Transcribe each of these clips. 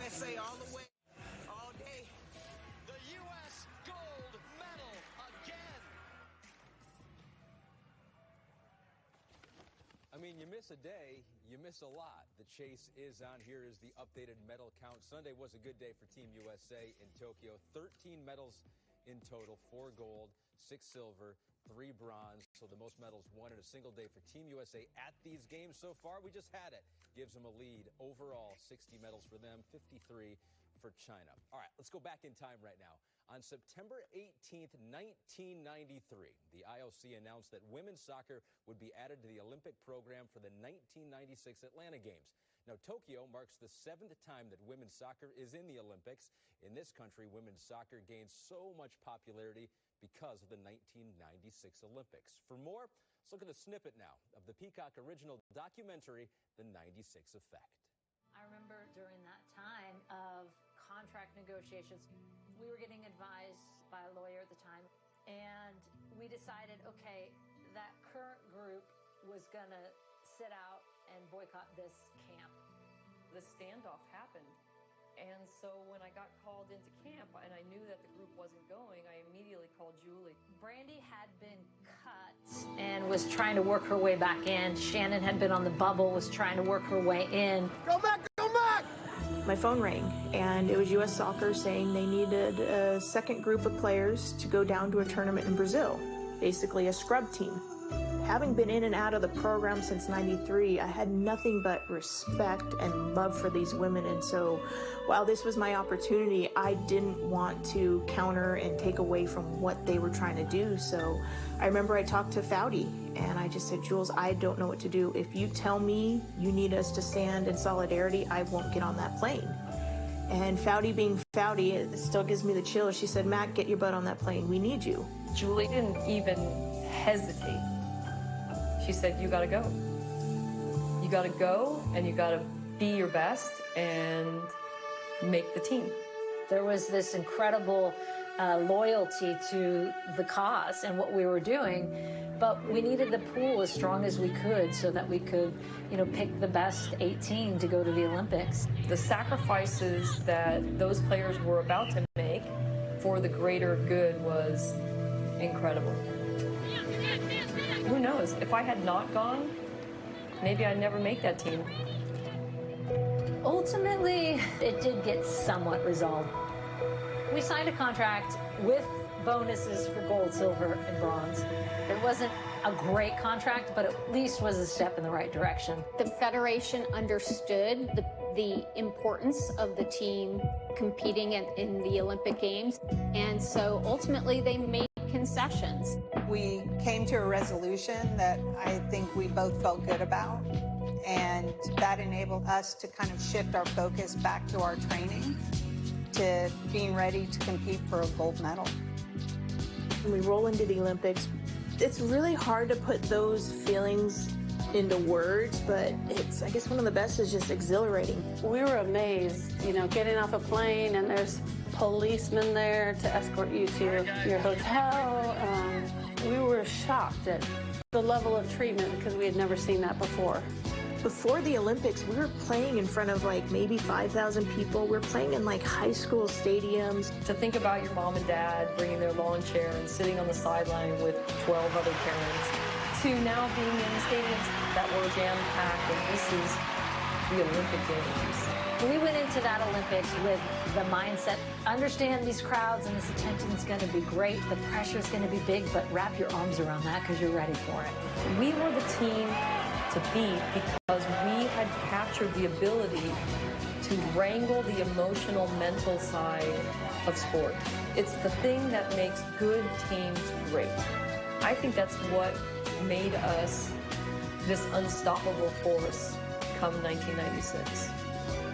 USA all the way, all day. The U.S. gold medal again. I mean, you miss a day, you miss a lot. The chase is on. Here is the updated medal count. Sunday was a good day for Team USA in Tokyo. 13 medals in total, 4 gold, 6 silver, 3 bronze. So the most medals won in a single day for Team USA at these games so far. We just had it. Gives them a lead overall, 60 medals for them, 53 for China. All right, let's go back in time right now. On September 18th, 1993, the IOC announced that women's soccer would be added to the Olympic program for the 1996 Atlanta Games. Now, Tokyo marks the 7th time that women's soccer is in the Olympics. In this country, women's soccer gained so much popularity because of the 1996 Olympics. For more, let's look at a snippet now of the Peacock original documentary, The 96 Effect. I remember during that time of contract negotiations, we were getting advised by a lawyer at the time, and we decided, okay, that current group was going to sit out and boycott this camp. The standoff happened, and so when I got called into camp and I knew that the group wasn't going, I immediately called Julie. Brandy had been cut and was trying to work her way back in. Shannon had been on the bubble, was trying to work her way in. Go back, go back! My phone rang, and it was U.S. Soccer saying they needed a second group of players to go down to a tournament in Brazil, basically a scrub team. Having been in and out of the program since '93, I had nothing but respect and love for these women, and so while this was my opportunity, I didn't want to counter and take away from what they were trying to do. So I remember I talked to Foudy, and I just said, Jules, I don't know what to do. If you tell me you need us to stand in solidarity, I won't get on that plane. And Foudy being Foudy, it still gives me the chills. She said, Matt, get your butt on that plane. We need you. Julie didn't even hesitate. She said, you gotta go. You gotta go, and you gotta be your best and make the team. There was this incredible loyalty to the cause and what we were doing, but we needed the pool as strong as we could so that we could, pick the best 18 to go to the Olympics. The sacrifices that those players were about to make for the greater good was incredible. Who knows? If I had not gone, maybe I'd never make that team. Ultimately, it did get somewhat resolved. We signed a contract with bonuses for gold, silver, and bronze. It wasn't a great contract, but at least was a step in the right direction. The Federation understood the importance of the team competing in the Olympic Games, and so ultimately they made concessions. We came to a resolution that I think we both felt good about, and that enabled us to kind of shift our focus back to our training, to being ready to compete for a gold medal. When we roll into the Olympics, it's really hard to put those feelings into words, but I guess one of the best is just exhilarating. We were amazed, getting off a plane and there's policemen there to escort you to your hotel. We were shocked at the level of treatment because we had never seen that before. Before the Olympics, we were playing in front of maybe 5,000 people. We're playing in high school stadiums. To think about your mom and dad bringing their lawn chair and sitting on the sideline with 12 other parents, to now being in stadiums that were jam-packed, and this is the Olympic Games. We went into that Olympics with the mindset, understand these crowds and this attention is going to be great, the pressure is going to be big, but wrap your arms around that because you're ready for it. We were the team to beat because we had captured the ability to wrangle the emotional, mental side of sport. It's the thing that makes good teams great. I think that's what made us this unstoppable force come 1996.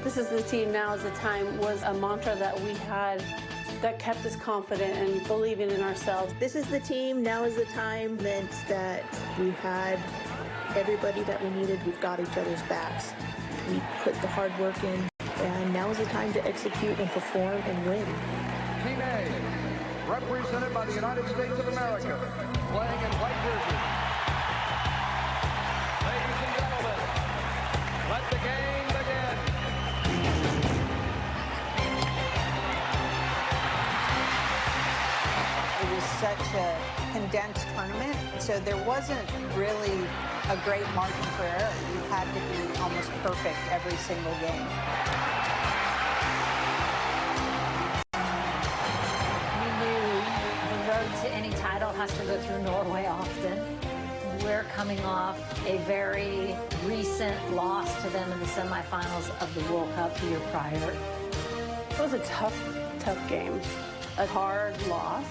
This is the team, now is the time was a mantra that we had that kept us confident and believing in ourselves. This is the team, now is the time meant that we had everybody that we needed. We've got each other's backs. We put the hard work in, and now is the time to execute and perform and win. Team A, represented by the United States of America, playing in white jerseys. Ladies and gentlemen, let the game begin. such a condensed tournament, so there wasn't really a great margin for error. You had to be almost perfect every single game. We knew the road to any title has to go through Norway often. We're coming off a very recent loss to them in the semifinals of the World Cup the year prior. It was a tough game, a hard loss,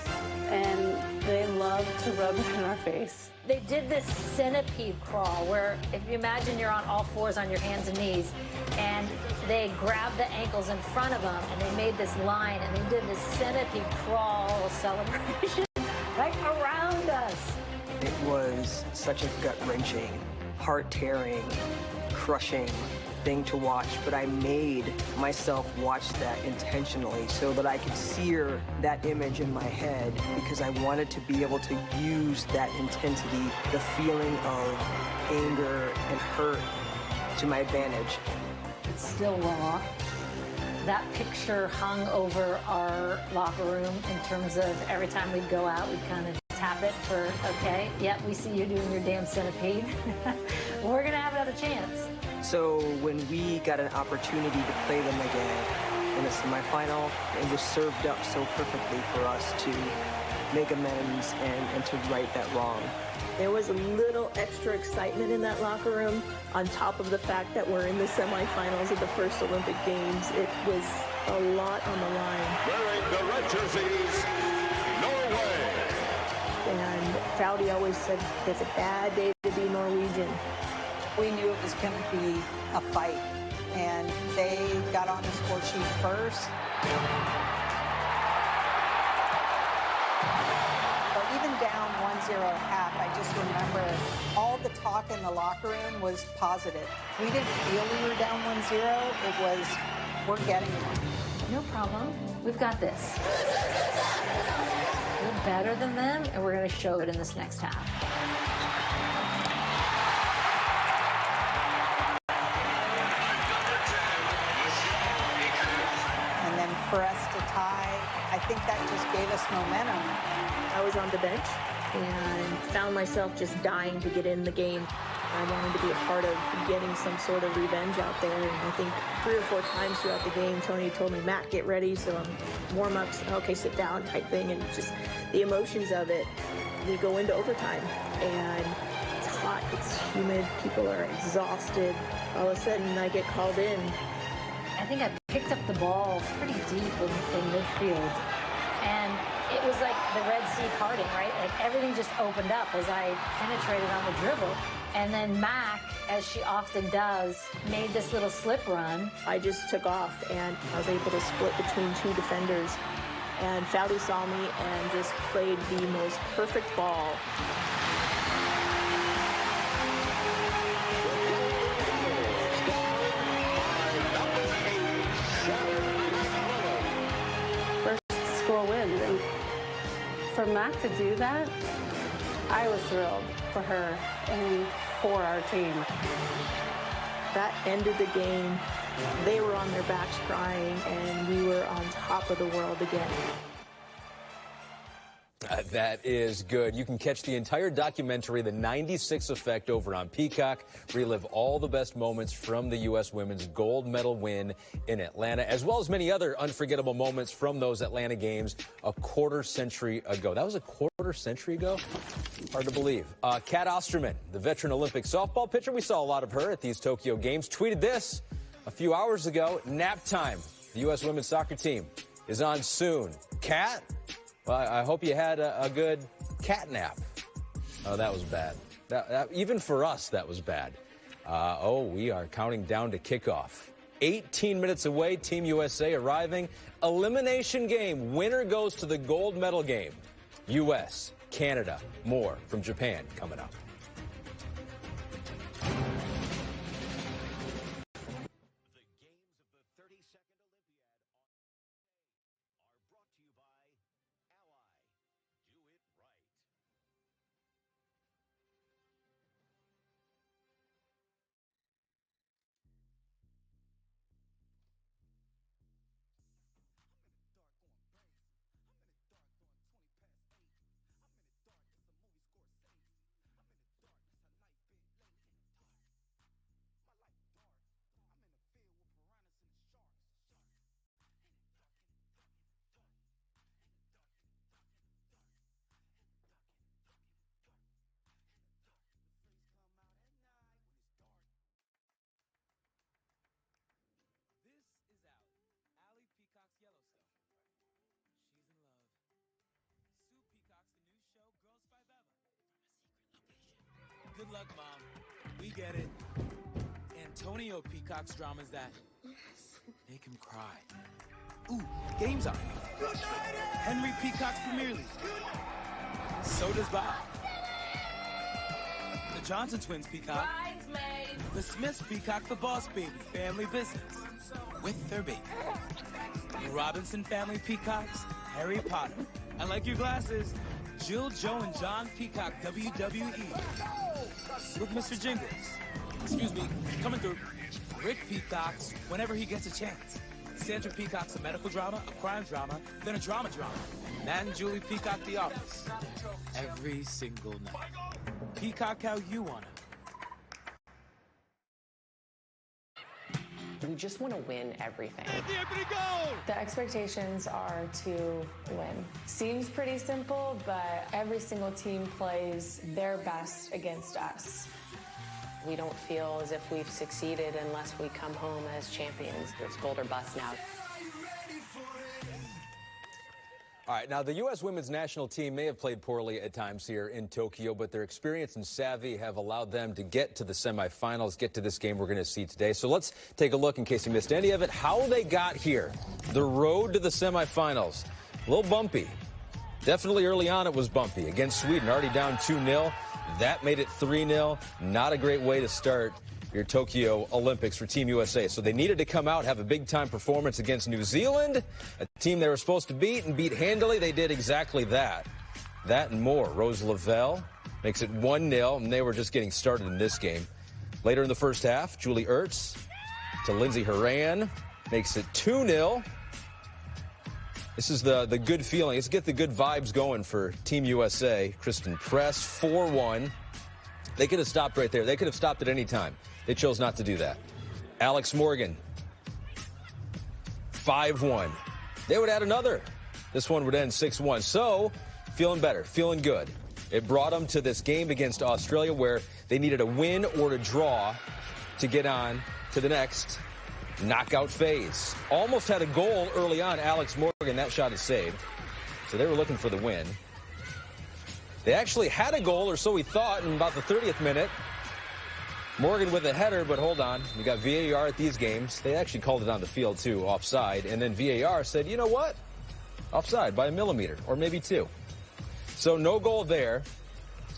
and they love to rub it in our face. They did this centipede crawl where, if you imagine you're on all fours on your hands and knees, and they grabbed the ankles in front of them, and they made this line, and they did this centipede crawl celebration right around us. It was such a gut-wrenching, heart-tearing, crushing thing to watch, but I made myself watch that intentionally so that I could sear that image in my head because I wanted to be able to use that intensity, the feeling of anger and hurt to my advantage. It's still raw. That picture hung over our locker room in terms of every time we'd go out, we'd kind of tap it for, okay, yep, we see you doing your damn centipede. We're going to have another chance. So when we got an opportunity to play them again in the semifinal, it was served up so perfectly for us to make amends and to right that wrong. There was a little extra excitement in that locker room on top of the fact that we're in the semifinals of the first Olympic Games. It was a lot on the line. Wearing the red jerseys, Norway. And Foudy always said it's a bad day to be Norwegian. We knew it was going to be a fight, and they got on the score sheet first. But even down 1-0 at half, I just remember all the talk in the locker room was positive. We didn't feel we were down 1-0. It was, we're getting it. No problem. We've got this. We're better than them, and we're going to show it in this next half. For us to tie, I think that just gave us momentum. I was on the bench and found myself just dying to get in the game. I wanted to be a part of getting some sort of revenge out there. And I think 3 or 4 times throughout the game, Tony told me, Matt, get ready. So I'm warm-ups, okay, sit down type thing. And just the emotions of it. We go into overtime and it's hot, it's humid, people are exhausted. All of a sudden I get called in. I think I picked up the ball pretty deep in midfield, and it was like the Red Sea parting, right? Like everything just opened up as I penetrated on the dribble. And then Mac, as she often does, made this little slip run. I just took off, and I was able to split between 2 defenders. And Foudy saw me and just played the most perfect ball. Score wins, and for Mac to do that, I was thrilled for her and for our team. That ended the game. They were on their backs crying, and we were on top of the world again. That is good. You can catch the entire documentary, The 96 Effect, over on Peacock. Relive all the best moments from the U.S. women's gold medal win in Atlanta, as well as many other unforgettable moments from those Atlanta games a quarter century ago. That was a quarter century ago? Hard to believe. Kat Osterman, the veteran Olympic softball pitcher, we saw a lot of her at these Tokyo games, tweeted this a few hours ago: nap time. The U.S. women's soccer team is on soon. Kat? Well, I hope you had a good cat nap. Oh, that was bad. Even for us, that was bad. We are counting down to kickoff. 18 minutes away, Team USA arriving. Elimination game. Winner goes to the gold medal game. U.S., Canada, more from Japan coming up. Good luck, Mom. We get it. Antonio Peacock's drama's that make him cry. Ooh, game's on. Henry Peacock's Premier League. So does Bob. The Johnson twins Peacock. The Smiths Peacock, the Boss Baby, family business. With their baby. The Robinson family Peacocks, Harry Potter. I like your glasses. Jill, Joe, and John Peacock, WWE. With Mr. Jingles. Excuse me, coming through. Rick Peacock's whenever he gets a chance. Sandra Peacock's a medical drama, a crime drama, then a drama drama. Matt and Julie Peacock, The Office. Every single night. Peacock how you want it. We just want to win everything. The expectations are to win. Seems pretty simple, but every single team plays their best against us. We don't feel as if we've succeeded unless we come home as champions. It's gold or bust now. All right, now the U.S. women's national team may have played poorly at times here in Tokyo, but their experience and savvy have allowed them to get to the semifinals, get to this game we're going to see today. So let's take a look, in case you missed any of it, how they got here. The road to the semifinals, a little bumpy. Definitely early on it was bumpy. Against Sweden, already down 2-0. That made it 3-0. Not a great way to start your Tokyo Olympics for Team USA. So they needed to come out, have a big-time performance against New Zealand, a team they were supposed to beat and beat handily. They did exactly that. That and more. Rose Lavelle makes it 1-0, and they were just getting started in this game. Later in the first half, Julie Ertz to Lindsey Horan makes it 2-0. This is the good feeling. Let's get the good vibes going for Team USA. Kristen Press, 4-1. They could have stopped right there. They could have stopped at any time. They chose not to do that. Alex Morgan, 5-1. They would add another. This one would end 6-1. So, feeling better, feeling good. It brought them to this game against Australia where they needed a win or a draw to get on to the next knockout phase. Almost had a goal early on, Alex Morgan. That shot is saved. So they were looking for the win. They actually had a goal, or so we thought, in about the 30th minute. Morgan with a header, but hold on. We got VAR at these games. They actually called it on the field, too, offside. And then VAR said, you know what? Offside by a millimeter, or maybe 2. So no goal there.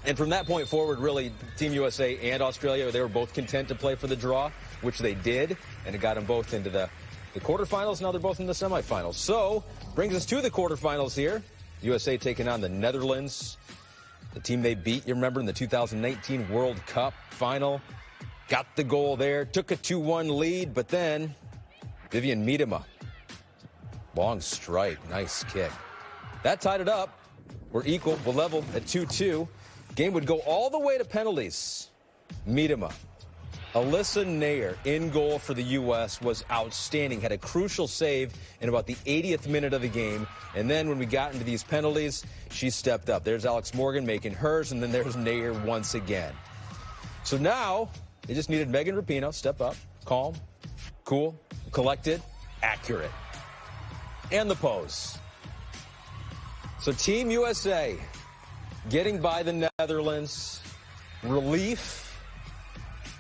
And from that point forward, really, Team USA and Australia, they were both content to play for the draw, which they did. And it got them both into the quarterfinals. Now they're both in the semifinals. So, brings us to the quarterfinals here. USA taking on the Netherlands. The team they beat, you remember, in the 2019 World Cup final. Got the goal there, took a 2-1 lead, but then Vivian Miedema. Long strike, nice kick. That tied it up. We're equal, we're level at 2-2. Game would go all the way to penalties. Miedema. Alyssa Nair in goal for the U.S. was outstanding. Had a crucial save in about the 80th minute of the game. And then when we got into these penalties, she stepped up. There's Alex Morgan making hers, and then there's Nair once again. So now they just needed Megan Rapinoe, step up, calm, cool, collected, accurate. And the pose. So Team USA getting by the Netherlands. Relief.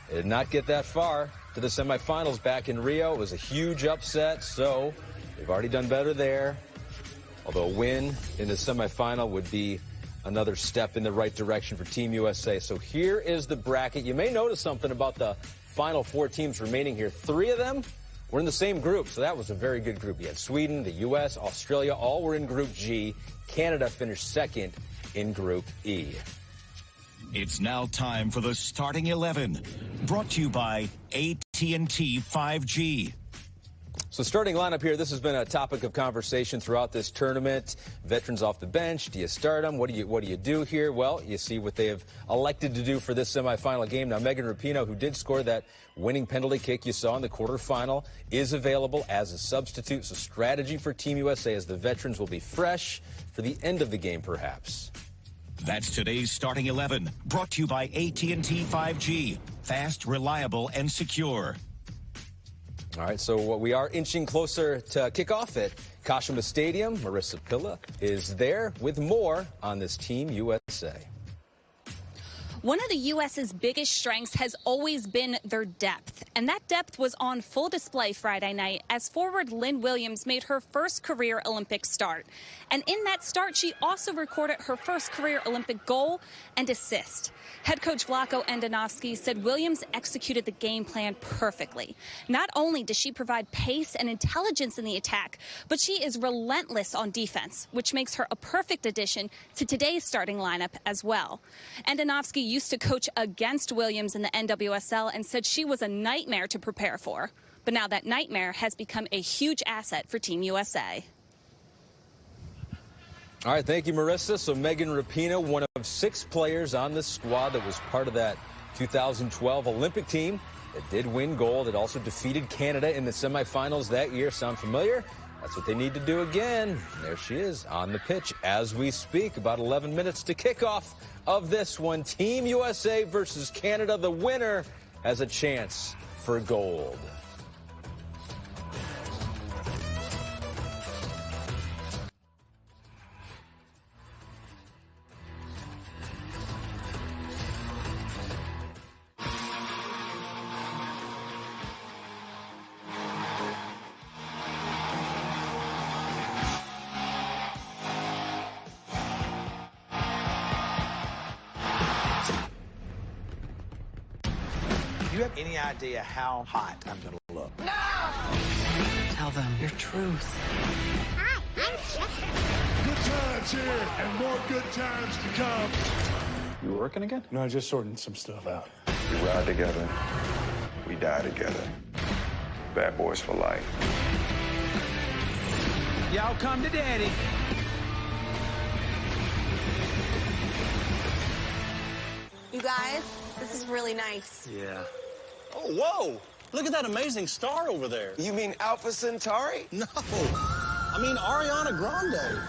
They did not get that far to the semifinals back in Rio. It was a huge upset, so they've already done better there. Although a win in the semifinal would be another step in the right direction for Team USA. So here is the bracket. You may notice something about the final 4 teams remaining here. 3 of them were in the same group, so that was a very good group. You had Sweden, the U.S., Australia, all were in Group G. Canada finished second in Group E. It's now time for the starting 11, brought to you by AT&T 5G. So starting lineup here, this has been a topic of conversation throughout this tournament. Veterans off the bench, do you start them? What do you do here? Well, you see what they have elected to do for this semifinal game. Now, Megan Rapinoe, who did score that winning penalty kick you saw in the quarterfinal, is available as a substitute. So strategy for Team USA as the veterans will be fresh for the end of the game, perhaps. That's today's starting 11, brought to you by AT&T 5G. Fast, reliable, and secure. All right, so we are inching closer to kickoff at Kashima Stadium. Marissa Pilla is there with more on this Team USA. One of the U.S.'s biggest strengths has always been their depth, and that depth was on full display Friday night as forward Lynn Williams made her first career Olympic start. And in that start, she also recorded her first career Olympic goal and assist. Head coach Vlatko Andonovski said Williams executed the game plan perfectly. Not only does she provide pace and intelligence in the attack, but she is relentless on defense, which makes her a perfect addition to today's starting lineup as well. Andonovski used to coach against Williams in the NWSL and said she was a nightmare to prepare for. But now that nightmare has become a huge asset for Team USA. All right, thank you, Marissa. So Megan Rapinoe, one of 6 players on the squad that was part of that 2012 Olympic team that did win gold. It also defeated Canada in the semifinals that year. Sound familiar? That's what they need to do again. And there she is on the pitch as we speak. About 11 minutes to kickoff of this one. Team USA versus Canada. The winner has a chance for gold. Do you have any idea how hot I'm going to look? No! Tell them your truth. Hi, I'm Jessica. Good times here and more good times to come. You working again? No, just sorting some stuff out. We ride together. We die together. Bad boys for life. Y'all come to daddy. You guys, this is really nice. Yeah. Oh, whoa! Look at that amazing star over there. You mean Alpha Centauri? No. I mean Ariana Grande.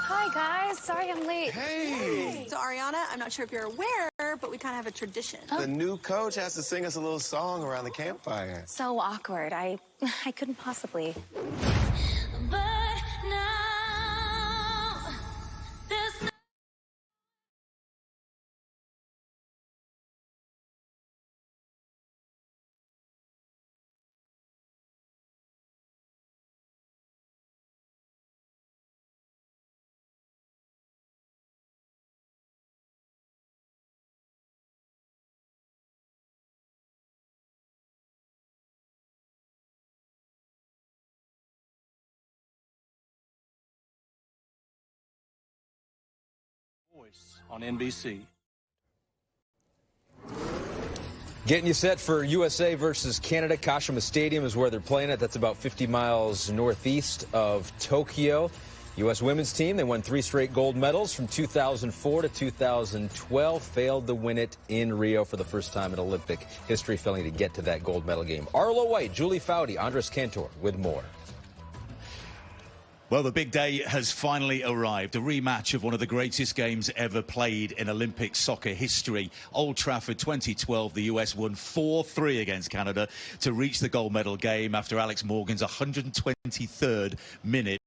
Hi, guys. Sorry I'm late. Hey. So, Ariana, I'm not sure if you're aware, but we kind of have a tradition. The new coach has to sing us a little song around the campfire. So awkward. I couldn't possibly. On NBC. Getting you set for USA versus Canada. Kashima Stadium is where they're playing it. That's about 50 miles northeast of Tokyo. U.S. women's team, they won 3 straight gold medals from 2004 to 2012. Failed to win it in Rio for the first time in Olympic history, failing to get to that gold medal game. Arlo White, Julie Foudy, Andres Cantor with more. Well, the big day has finally arrived. A rematch of one of the greatest games ever played in Olympic soccer history. Old Trafford 2012, the US won 4-3 against Canada to reach the gold medal game after Alex Morgan's 123rd minute.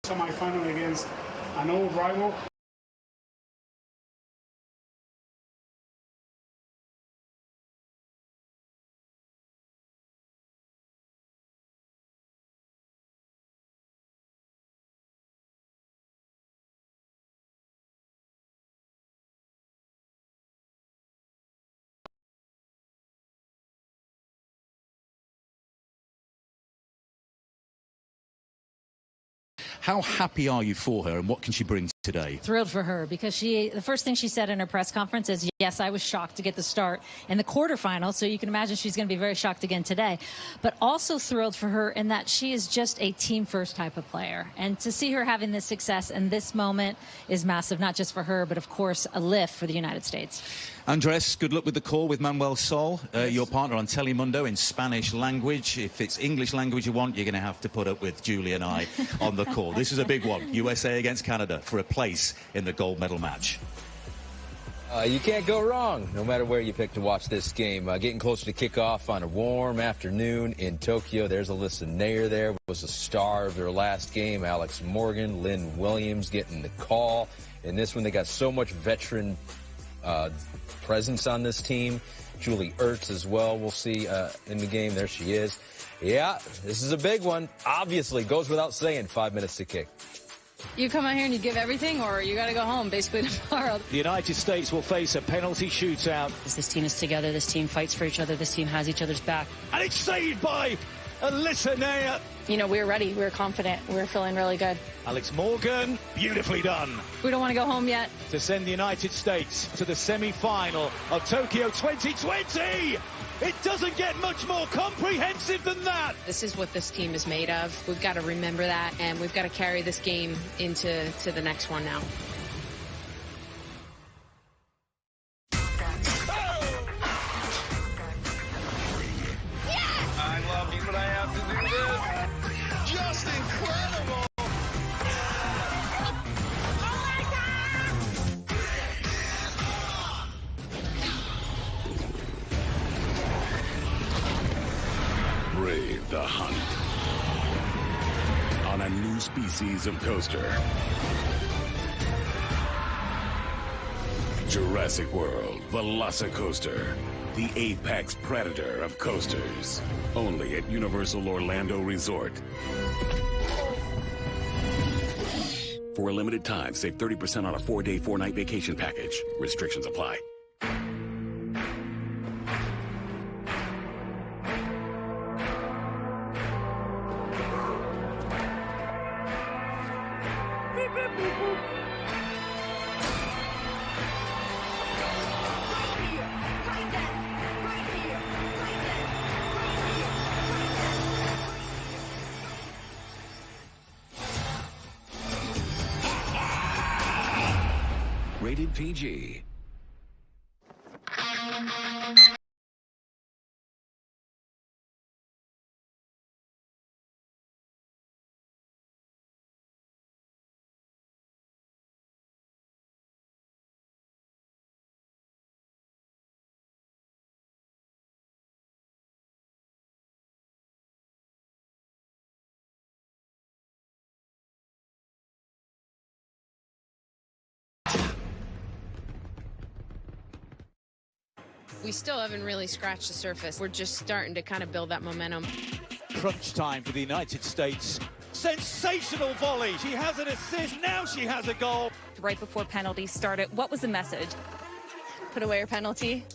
Semi-final against an old rival. How happy are you for her, and what can she bring today? Thrilled for her, because the first thing she said in her press conference is, yes, I was shocked to get the start in the quarterfinals, so you can imagine she's going to be very shocked again today. But also thrilled for her in that she is just a team-first type of player. And to see her having this success in this moment is massive, not just for her, but, of course, a lift for the United States. Andres, good luck with the call with Manuel Sol, your partner on Telemundo in Spanish language. If it's English language you want, you're going to have to put up with Julie and I on the call. This is a big one. USA against Canada for a place in the gold medal match. You can't go wrong, no matter where you pick to watch this game. Getting closer to kickoff on a warm afternoon in Tokyo. There's Alyssa Nair there, was the star of their last game. Alex Morgan, Lynn Williams getting the call. In this one, they got so much veteran presence on this team. Julie Ertz as well, we'll see in the game. There she is. Yeah, this is a big one. Obviously, goes without saying, 5 minutes to kick. You come out here and you give everything, or you got to go home basically tomorrow. The United States will face a penalty shootout. This team is together. This team fights for each other. This team has each other's back. And it's saved by Alyssa Nair. You know, we're ready. We're confident. We're feeling really good. Alex Morgan, beautifully done. We don't want to go home yet. To send the United States to the semi-final of Tokyo 2020. It doesn't get much more comprehensive than that. This is what this team is made of. We've got to remember that, and we've got to carry this game into the next one now. I love you, but I have to do this. Just incredible. Brave the hunt on a new species of coaster. Jurassic World Velocicoaster, the apex predator of coasters. Only at Universal Orlando Resort. For a limited time, save 30% on a 4-day, 4-night vacation package. Restrictions apply. Rated PG. We still haven't really scratched the surface. We're just starting to kind of build that momentum. Crunch time for the United States. Sensational volley. She has an assist. Now she has a goal. Right before penalties started, what was the message? Put away your penalty.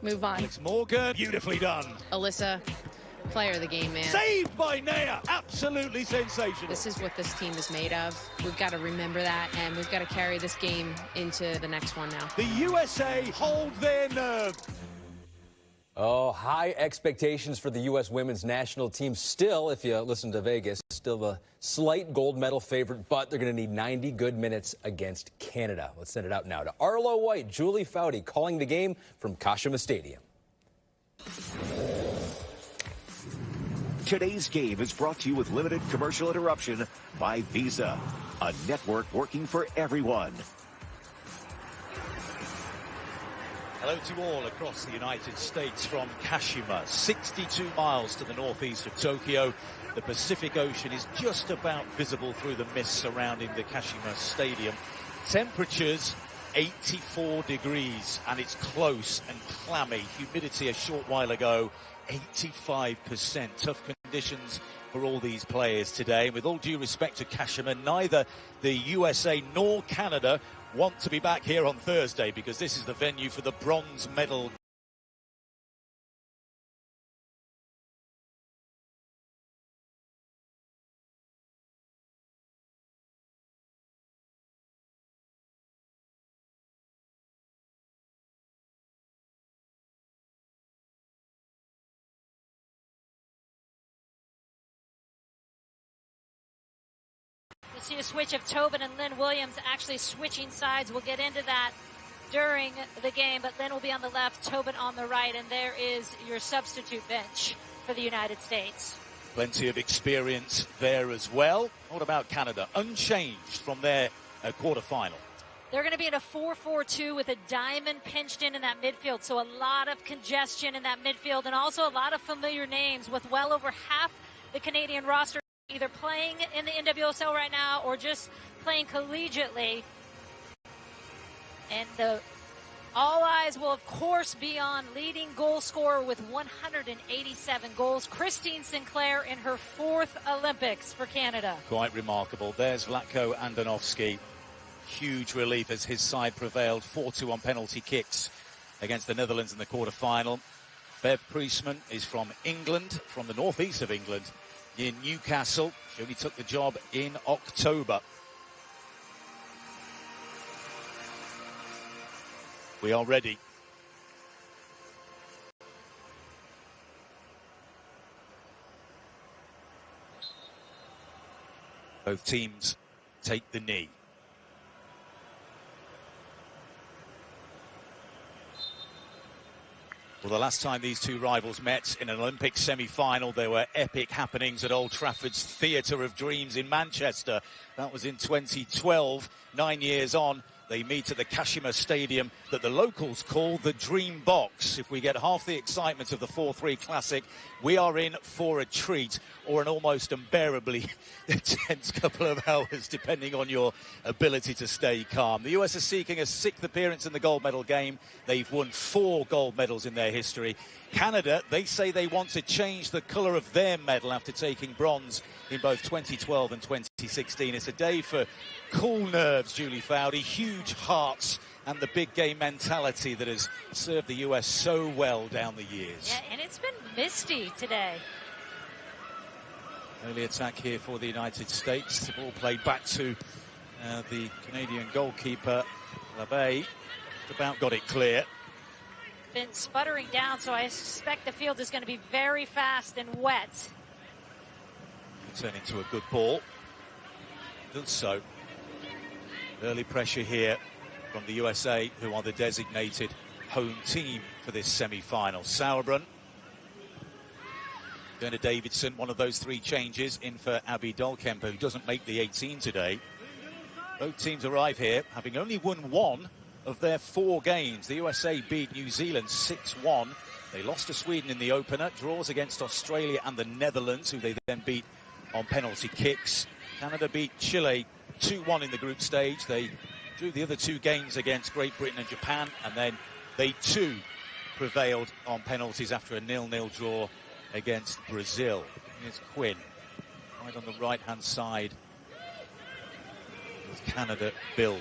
Move on. Alex Morgan, beautifully done. Alyssa, player of the game, man. Saved by Nair. Absolutely sensational. This is what this team is made of. We've got to remember that, and we've got to carry this game into the next one now. The USA hold their nerve. Oh, high expectations for the U.S. women's national team. Still, if you listen to Vegas, still a slight gold medal favorite, but they're going to need 90 good minutes against Canada. Let's send it out now to Arlo White, Julie Foudy, calling the game from Kashima Stadium. Today's game is brought to you with limited commercial interruption by Visa, a network working for everyone. Hello to all across the United States from Kashima, 62 miles to the northeast of Tokyo. The Pacific Ocean is just about visible through the mist surrounding the Kashima Stadium. Temperatures 84 degrees, and it's close and clammy. Humidity a short while ago, 85%. Tough conditions for all these players today. With all due respect to Kashima, neither the USA nor Canada want to be back here on Thursday, because this is the venue for the bronze medal. You see a switch of Tobin and Lynn Williams actually switching sides. We'll get into that during the game, but Lynn will be on the left, Tobin on the right, and there is your substitute bench for the United States. Plenty of experience there as well. What about Canada? Unchanged from their quarterfinal. They're going to be in a 4-4-2 with a diamond pinched in that midfield, so a lot of congestion in that midfield, and also a lot of familiar names, with well over half the Canadian roster either playing in the NWSL right now or just playing collegiately. And all eyes will, of course, be on leading goal scorer with 187 goals, Christine Sinclair, in her 4th Olympics for Canada. Quite remarkable. There's Vlatko Andonovski. Huge relief as his side prevailed 4-2 on penalty kicks against the Netherlands in the quarter-final. Bev Priestman is from England, from the northeast of England, in Newcastle. She only took the job in October. We are ready. Both teams take the knee. Well, the last time these two rivals met in an Olympic semi-final, there were epic happenings at Old Trafford's Theatre of Dreams in Manchester. That was in 2012. 9 years on, they meet at the Kashima Stadium that the locals call the Dream Box. If we get half the excitement of the 4-3 Classic, we are in for a treat, or an almost unbearably tense couple of hours, depending on your ability to stay calm. The US is seeking a 6th appearance in the gold medal game. They've won 4 gold medals in their history. Canada, they say they want to change the colour of their medal after taking bronze in both 2012 and 2016. It's a day for cool nerves, Julie Foudy, huge hearts, and the big game mentality that has served the US so well down the years. Yeah, and it's been misty today. Early attack here for the United States. The ball played back to the Canadian goalkeeper, LaBay. About got it clear. Been sputtering down, so I suspect the field is going to be very fast and wet. Turn into a good ball. Does so. Early pressure here from the USA, who are the designated home team for this semi-final. Sauerbrunn, Werner Davidson, one of those 3 changes, in for Abby Dahlkemper, who doesn't make the 18 today. Both teams arrive here having only won 1 of their 4 games. The USA beat New Zealand 6-1. They lost to Sweden in the opener, draws against Australia and the Netherlands, who they then beat on penalty kicks. Canada beat Chile 2-1 in the group stage. They drew the other 2 games against Great Britain and Japan, and then they too prevailed on penalties after a 0-0 draw against Brazil. Here's Quinn, right on the right-hand side as Canada build.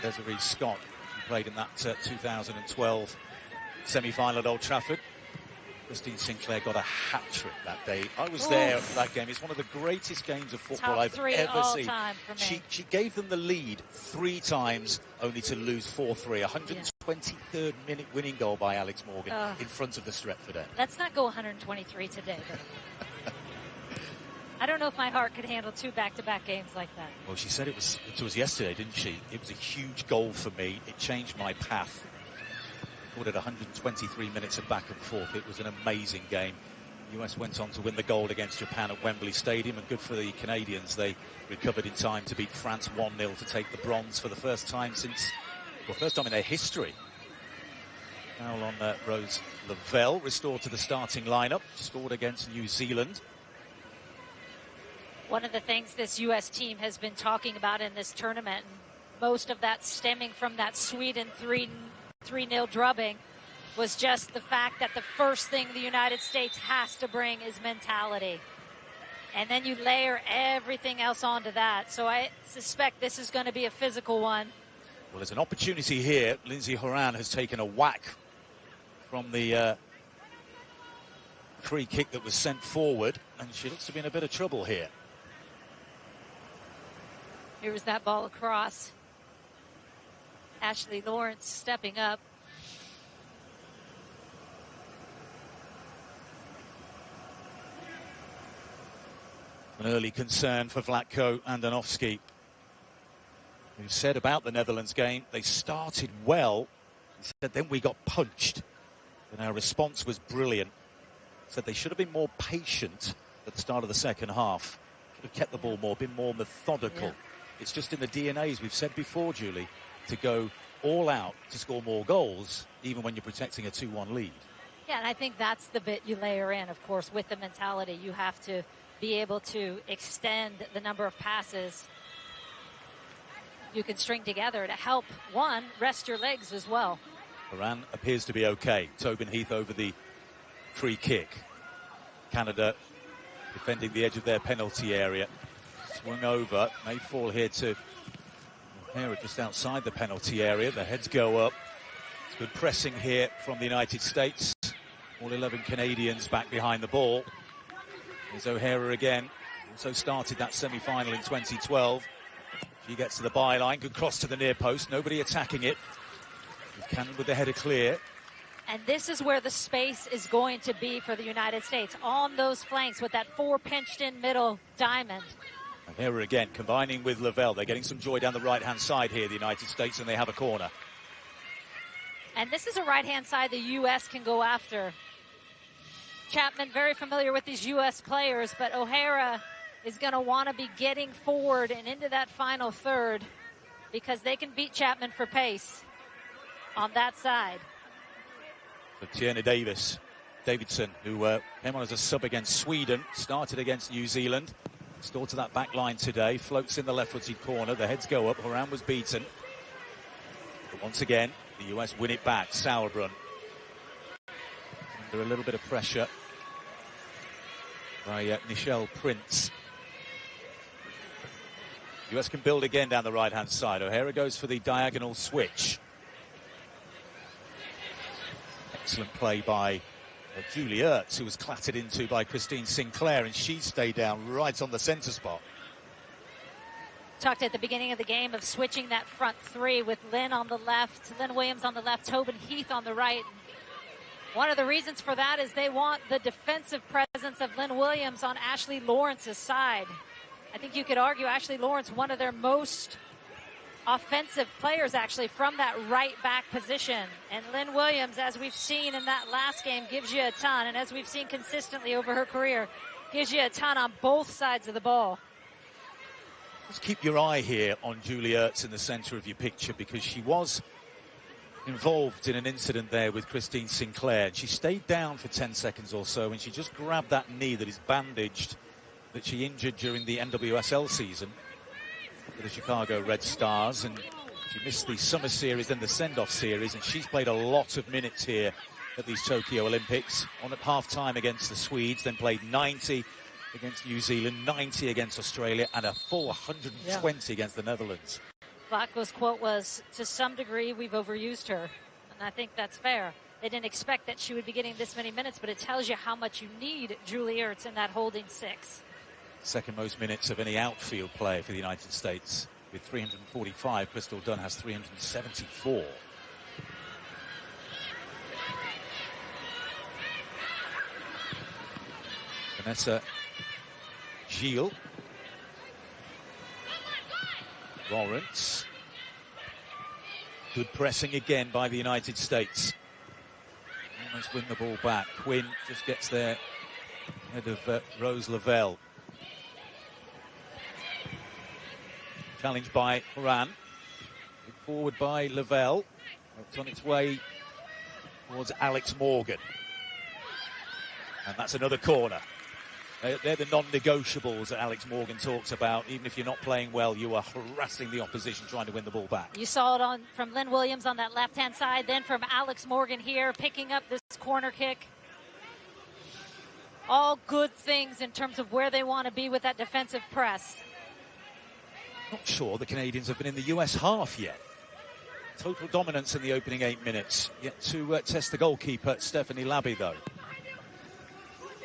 Desiree Scott, who played in that 2012 semi-final at Old Trafford. Christine Sinclair got a hat-trick that day. I was there for that game. It's one of the greatest games of football I've ever seen. She gave them the lead 3 times, only to lose 4-3. 123rd minute winning goal by Alex Morgan in front of the Stretford end. Let's not go 123 today. I don't know if my heart could handle 2 back-to-back games like that. Well, she said it was yesterday, didn't she? It was a huge goal for me. It changed my path. Called it 123 minutes of back and forth. It was an amazing game. US went on to win the gold against Japan at Wembley Stadium, and good for the Canadians. They recovered in time to beat France 1-0 to take the bronze for the first time since, well, first time in their history. Foul on Rose Lavelle, restored to the starting lineup, scored against New Zealand. One of the things this U.S. team has been talking about in this tournament, most of that stemming from that Sweden 3-0 drubbing, was just the fact that the first thing the United States has to bring is mentality. And then you layer everything else onto that. So I suspect this is going to be a physical one. Well, there's an opportunity here. Lindsey Horan has taken a whack from the free kick that was sent forward, and she looks to be in a bit of trouble here. Here's that ball across. Ashley Lawrence stepping up. An early concern for Vlatko Andonovski, who said about the Netherlands game, they started well. He said then we got punched, and our response was brilliant. Said they should have been more patient at the start of the second half. Should have kept the ball more, been more methodical. Yeah. It's just in the DNA, as we've said before, Julie, to go all out to score more goals, even when you're protecting a 2-1 lead. Yeah, and I think that's the bit you layer in, of course, with the mentality. You have to be able to extend the number of passes you can string together to help, one, rest your legs as well. Horan appears to be okay. Tobin Heath over the free kick. Canada defending the edge of their penalty area. Swung over, may fall here to O'Hara just outside the penalty area. The heads go up. It's good pressing here from the United States. All 11 Canadians back behind the ball. There's O'Hara again. Also started that semi-final in 2012. She gets to the byline. Good cross to the near post. Nobody attacking it. Cannon with the header clear. And this is where the space is going to be for the United States, on those flanks with that 4 pinched in middle diamond. O'Hara again, combining with Lavelle. They're getting some joy down the right-hand side here, the United States, and they have a corner. And this is a right-hand side the U.S. can go after. Chapman very familiar with these U.S. players, but O'Hara is going to want to be getting forward and into that final third because they can beat Chapman for pace on that side. For Tierney Davidson, who came on as a sub against Sweden, started against New Zealand, restored to that back line today, floats in the left-footed corner, the heads go up, Horan was beaten. But once again, the U.S. win it back. Sauerbrunn under a little bit of pressure by Nichelle Prince. US can build again down the right-hand side. O'Hara goes for the diagonal switch. Excellent play by Julie Ertz, who was clattered into by Christine Sinclair, and she stayed down right on the centre spot. Talked at the beginning of the game of switching that front three with Lynn on the left, Lynn Williams on the left, Tobin Heath on the right. One of the reasons for that is they want the defensive presence of Lynn Williams on Ashley Lawrence's side. I think you could argue Ashley Lawrence, one of their most offensive players, actually, from that right back position. And Lynn Williams, as we've seen in that last game, gives you a ton. And as we've seen consistently over her career, gives you a ton on both sides of the ball. Just keep your eye here on Julie Ertz in the centre of your picture, because she was involved in an incident there with Christine Sinclair. She stayed down for 10 seconds or so, and she just grabbed that knee that is bandaged, that she injured during the NWSL season for the Chicago Red Stars, and she missed the summer series, then the send-off series, and she's played a lot of minutes here at these Tokyo Olympics. On at half-time against the Swedes, then played 90 against New Zealand, 90 against Australia, and a full 120 against the Netherlands. Vlatko's quote was, to some degree, we've overused her. And I think that's fair. They didn't expect that she would be getting this many minutes, but it tells you how much you need Julie Ertz in that holding six. Second most minutes of any outfield player for the United States. With 345, Crystal Dunn has 374. Vanessa Gilles. Lawrence. Good pressing again by the United States. Almost win the ball back. Quinn just gets there ahead of Rose Lavelle. Challenged by Horan. Forward by Lavelle. It's on its way towards Alex Morgan. And that's another corner. They're the non-negotiables that Alex Morgan talks about. Even if you're not playing well, you are harassing the opposition trying to win the ball back. You saw it from Lynn Williams on that left-hand side, then from Alex Morgan here, picking up this corner kick. All good things in terms of where they want to be with that defensive press. Not sure the Canadians have been in the US half yet. Total dominance in the opening 8 minutes. Yet to test the goalkeeper, Stephanie Labby, though.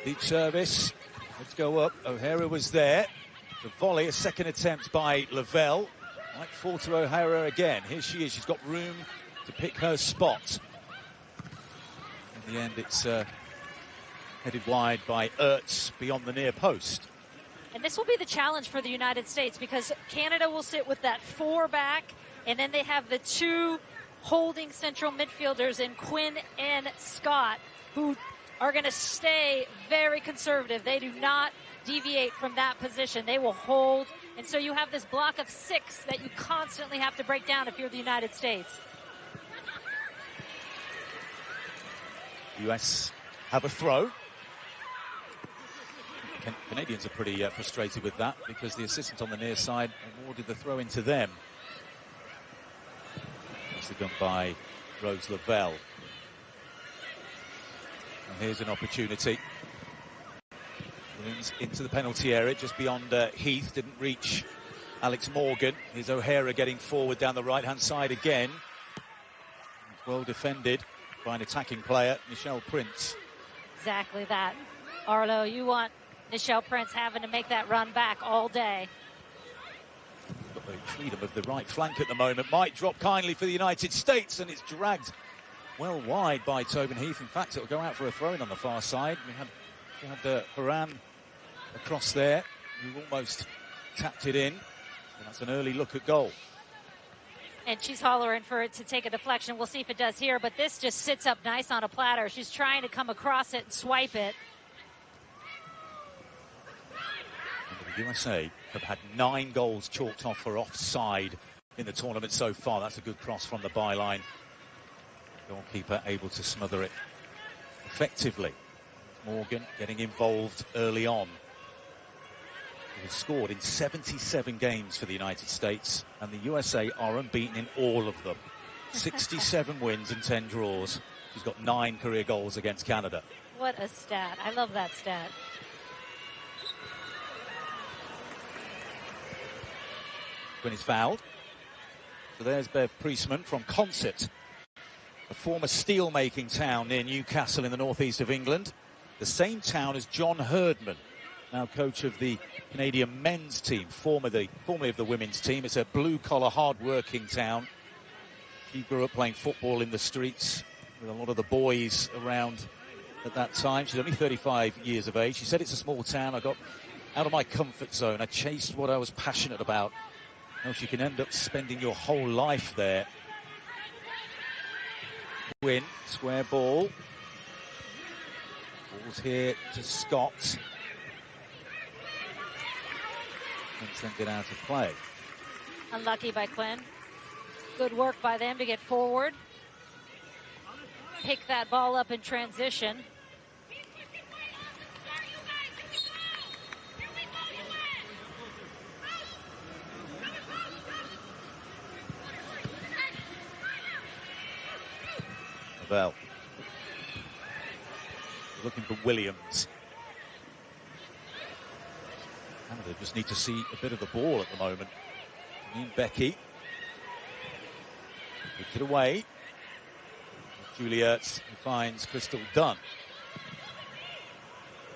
Deep service. Let's go up. O'Hara was there. The volley, a second attempt by Lavelle. Might fall to O'Hara again. Here she is. She's got room to pick her spot. In the end, it's headed wide by Ertz beyond the near post. And this will be the challenge for the United States because Canada will sit with that 4 back, and then they have the 2 holding central midfielders in Quinn and Scott, who are going to stay very conservative. They do not deviate from that position. They will hold. And so you have this block of 6 that you constantly have to break down if you're the United States. The US have a throw. Canadians are pretty frustrated with that because the assistant on the near side awarded the throw into them. Nicely done by Rose Lavelle. And here's an opportunity. Williams into the penalty area just beyond Heath. Didn't reach Alex Morgan. Here's O'Hara getting forward down the right-hand side again. Well defended by an attacking player, Michelle Prince. Exactly that. Arlo, you want Michelle Prince having to make that run back all day. Got the freedom of the right flank at the moment. Might drop kindly for the United States, and it's dragged well wide by Tobin Heath. In fact, it'll go out for a throw-in on the far side. We had Horan across there, who almost tapped it in. And that's an early look at goal. And she's hollering for it to take a deflection. We'll see if it does here, but this just sits up nice on a platter. She's trying to come across it and swipe it. And the USA have had 9 goals chalked off for offside in the tournament so far. That's a good cross from the byline. Goalkeeper able to smother it effectively. Morgan getting involved early on. He has scored in 77 games for the United States, and the USA are unbeaten in all of them. 67 wins and 10 draws. She's got 9 career goals against Canada. What a stat. I love that stat. When he's fouled. So there's Bev Priestman from Consett, a former steel-making town near Newcastle in the northeast of England. The same town as John Herdman, now coach of the Canadian men's team, formerly of the women's team. It's a blue-collar, hard-working town. She grew up playing football in the streets with a lot of the boys around at that time. She's only 35 years of age. She said it's a small town. I got out of my comfort zone. I chased what I was passionate about. Now you can end up spending your whole life there. Win, square ball. Ball's here to Scott. And sent it out of play. Unlucky by Quinn. Good work by them to get forward. Pick that ball up in transition. Lavelle. Looking for Williams. Canada just need to see a bit of the ball at the moment. Becky. Puts it away. Julie Ertz finds Crystal Dunn.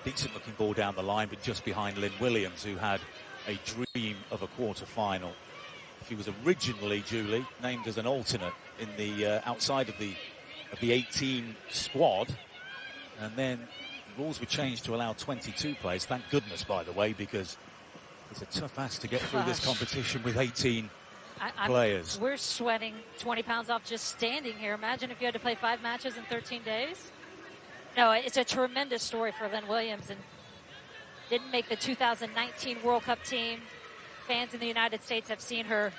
Decent looking ball down the line, but just behind Lynn Williams, who had a dream of a quarter-final. She was originally, Julie, named as an alternate in the outside of the 18 squad, and then the rules were changed to allow 22 players. Thank goodness, by the way, because it's a tough ask to get through this competition with 18 players. We're sweating 20 pounds off just standing here. Imagine if you had to play 5 matches in 13 days. No, it's a tremendous story for Lynn Williams, and didn't make the 2019 World Cup team. Fans in the United States have seen her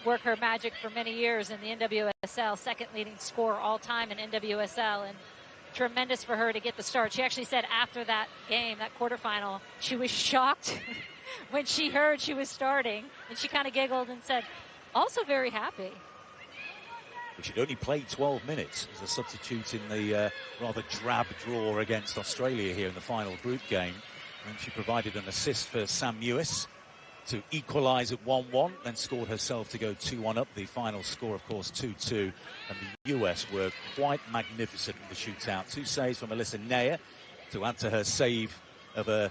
work her magic for many years in the NWSL, second leading scorer all time in NWSL, and tremendous for her to get the start. She actually said after that game, that quarterfinal, she was shocked when she heard she was starting, and she kind of giggled and said, also very happy. She'd only played 12 minutes as a substitute in the rather drab draw against Australia here in the final group game. And she provided an assist for Sam Mewis to equalise at 1-1, then scored herself to go 2-1 up. The final score, of course, 2-2. And the US were quite magnificent in the shootout. 2 saves from Alyssa Neyer to add to her save of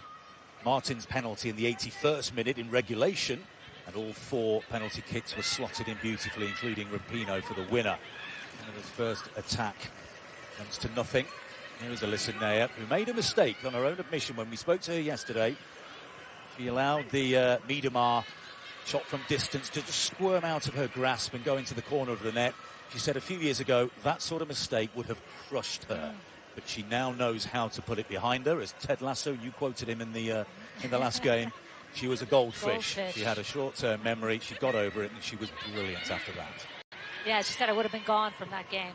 Martin's penalty in the 81st minute in regulation. And all 4 penalty kicks were slotted in beautifully, including Rapinoe for the winner. Canada's first attack comes to nothing. Here is Alyssa Neyer, who made a mistake on her own admission when we spoke to her yesterday. She allowed the Miedemar shot from distance to just squirm out of her grasp and go into the corner of the net. She said a few years ago that sort of mistake would have crushed her. But she now knows how to put it behind her. As Ted Lasso, you quoted him in the last game. She was a goldfish. She had a short-term memory. She got over it, and she was brilliant after that. Yeah, she said I would have been gone from that game.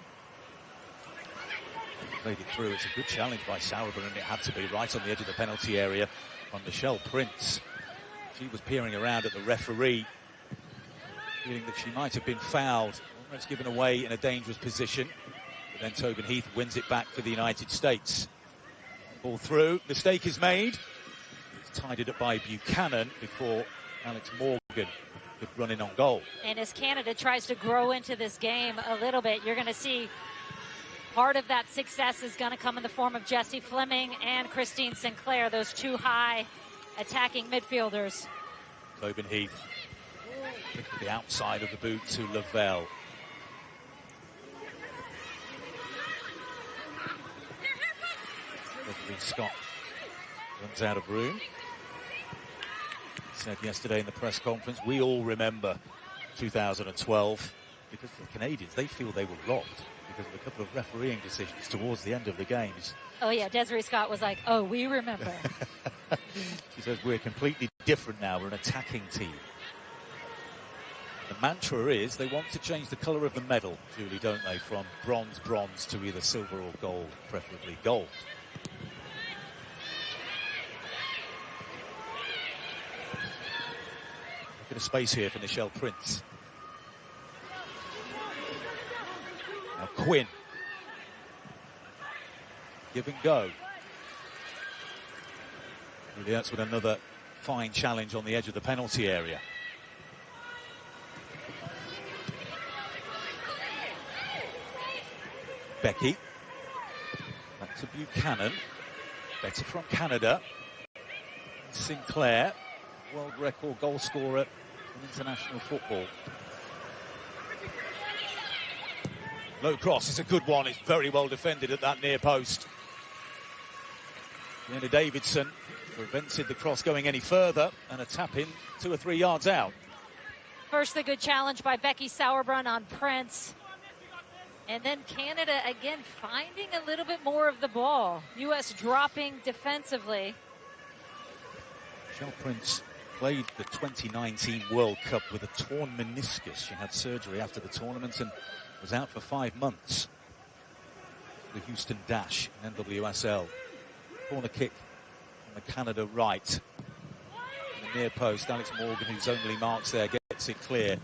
Played it through. It's a good challenge by Sauerbrunn, and it had to be right on the edge of the penalty area on Michelle Prince. She was peering around at the referee, feeling that she might have been fouled, almost given away in a dangerous position. But then Tobin Heath wins it back for the United States. Ball through. Mistake is made. Tied it up by Buchanan before Alex Morgan could run in on goal. And as Canada tries to grow into this game a little bit, you're going to see part of that success is going to come in the form of Jessie Fleming and Christine Sinclair, those 2 high attacking midfielders. Tobin Heath picked the outside of the boot to Lavelle. Referee Scott runs out of room. Said yesterday in the press conference, we all remember 2012 because for the Canadians, they feel they were robbed because of a couple of refereeing decisions towards the end of the games. Oh yeah, Desiree Scott was like, oh, we remember. She says we're completely different now, we're an attacking team. The mantra is they want to change the colour of the medal, Julie, don't they, from bronze to either silver or gold, preferably gold. Bit of space here for Michelle Prince. Now Quinn. Give and go. Really, that's with another fine challenge on the edge of the penalty area. Becky. Back to Buchanan. Better from Canada. Sinclair. World record goal scorer in international football. Low cross, it's a good one. It's very well defended at that near post. Jenna Davidson prevented the cross going any further, and a tap in 2 or 3 yards out. First, the good challenge by Becky Sauerbrunn on Prince. And then Canada again finding a little bit more of the ball. U.S. dropping defensively. Michelle Prince played the 2019 World Cup with a torn meniscus. She had surgery after the tournament and was out for 5 months. The Houston Dash in NWSL. Corner kick on the Canada right. In the near post, Alex Morgan, whose only marks there, gets it clear.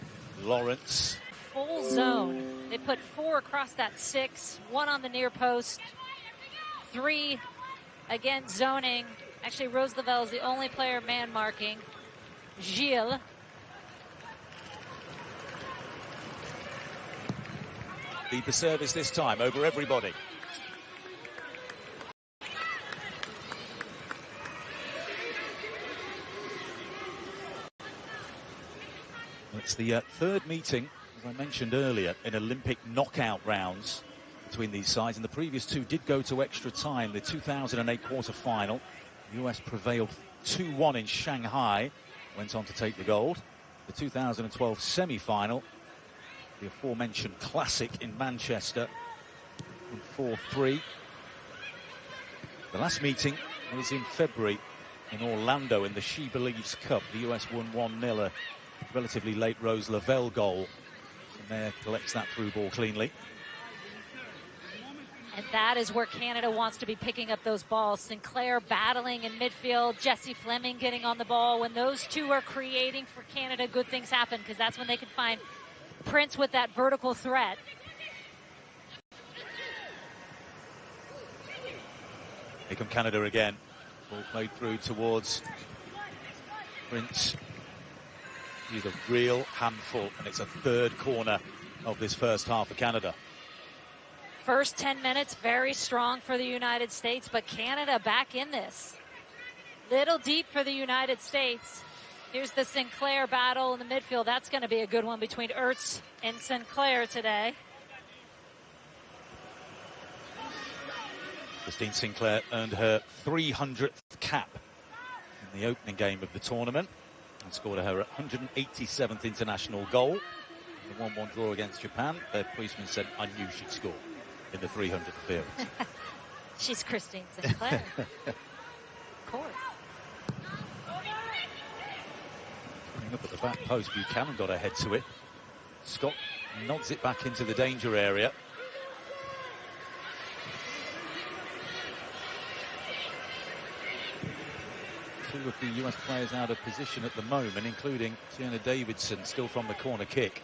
Lawrence. Full zone. They put 4 across that 6, 1 on the near post, 3 again zoning. Actually, Rose Lavelle is the only player man marking. Gilles. Deeper service this time over everybody. It's the third meeting, as I mentioned earlier, in Olympic knockout rounds between these sides, and the previous 2 did go to extra time. The 2008 quarter-final, the US prevailed 2-1 in Shanghai, went on to take the gold. The 2012 semi-final, the aforementioned classic in Manchester, 4-3. The last meeting was in February in Orlando in the She Believes Cup. The US won 1-0, a relatively late Rose Lavelle goal. And there collects that through ball cleanly. And that is where Canada wants to be picking up those balls. Sinclair battling in midfield, Jessie Fleming getting on the ball. When those two are creating for Canada, good things happen, because that's when they can find Prince with that vertical threat. Here come Canada again. Ball played through towards Prince. He's a real handful, and it's a third corner of this first half for Canada. First 10 minutes, very strong for the United States, but Canada back in this. Little deep for the United States. Here's the Sinclair battle in the midfield. That's going to be a good one between Ertz and Sinclair today. Christine Sinclair earned her 300th cap in the opening game of the tournament and scored her 187th international goal. The 1-1 draw against Japan. Their policeman said, "I knew she'd score in the 300th appearance." She's Christine Sinclair. Of course. Coming up at the back post, Buchanan got ahead to it. Scott nods it back into the danger area. Two of the US players out of position at the moment, including Tiana Davidson, still from the corner kick.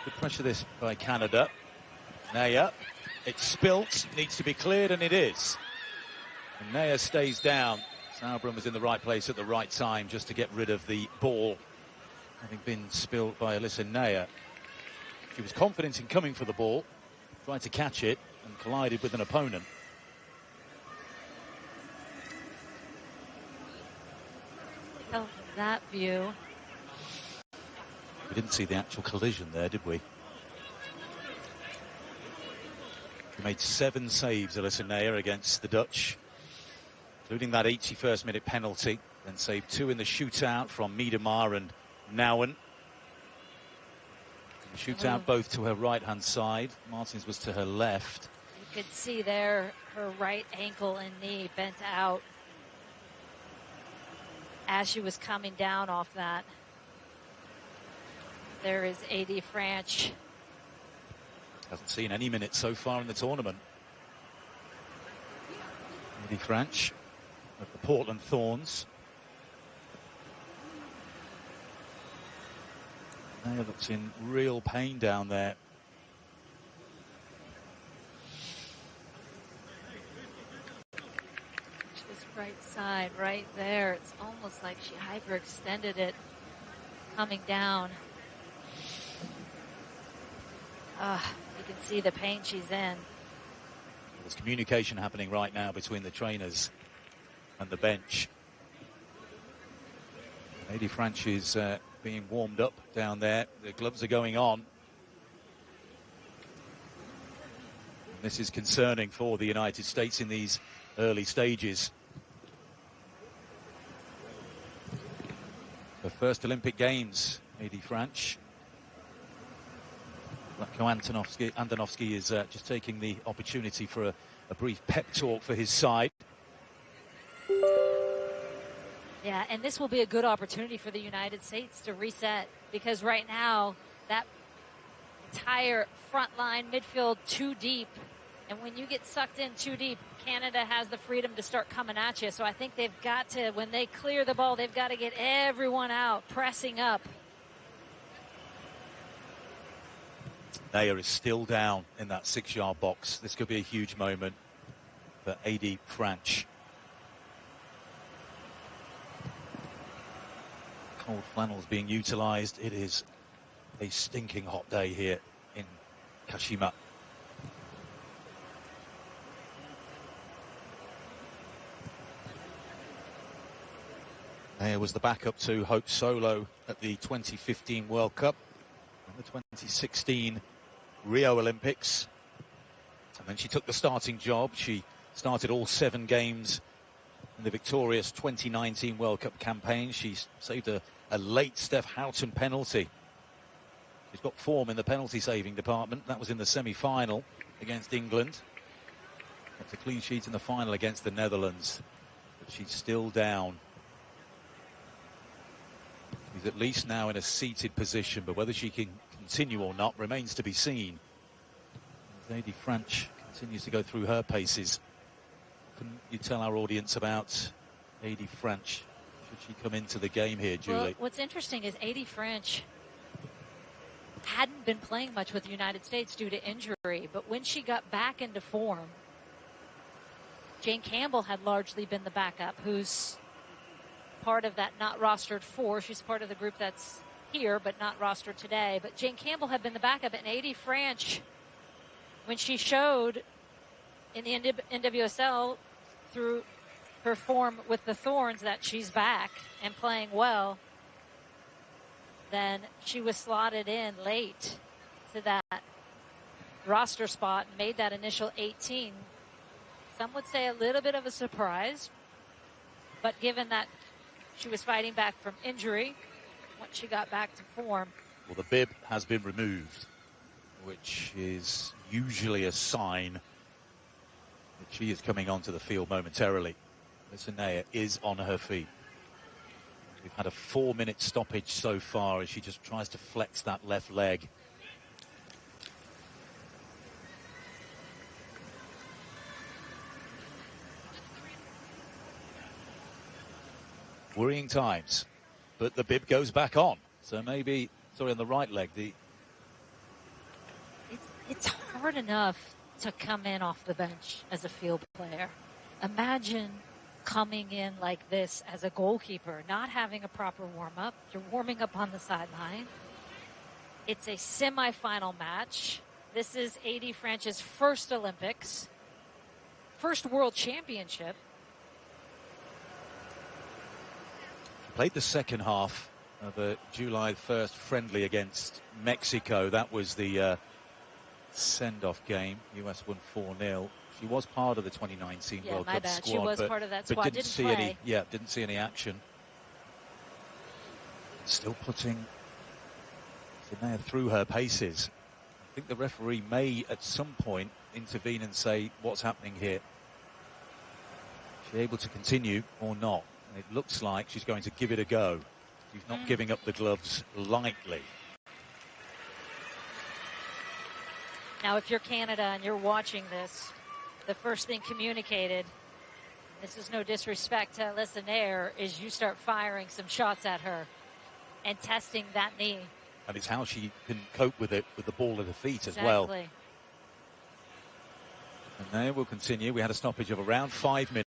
Good pressure this by Canada. Naya, it's spilt, needs to be cleared, and it is. And Naya stays down. Sauerbrunn was in the right place at the right time just to get rid of the ball, having been spilled by Alyssa Naya. She was confident in coming for the ball, tried to catch it, and collided with an opponent. Oh, that view. We didn't see the actual collision there, did we? She made 7 saves, Alyssa Naya, against the Dutch, including that 81st minute penalty, then saved 2 in the shootout from Miedemar and Nouwen. The shootout both to her right-hand side. Martins was to her left. You could see there her right ankle and knee bent out as she was coming down off that. There is A.D. Franch. Hasn't seen any minutes so far in the tournament. A.D. Franch of the Portland Thorns. Naya looks in real pain down there. Just right side, right there. It's almost like she hyperextended it coming down. You can see the pain she's in. There's communication happening right now between the trainers and the bench. A.D. Franch is being warmed up down there. The gloves are going on. And this is concerning for the United States in these early stages. The first Olympic Games, A.D. Franch. Ratko Andonovski is just taking the opportunity for a brief pep talk for his side. Yeah, and this will be a good opportunity for the United States to reset, because right now that entire front line midfield too deep, and when you get sucked in too deep, Canada has the freedom to start coming at you. So I think they've got to, when they clear the ball, they've got to get everyone out, pressing up. Naya is still down in that 6-yard box. This could be a huge moment for A.D. Franch. Cold flannels being utilised. It is a stinking hot day here in Kashima. Naya was the backup to Hope Solo at the 2015 World Cup and the 2016 Rio Olympics. And then she took the starting job. She started all 7 games in the victorious 2019 World Cup campaign. She saved a late Steph Houghton penalty. She's got form in the penalty saving department. That was in the semi-final against England. Kept a clean sheet in the final against the Netherlands. but she's still down. She's at least now in a seated position, but whether she can continue or not remains to be seen. Zadie French continues to go through her paces. Can you tell our audience about Zadie French? Should she come into the game here, Julie? Well, what's interesting is Zadie French hadn't been playing much with the United States due to injury, but when she got back into form, Jane Campbell had largely been the backup, who's part of that not rostered 4. She's part of the group that's here, but not rostered today. But Jane Campbell had been the backup, and Zadie French, when she showed in the NWSL through her form with the Thorns that she's back and playing well, then she was slotted in late to that roster spot and made that initial 18. Some would say a little bit of a surprise, but given that she was fighting back from injury once she got back to form. Well, the bib has been removed, which is usually a sign that she is coming onto the field momentarily. Lisanea is on her feet. We've had a 4-minute stoppage so far as she just tries to flex that left leg. Worrying times, but the bib goes back on. So maybe, sorry, on the right leg. It's hard enough to come in off the bench as a field player. Imagine coming in like this as a goalkeeper, not having a proper warm-up. You're warming up on the sideline. It's a semifinal match. This is Zadie French's first Olympics, first World Championship. Played the second half of a July 1st friendly against Mexico. That was the send-off game. US won 4-0. She was part of the 2019 World Cup squad. She was part of that squad. Didn't see play. Didn't see any action. Still putting Lisanea through her paces. I think the referee may at some point intervene and say, what's happening here? Is she able to continue or not? And it looks like she's going to give it a go. She's not giving up the gloves lightly. Now, if you're Canada and you're watching this, the first thing communicated, this is no disrespect to Lisanea, is you start firing some shots at her and testing that knee. And it's how she can cope with it with the ball at her feet as well. And there we'll continue. We had a stoppage of around 5 minutes.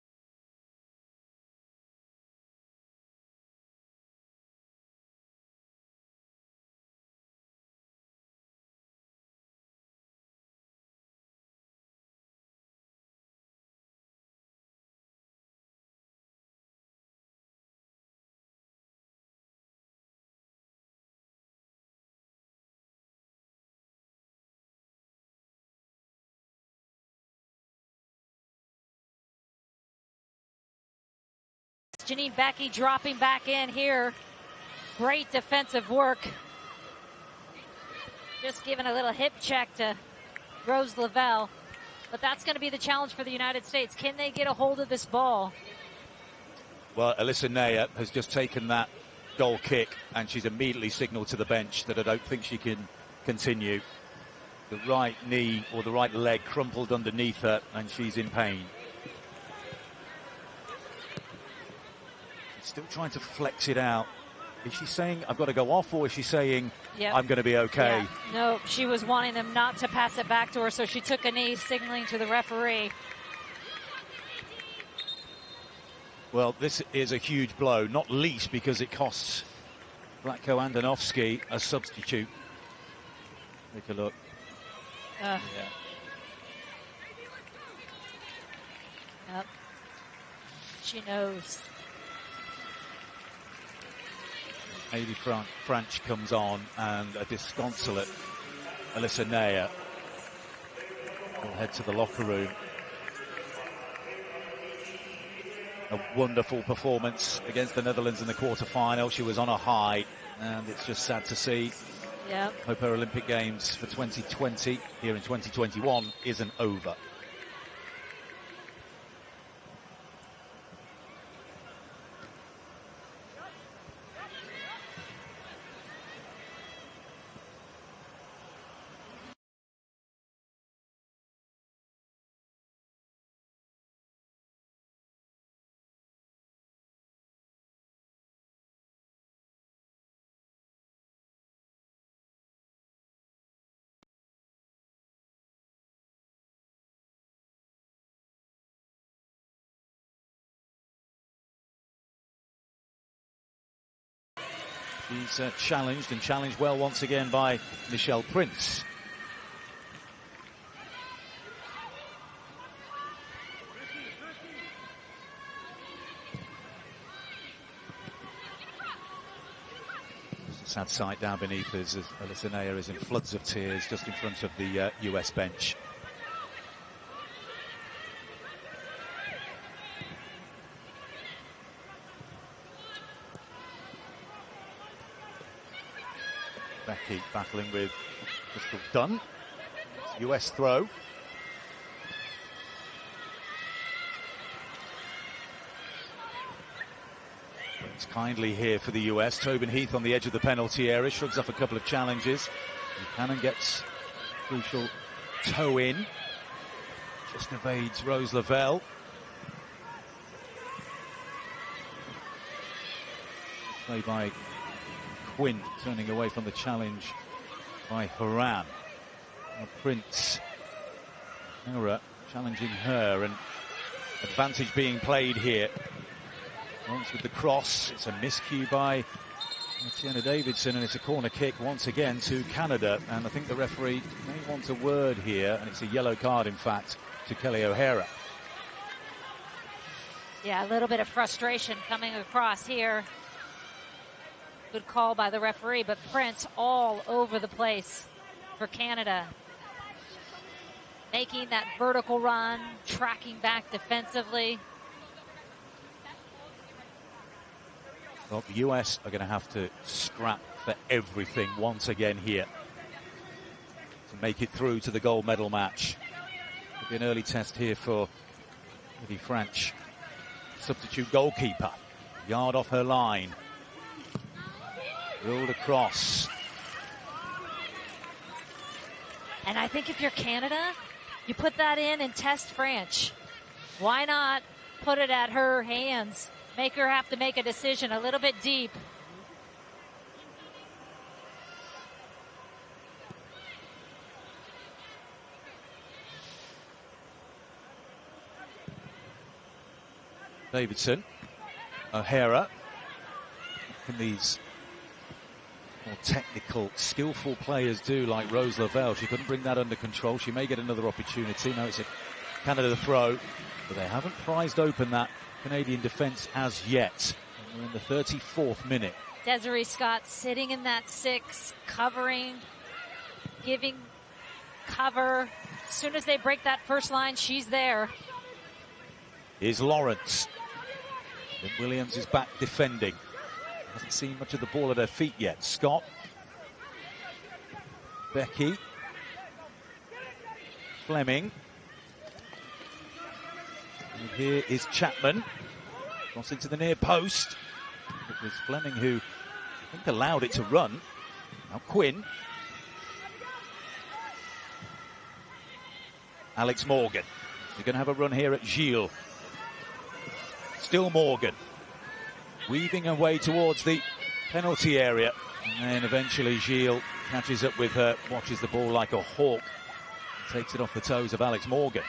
Janine Becky dropping back in here. Great defensive work. Just giving a little hip check to Rose Lavelle. But that's going to be the challenge for the United States. Can they get a hold of this ball? Well, Lisanea has just taken that goal kick and she's immediately signaled to the bench that I don't think she can continue. The right knee or the right leg crumpled underneath her and she's in pain. Still trying to flex it out. Is she saying I've got to go off, or is she saying I'm going to be okay? Yeah. No, she was wanting them not to pass it back to her, so she took a knee, signaling to the referee. Well, this is a huge blow, not least because it costs Vlatko Andonovski a substitute. Take a look. Yep. She knows. Zadie French comes on and a disconsolate Lisanea will head to the locker room. A wonderful performance against the Netherlands in the quarter-final. She was on a high, and it's just sad to see. Yep. Hope her Olympic Games for 2020 here in 2021 isn't over. She's challenged, and challenged well once again by Michelle Prince. Sad sight down beneath us as Alisanea is in floods of tears just in front of the US bench. Becky battling with Crystal Dunn. US throw. It's kindly here for the US. Tobin Heath on the edge of the penalty area, shrugs off a couple of challenges. Buchanan gets crucial toe in. Just evades Rose Lavelle. Play by Quinn, turning away from the challenge by Haran. Prince Hera challenging her, and advantage being played here. Once with the cross, it's a miscue by Tiana Davidson, and it's a corner kick once again to Canada. And I think the referee may want a word here, and it's a yellow card, in fact, to Kelly O'Hara. Yeah, a little bit of frustration coming across here. Good call by the referee, but Prince all over the place for Canada. Making that vertical run, tracking back defensively. Well, the US are going to have to scrap for everything once again here to make it through to the gold medal match. It'll be an early test here for Eddie French, substitute goalkeeper. Yard off her line. Rolled across. And I think if you're Canada, you put that in and test French. Why not put it at her hands? Make her have to make a decision a little bit deep. Davidson. O'Hara. What can these more technical, skillful players do, like Rose Lavelle? She couldn't bring that under control. She may get another opportunity. Now it's a Canada throw, but they haven't prized open that Canadian defence as yet. And we're in the 34th minute. Desiree Scott sitting in that 6, covering, giving cover. As soon as they break that first line, she's there. Here's Lawrence. Then Williams is back defending. Hasn't seen much of the ball at her feet yet. Scott. Becky. Fleming. And here is Chapman. Crossing to the near post. It was Fleming who, I think, allowed it to run. Now Quinn. Alex Morgan. They're going to have a run here at Gilles. Still Morgan. Weaving her way towards the penalty area. And then eventually Gilles catches up with her, watches the ball like a hawk. Takes it off the toes of Alex Morgan.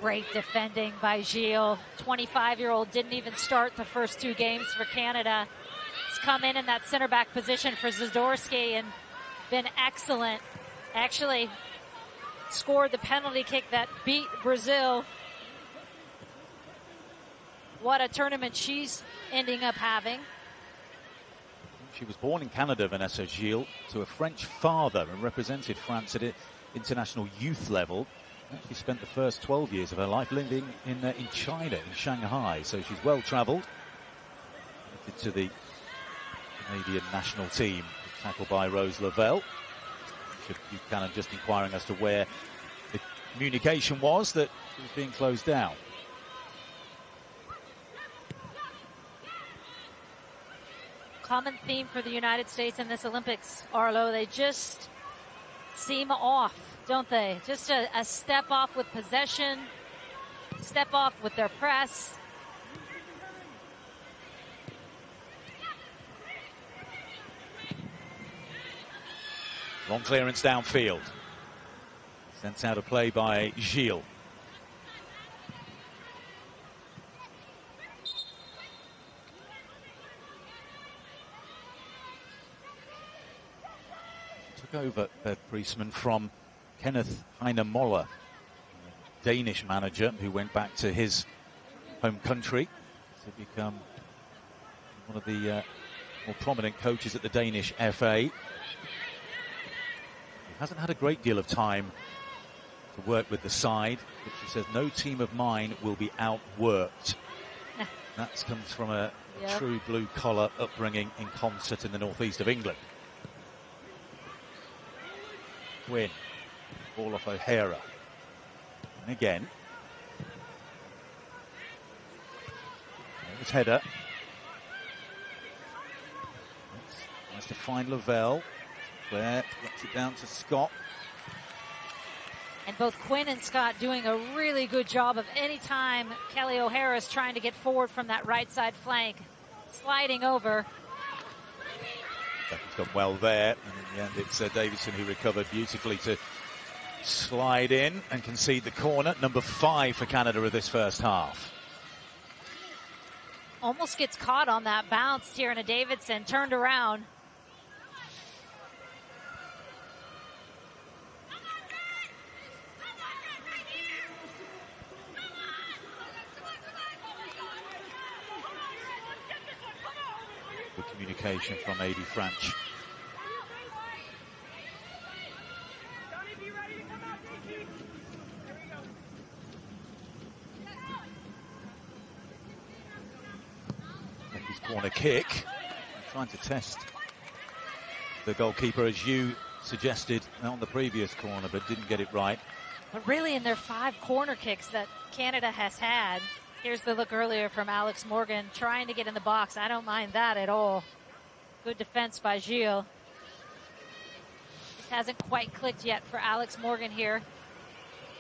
Great defending by Gilles. 25-year-old didn't even start the first 2 games for Canada. He's come in that center back position for Zadorsky and been excellent. Actually scored the penalty kick that beat Brazil. What a tournament she's ending up having. She was born in Canada, Vanessa Gilles, to a French father, and represented France at international youth level. She spent the first 12 years of her life living in China, in Shanghai, so she's well travelled. To the Canadian national team, tackled by Rose Lavelle. Buchanan just inquiring as to where the communication was that it was being closed down. Common theme for the United States in this Olympics, Arlo. They just seem off, don't they? Just a step off with possession, step off with their press. Long clearance downfield. Sent out of play by Gilles. took over Priestman from Kenneth Heine Moller, Danish manager who went back to his home country to become one of the more prominent coaches at the Danish FA. He hasn't had a great deal of time to work with the side, but she says no team of mine will be outworked. That comes from a true blue-collar upbringing in Consett in the northeast of England. Win. Ball off O'Hara. And again. There's header. Nice to find Lavelle. Claire gets it down to Scott. And both Quinn and Scott doing a really good job of any time Kelly O'Hara is trying to get forward from that right side flank. Sliding over. Becky's done well there. And in the end, it's Davidson who recovered beautifully to slide in and concede the corner. Number 5 for Canada of this first half. Almost gets caught on that bounce. Tierna Davidson turned around. Good communication from A.D. French. Becky's corner kick. Trying to test the goalkeeper, as you suggested on the previous corner, but didn't get it right. But really, in their 5 corner kicks that Canada has had, here's the look earlier from Alex Morgan trying to get in the box. I don't mind that at all. Good defense by Gilles. It hasn't quite clicked yet for Alex Morgan here.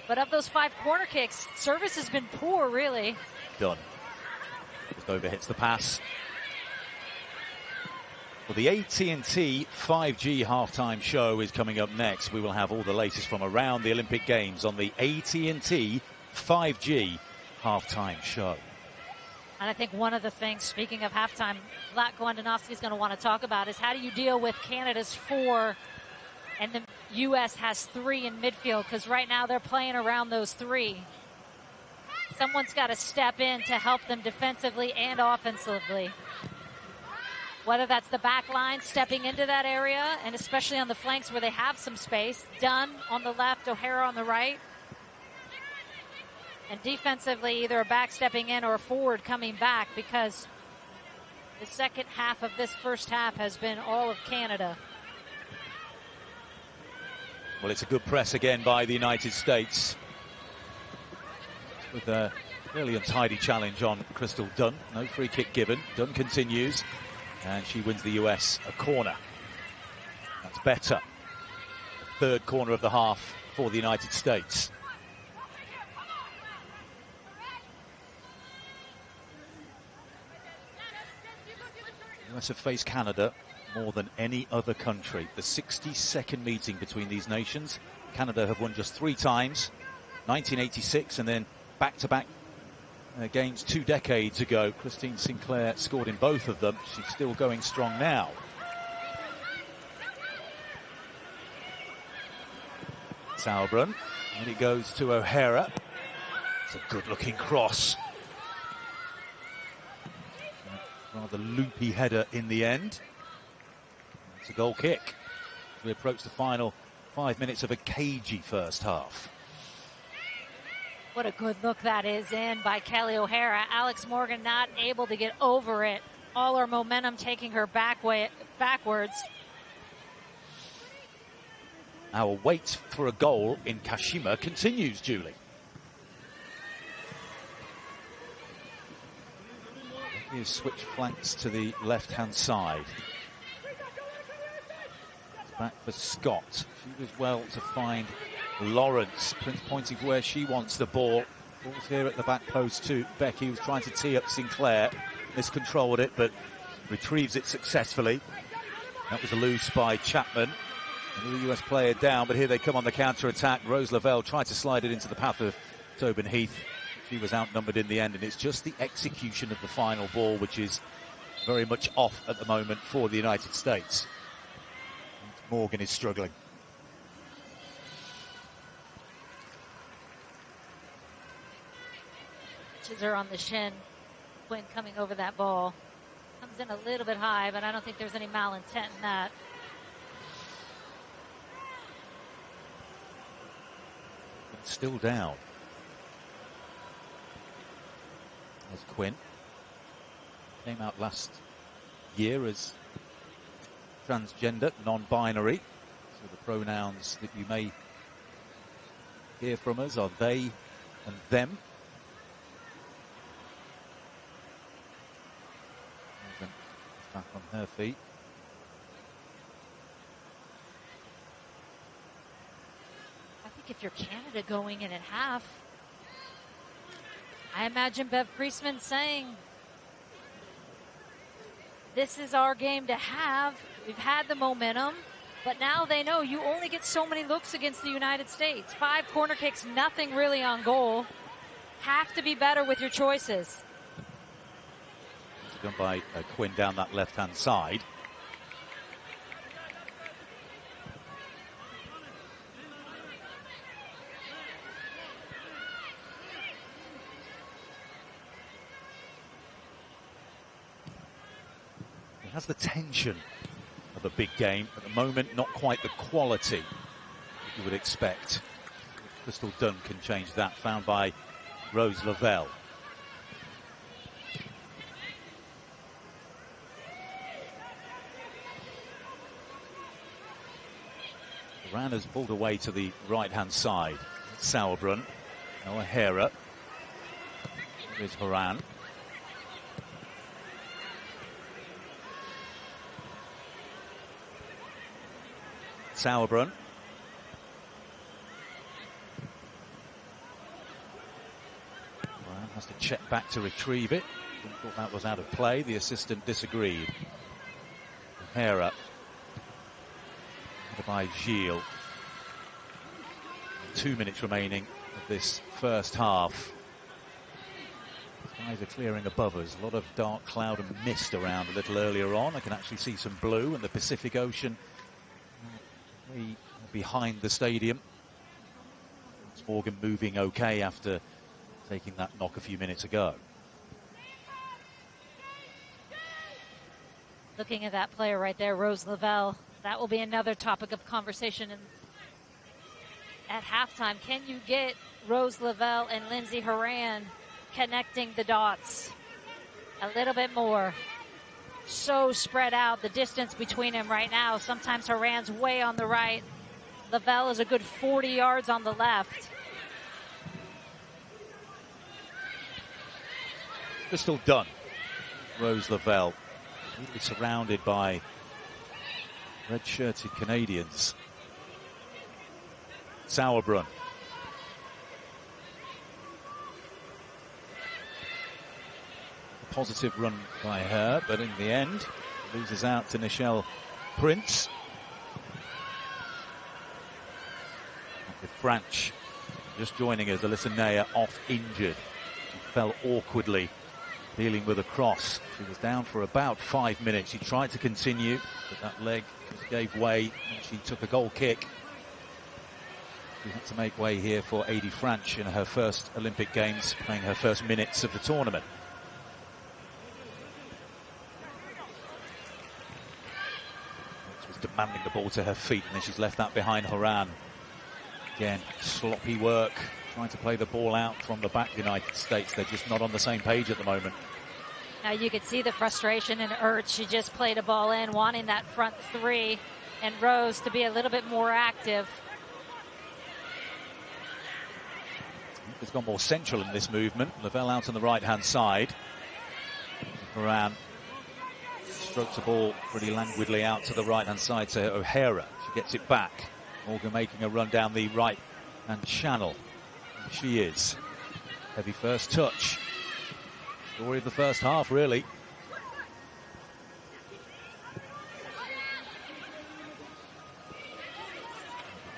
But of those 5 corner kicks, service has been poor, really. Done. Just over hits the pass. Well, the AT&T 5G halftime show is coming up next. We will have all the latest from around the Olympic Games on the AT&T 5G halftime show. And I think one of the things, speaking of halftime, Vlatko Andonovski is going to want to talk about is how do you deal with Canada's 4 and the U.S. has 3 in midfield, because right now they're playing around those 3. Someone's got to step in to help them defensively and offensively. Whether that's the back line stepping into that area, and especially on the flanks where they have some space. Dunn on the left, O'Hara on the right. And defensively, either a back stepping in or a forward coming back, because the second half of this first half has been all of Canada. Well, it's a good press again by the United States, with a fairly untidy challenge on Crystal Dunn. No free kick given. Dunn continues, and she wins the US a corner. That's better. Third corner of the half for the United States. The US have faced Canada more than any other country. The 62nd meeting between these nations. Canada have won just 3 times, 1986 and then back-to-back games 2 decades ago. Christine Sinclair scored in both of them. She's still going strong now. Sauerbrunn, and it goes to O'Hara. It's a good-looking cross. Rather loopy header in the end. It's a goal kick as we approach the final 5 minutes of a cagey first half. What a good look that is in by Kelly O'Hara. Alex Morgan not able to get over it. All her momentum taking her backwards. Our wait for a goal in Kashima continues, Julie. Here's switch flanks to the left-hand side. Back for Scott. She does well to find Lawrence, pointing where she wants the ball. Ball's here at the back post to Becky, who's trying to tee up Sinclair. Miscontrolled it, but retrieves it successfully. That was a loose by Chapman. Another US player down, but here they come on the counter-attack. Rose Lavelle tried to slide it into the path of Tobin Heath. She was outnumbered in the end, and it's just the execution of the final ball which is very much off at the moment for the United States. Morgan is struggling. catches her on the shin. Quinn coming over that ball. Comes in a little bit high, but I don't think there's any malintent in that. Still down. As Quinn came out last year as transgender, non-binary. So the pronouns that you may hear from us are they and them. Back on her feet. I think if you're Canada going in at half, I imagine Bev Priestman saying, this is our game to have. We've had the momentum, but now they know you only get so many looks against the United States. 5 corner kicks, nothing really on goal. Have to be better with your choices. It's done by Quinn down that left-hand side. Has the tension of a big game. At the moment, not quite the quality that you would expect. Crystal Dunn can change that, found by Rose Lavelle. Horan has pulled away to the right-hand side. Sauerbrunn, now O'Hara. Here's Horan. Sauerbrunn. Horan has to check back to retrieve it. Thought that was out of play. The assistant disagreed. O'Hara. By Gilles. 2 minutes remaining of this first half. Skies are clearing above us. A lot of dark cloud and mist around a little earlier on. I can actually see some blue, and the Pacific Ocean behind the stadium. Morgan moving okay after taking that knock a few minutes ago. Looking at that player right there, Rose Lavelle, that will be another topic of conversation at halftime. Can you get Rose Lavelle and Lindsey Horan connecting the dots a little bit more? So spread out, the distance between them right now. Sometimes Horan's way on the right. Lavelle is a good 40 yards on the left. Crystal Dunn, Rose Lavelle, really surrounded by red-shirted Canadians. Sauerbrunn. A positive run by her, but in the end, loses out to Nichelle Prince. With Franch just joining us, Alyssa Neyer off injured. She fell awkwardly, dealing with a cross. She was down for about 5 minutes. She tried to continue, but that leg just gave way and she took a goal kick. She had to make way here for Adi Franch in her first Olympic Games, playing her first minutes of the tournament. She was demanding the ball to her feet, and then she's left that behind Horan. Again, sloppy work, trying to play the ball out from the back. United States, they're just not on the same page at the moment. Now you could see the frustration in Ertz. She just played a ball in, wanting that front three, and Rose to be a little bit more active. It's gone more central in this movement. Lavelle out on the right-hand side. Horan strokes the ball pretty languidly out to the right-hand side to O'Hara. She gets it back. Morgan making a run down the right-hand channel. And she is. Heavy first touch. Story of the first half, really.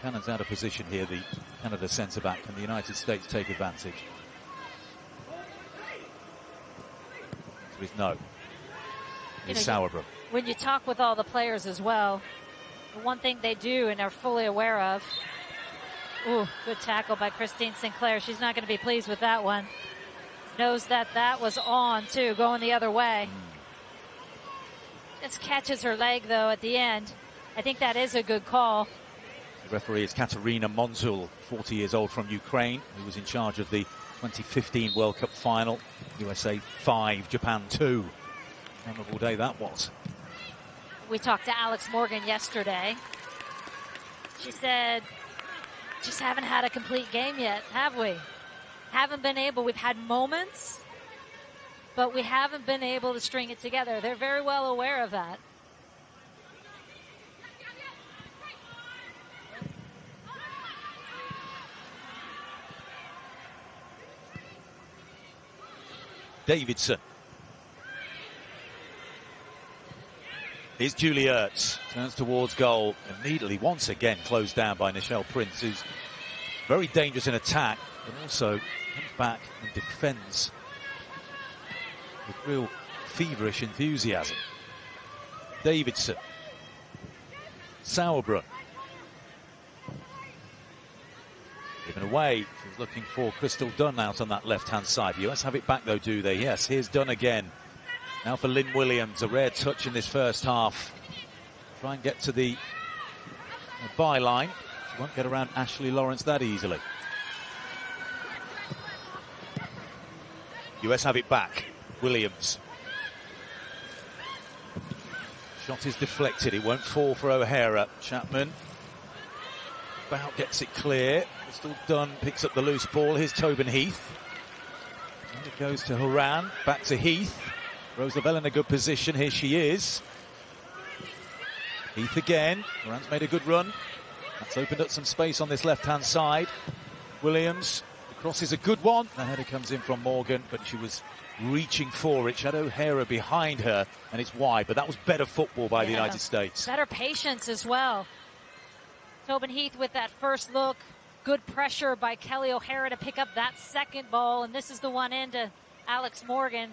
Cannon's out of position here, the Canada centre-back, and the United States take advantage. No. It's Sauerbrunn. When you talk with all the players as well, the one thing they do and are fully aware of. Ooh, good tackle by Christine Sinclair. She's not going to be pleased with that one. knows that that was on too, going the other way. Just catches her leg though at the end. I think that is a good call. The referee is Katerina Monzul, 40 years old, from Ukraine, who was in charge of the 2015 World Cup final. USA 5, Japan 2. Memorable day that was. We talked to Alex Morgan yesterday. She said, just haven't had a complete game yet, have we? Haven't been able. We've had moments, but we haven't been able to string it together. They're very well aware of that. Davidson. Here's Julie Ertz. Turns towards goal. Immediately, once again, closed down by Nichelle Prince, who's very dangerous in attack, but also comes back and defends with real feverish enthusiasm. Davidson. Sauerbrunn. Given away. She was looking for Crystal Dunn out on that left-hand side. The US have it back, though, do they? Yes, here's Dunn again. Now for Lynn Williams. A rare touch in this first half. Try and get to the byline. She won't get around Ashley Lawrence that easily. US have it back. Williams. Shot is deflected. It won't fall for O'Hara. Chapman about gets it clear. Crystal Dunn picks up the loose ball. Here's Tobin Heath. And it goes to Horan. Back to Heath. Rose Lavelle in a good position. Here she is. Heath again. Horan's made a good run. That's opened up some space on this left-hand side. Williams. The cross is a good one. The header comes in from Morgan, but she was reaching for it. She had O'Hara behind her, and it's wide. But that was better football by the United States. Better patience as well. Tobin Heath with that first look. Good pressure by Kelly O'Hara to pick up that second ball. And this is the one into Alex Morgan.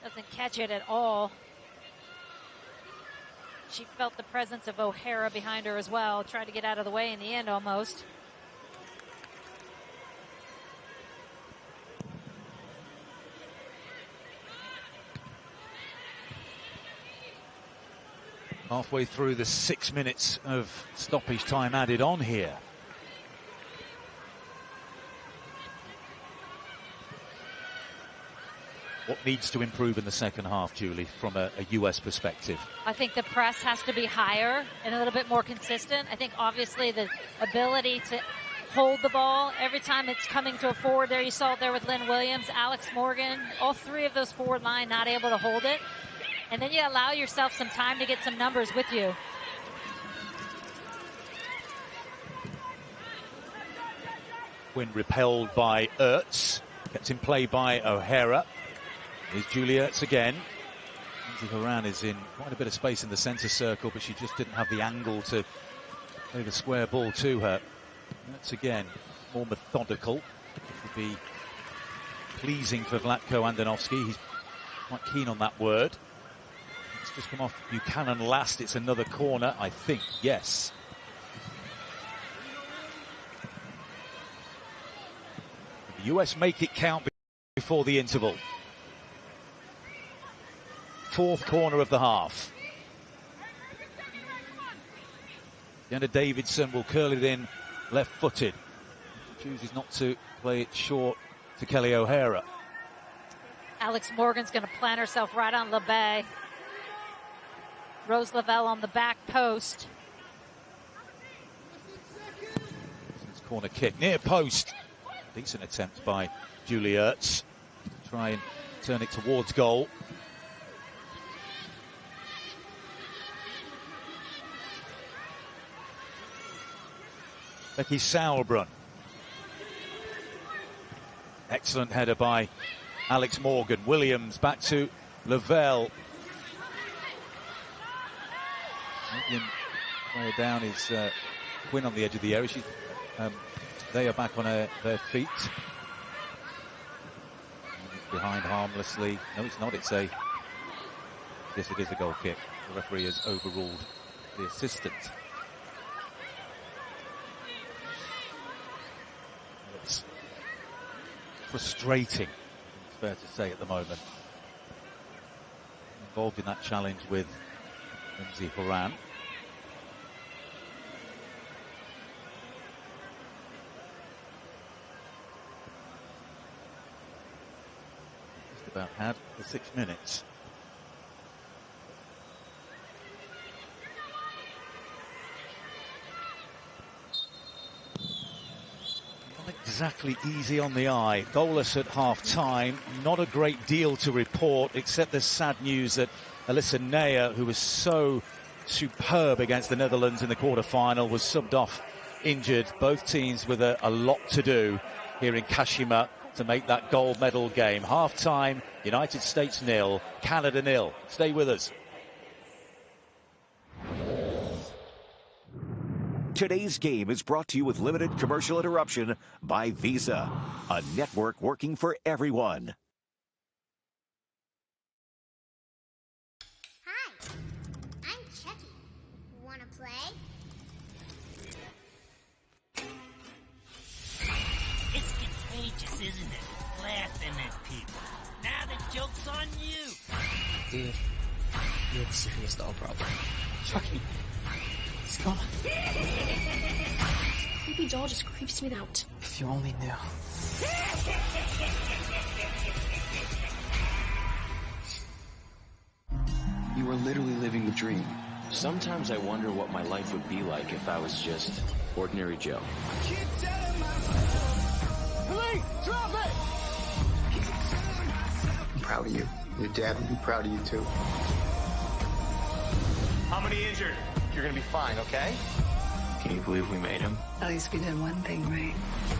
Doesn't catch it at all. She felt the presence of O'Hara behind her as well. Tried to get out of the way in the end almost. Halfway through the 6 minutes of stoppage time added on here. What needs to improve in the second half, Julie, from a US perspective? I think the press has to be higher and a little bit more consistent. I think obviously the ability to hold the ball every time it's coming to a forward there. You saw it there with Lynn Williams, Alex Morgan, all three of those forward line not able to hold it. And then you allow yourself some time to get some numbers with you. When repelled by Ertz, kept in play by O'Hara. Here's Julie Ertz again. Lindsay Horan is in quite a bit of space in the centre circle, but she just didn't have the angle to play the square ball to her. Ertz again, more methodical, which would be pleasing for Vlatko Andonovski. He's quite keen on that word. It's just come off Buchanan last. It's another corner, I think. Yes. The US make it count before the interval. Fourth corner of the half. Deanna Davidson will curl it in left-footed. Chooses not to play it short to Kelly O'Hara. Alex Morgan's going to plant herself right on LeBay. Rose Lavelle on the back post. Corner kick near post. Decent attempt by Julie Ertz to try and turn it towards goal. Becky Sauerbrunn. Excellent header by Alex Morgan. Williams back to Lavelle. Player down is Quinn on the edge of the area. They are back on their feet. Behind harmlessly. No, it's not. Yes, it is a goal kick. The referee has overruled the assistant. frustrating, it's fair to say, at the moment. Involved in that challenge with Lindsey Horan. Just about had the 6 minutes. Exactly easy on the eye. Goalless at half-time. Not a great deal to report, except the sad news that Alyssa Neyer, who was so superb against the Netherlands in the quarter-final, was subbed off injured. Both teams with a lot to do here in Kashima to make that gold medal game. Half-time, United States 0, Canada 0. Stay with us. Today's game is brought to you with limited commercial interruption by Visa, a network working for everyone. Hi, I'm Chucky. Wanna play? It's contagious, isn't it? Laughing at people. Now the joke's on you. Dude, you have a serious doll problem. Chucky. He's gone. Creepy doll just creeps me out. If you only knew. You were literally living the dream. Sometimes I wonder what my life would be like if I was just ordinary Joe. Lee, drop it! I'm proud of you. Your dad would be proud of you too. How many injured? You're gonna be fine, okay? Can you believe we made him? At least we did one thing right.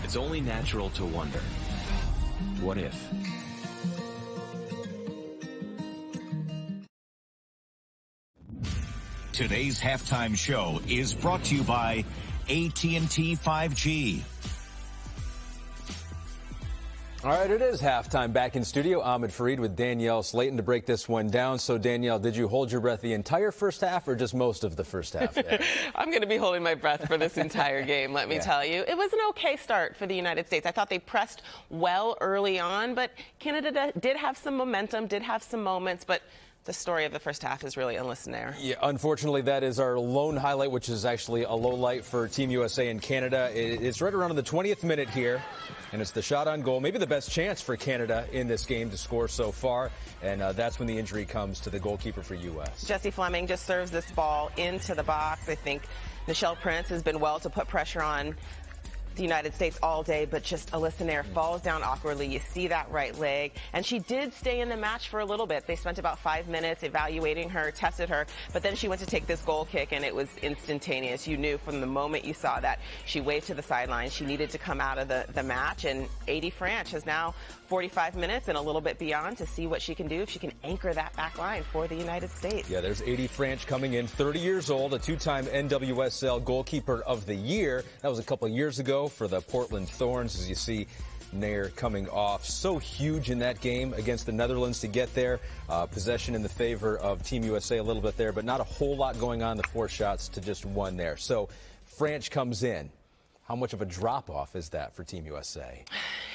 It's only natural to wonder, what if? Today's halftime show is brought to you by AT&T 5G. All right, it is halftime. Back in studio, Ahmed Fareed with Danielle Slayton to break this one down. So, Danielle, did you hold your breath the entire first half or just most of the first half? I'm going to be holding my breath for this entire game, let me tell you. It was an okay start for the United States. I thought they pressed well early on, but Canada did have some momentum, did have some moments, but the story of the first half is really Alyssa Neyer. Yeah, unfortunately, that is our lone highlight, which is actually a low light for Team USA and Canada. It's right around the 20th minute here, and it's the shot on goal, maybe the best chance for Canada in this game to score so far, and that's when the injury comes to the goalkeeper for U.S. Jessie Fleming just serves this ball into the box. I think Nichelle Prince has been well to put pressure on the United States all day, but just Alyssa Neyer falls down awkwardly. You see that right leg, and she did stay in the match for a little bit. They spent about 5 minutes evaluating her, tested her, but then she went to take this goal kick, and it was instantaneous. You knew from the moment you saw that. She waved to the sideline. She needed to come out of the match, and Adie Franch has now 45 minutes and a little bit beyond to see what she can do if she can anchor that back line for the United States. Yeah, there's Adie Franch coming in, 30 years old, a two-time NWSL Goalkeeper of the Year. That was a couple of years ago for the Portland Thorns, as you see Neyer coming off. So huge in that game against the Netherlands to get there. Possession in the favor of Team USA a little bit there, but not a whole lot going on. The 4 shots to just 1 there. So Franch comes in. How much of a drop-off is that for Team USA?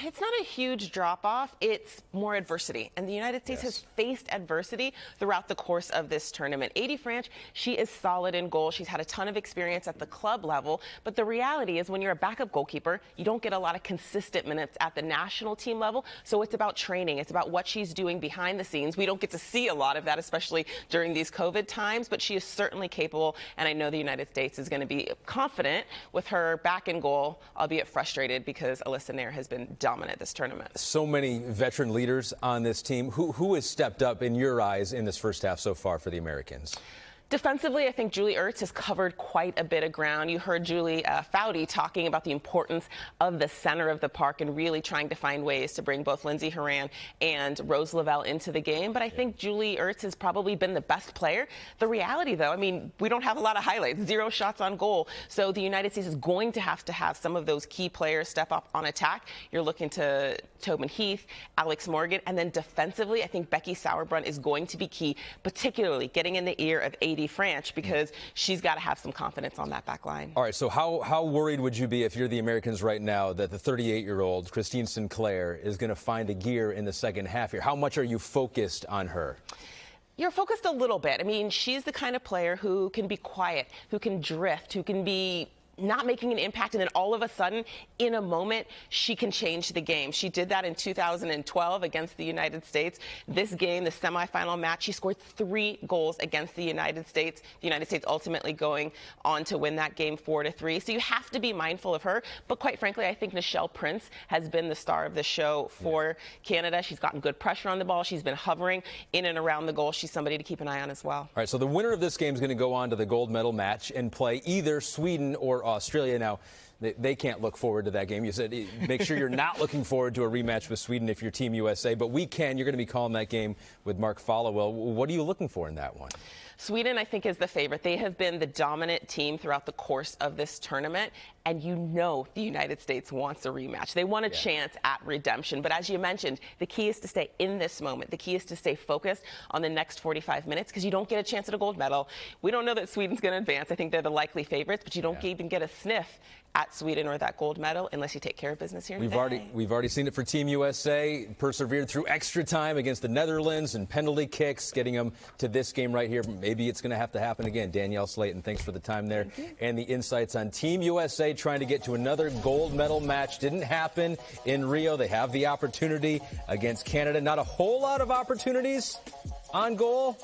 It's not a huge drop-off. It's more adversity. And the United States has faced adversity throughout the course of this tournament. Adie Franch, she is solid in goal. She's had a ton of experience at the club level. But the reality is when you're a backup goalkeeper, you don't get a lot of consistent minutes at the national team level. So it's about training. It's about what she's doing behind the scenes. We don't get to see a lot of that, especially during these COVID times. But she is certainly capable. And I know the United States is going to be confident with her back in goal, albeit frustrated because Alyssa Neyer has been dominant this tournament. So many veteran leaders on this team. Who has stepped up in your eyes in this first half so far for the Americans? Defensively, I think Julie Ertz has covered quite a bit of ground. You heard Julie Foudy talking about the importance of the center of the park and really trying to find ways to bring both Lindsey Horan and Rose Lavelle into the game. But I think Julie Ertz has probably been the best player. The reality, though, I mean, we don't have a lot of highlights, 0 shots on goal. So the United States is going to have some of those key players step up on attack. You're looking to Tobin Heath, Alex Morgan, and then defensively, I think Becky Sauerbrunn is going to be key, particularly getting in the ear of Adie Edie Franch because she's got to have some confidence on that back line. All right, so how worried would you be if you're the Americans right now that the 38-year-old Christine Sinclair is going to find a gear in the second half here? How much are you focused on her? You're focused a little bit. I mean, she's the kind of player who can be quiet, who can drift, who can be not making an impact, and then all of a sudden, in a moment, she can change the game. She did that in 2012 against the United States. This game, the semifinal match, she scored 3 goals against the United States. The United States ultimately going on to win that game 4-3. So you have to be mindful of her. But quite frankly, I think Nichelle Prince has been the star of the show for Canada. She's gotten good pressure on the ball. She's been hovering in and around the goal. She's somebody to keep an eye on as well. All right, so the winner of this game is going to go on to the gold medal match and play either Sweden or Australia. Now, they can't look forward to that game. You said make sure you're not looking forward to a rematch with Sweden if you're Team USA, but we can. You're going to be calling that game with Mark Followell. What are you looking for in that one? Sweden, I think, is the favorite. They have been the dominant team throughout the course of this tournament, and you know the United States wants a rematch. They want a chance at redemption. But as you mentioned, the key is to stay in this moment. The key is to stay focused on the next 45 minutes because you don't get a chance at a gold medal. We don't know that Sweden's going to advance. I think they're the likely favorites, but you don't even get a sniff at Sweden or that gold medal unless you take care of business here today. We've already seen it for Team USA. Persevered through extra time against the Netherlands and penalty kicks, getting them to this game right here. Maybe it's going to have to happen again. Danielle Slayton, thanks for the time there and the insights on Team USA trying to get to another gold medal match. Didn't happen in Rio. They have the opportunity against Canada. Not a whole lot of opportunities on goal.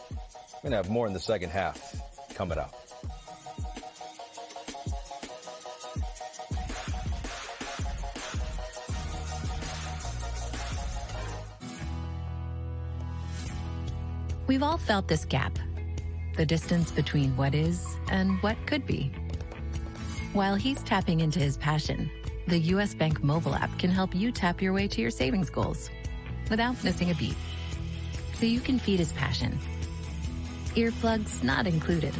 We're going to have more in the second half coming up. We've all felt this gap, the distance between what is and what could be. While he's tapping into his passion, the U.S. Bank mobile app can help you tap your way to your savings goals without missing a beat. So you can feed his passion. Earplugs not included.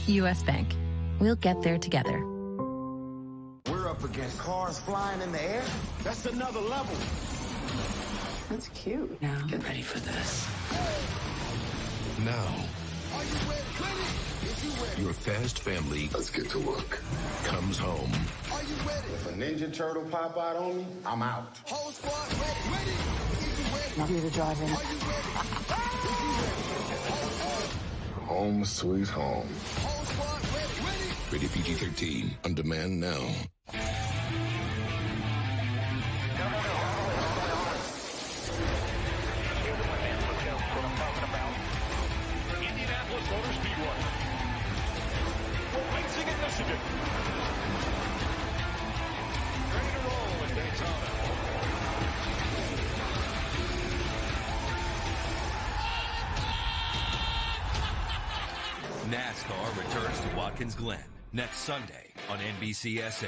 U.S. Bank. We'll get there together. Up against cars flying in the air. That's another level. That's cute. Now, get ready for this. Now, your fast family, let's get to work, comes home. Are you ready? If a Ninja Turtle pop out on me, I'm out. Whole squad ready. Not here to drive in. Are you ready? Home sweet home. Whole squad ready. Rated PG-13. On demand now. Indianapolis Motor Speedway. Racing in Michigan. Ready to roll in Daytona. NASCAR returns to Watkins Glen next Sunday on NBCSN.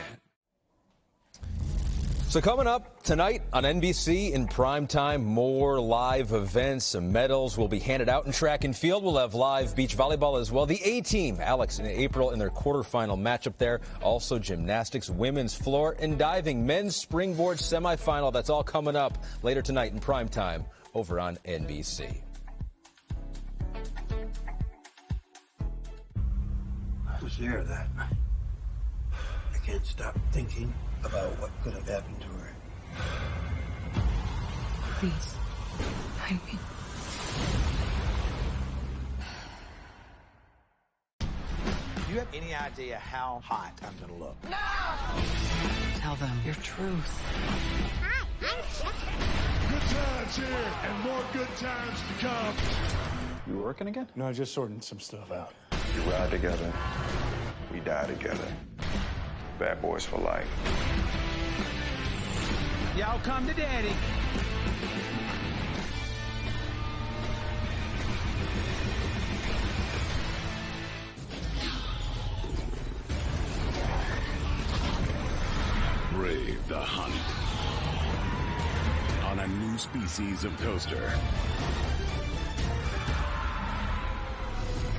So coming up tonight on NBC in primetime, more live events. Some medals will be handed out in track and field. We'll have live beach volleyball as well. The A-team, Alex and April in their quarterfinal matchup there. Also gymnastics, women's floor and diving, men's springboard semifinal. That's all coming up later tonight in primetime over on NBC. I was there that night. I can't stop thinking about what could have happened to her. Please, find me. Do you have any idea how hot I'm gonna look? No! Tell them your truth. Hi, I'm Chucky. Good times here and more good times to come. You working again? No, just sorting some stuff out. We ride together. We die together. Bad boys for life. Y'all come to daddy. Brave the hunt. On a new species of coaster.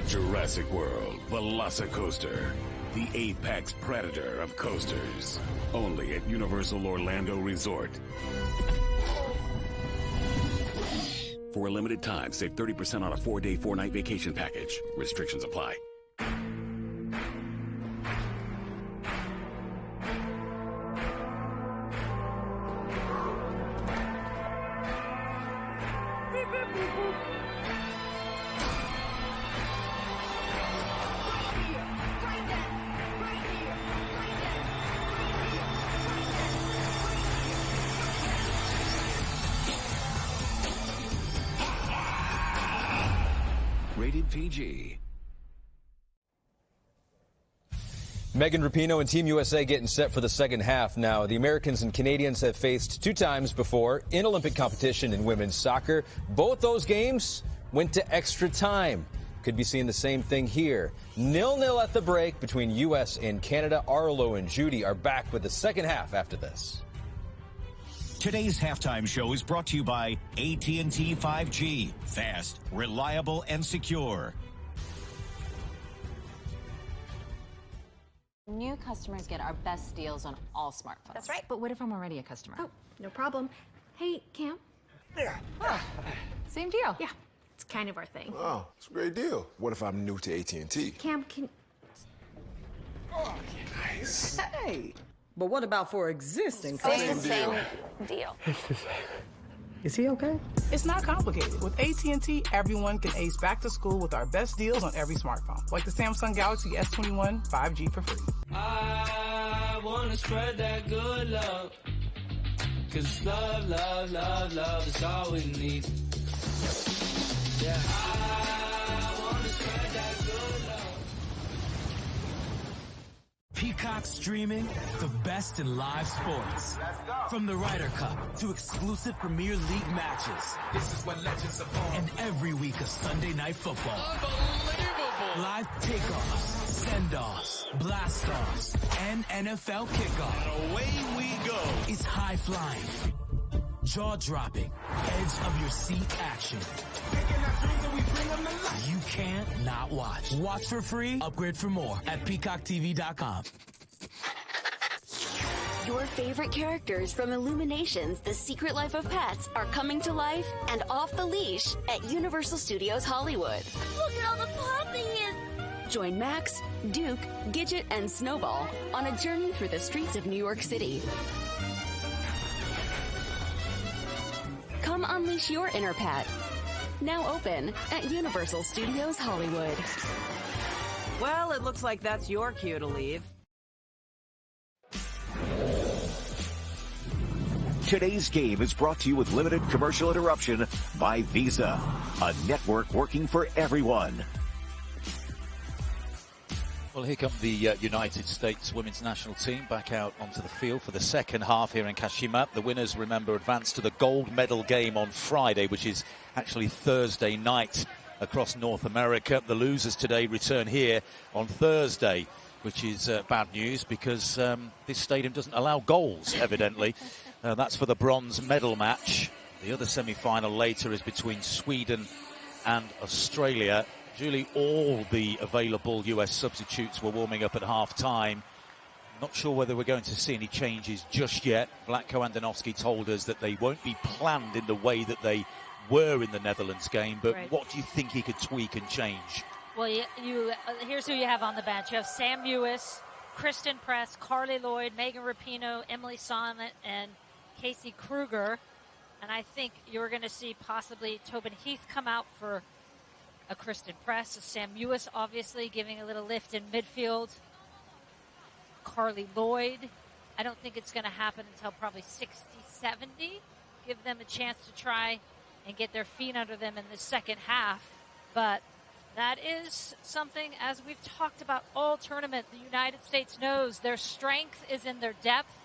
Jurassic World Velocicoaster. The apex predator of coasters. Only at Universal Orlando Resort. For a limited time, save 30% on a 4-day, 4-night vacation package. Restrictions apply. Rated PG. Megan Rapinoe and Team USA getting set for the second half now. The Americans and Canadians have faced 2 times before in Olympic competition in women's soccer. Both those games went to extra time. Could be seeing the same thing here. 0-0 at the break between U.S. and Canada. Arlo and Judy are back with the second half after this. Today's halftime show is brought to you by AT&T 5G. Fast, reliable, and secure. New customers get our best deals on all smartphones. That's right. But what if I'm already a customer? Oh, no problem. Hey, Cam. There. Same deal. Yeah, it's kind of our thing. Oh, it's a great deal. What if I'm new to AT&T? Cam, can... Oh, nice. Hey, but what about for existing Same customers? deal. Is he okay? It's not complicated. With AT&T, everyone can ace back to school with our best deals on every smartphone, like the Samsung Galaxy S21 5G for free. I wanna spread that good love, 'cause love, love, love, love is all we need. Yeah, I wanna spread that good love. Peacock streaming the best in live sports. From the Ryder Cup to exclusive Premier League matches. This is what legends are born. And every week of Sunday Night Football. Unbelievable! Live takeoffs, send-offs, blast-offs, and NFL kickoff. And away we go. It's high-flying, jaw-dropping, edge-of-your-seat action. You can't not watch. Watch for free, upgrade for more at peacocktv.com. Your favorite characters from Illumination's The Secret Life of Pets are coming to life and off the leash at Universal Studios Hollywood. Look at all the puppies! Join Max, Duke, Gidget, and Snowball on a journey through the streets of New York City. Come unleash your inner pet. Now open at Universal Studios Hollywood. Well, it looks like that's your cue to leave. Today's game is brought to you with limited commercial interruption by Visa, a network working for everyone. Well, here come the United States women's national team back out onto the field for the second half here in Kashima. The winners, remember, advanced to the gold medal game on Friday, which is actually Thursday night across North America. The losers today return here on Thursday, which is bad news because this stadium doesn't allow goals, evidently. That's for the bronze medal match. The other semi-final later is between Sweden and Australia. Julie, all the available US substitutes were warming up at half-time. Not sure whether we're going to see any changes just yet. Vlatko Andonovski told us that they won't be planned in the way that they were in the Netherlands game, but Right. what do you think he could tweak and change? Well, here's who you have on the bench. You have Sam Mewis, Kristen Press, Carly Lloyd, Megan Rapinoe, Emily Sonnet, and Casey Kruger. And I think you're going to see possibly Tobin Heath come out for a Kristen Press. So Sam Mewis obviously giving a little lift in midfield. Carly Lloyd. I don't think it's going to happen until probably 60, 70. Give them a chance to try and get their feet under them in the second half. But that is something, as we've talked about all tournament, the United States knows their strength is in their depth.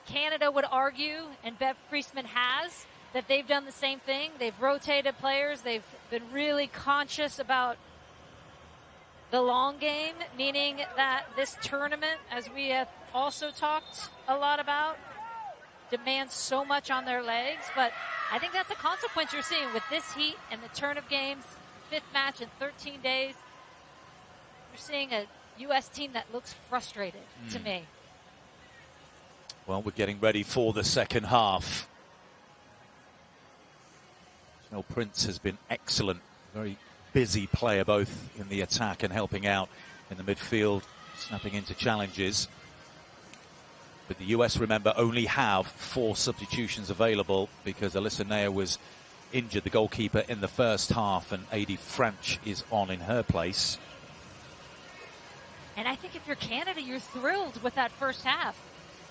Canada would argue, and Bev Priestman has, that they've done the same thing. They've rotated players. They've been really conscious about the long game, meaning that this tournament, as we have also talked a lot about, demands so much on their legs. But I think that's a consequence you're seeing with this heat and the turn of games, 5th match in 13 days. You're seeing a U.S. team that looks frustrated to me. Well, we're getting ready for the second half. Well, Prince has been excellent, very busy player both in the attack and helping out in the midfield, snapping into challenges. But the US, remember, only have 4 substitutions available because Alyssa Naeher was injured, the goalkeeper, in the first half, and Adi French is on in her place. And I think if you're Canada, you're thrilled with that first half.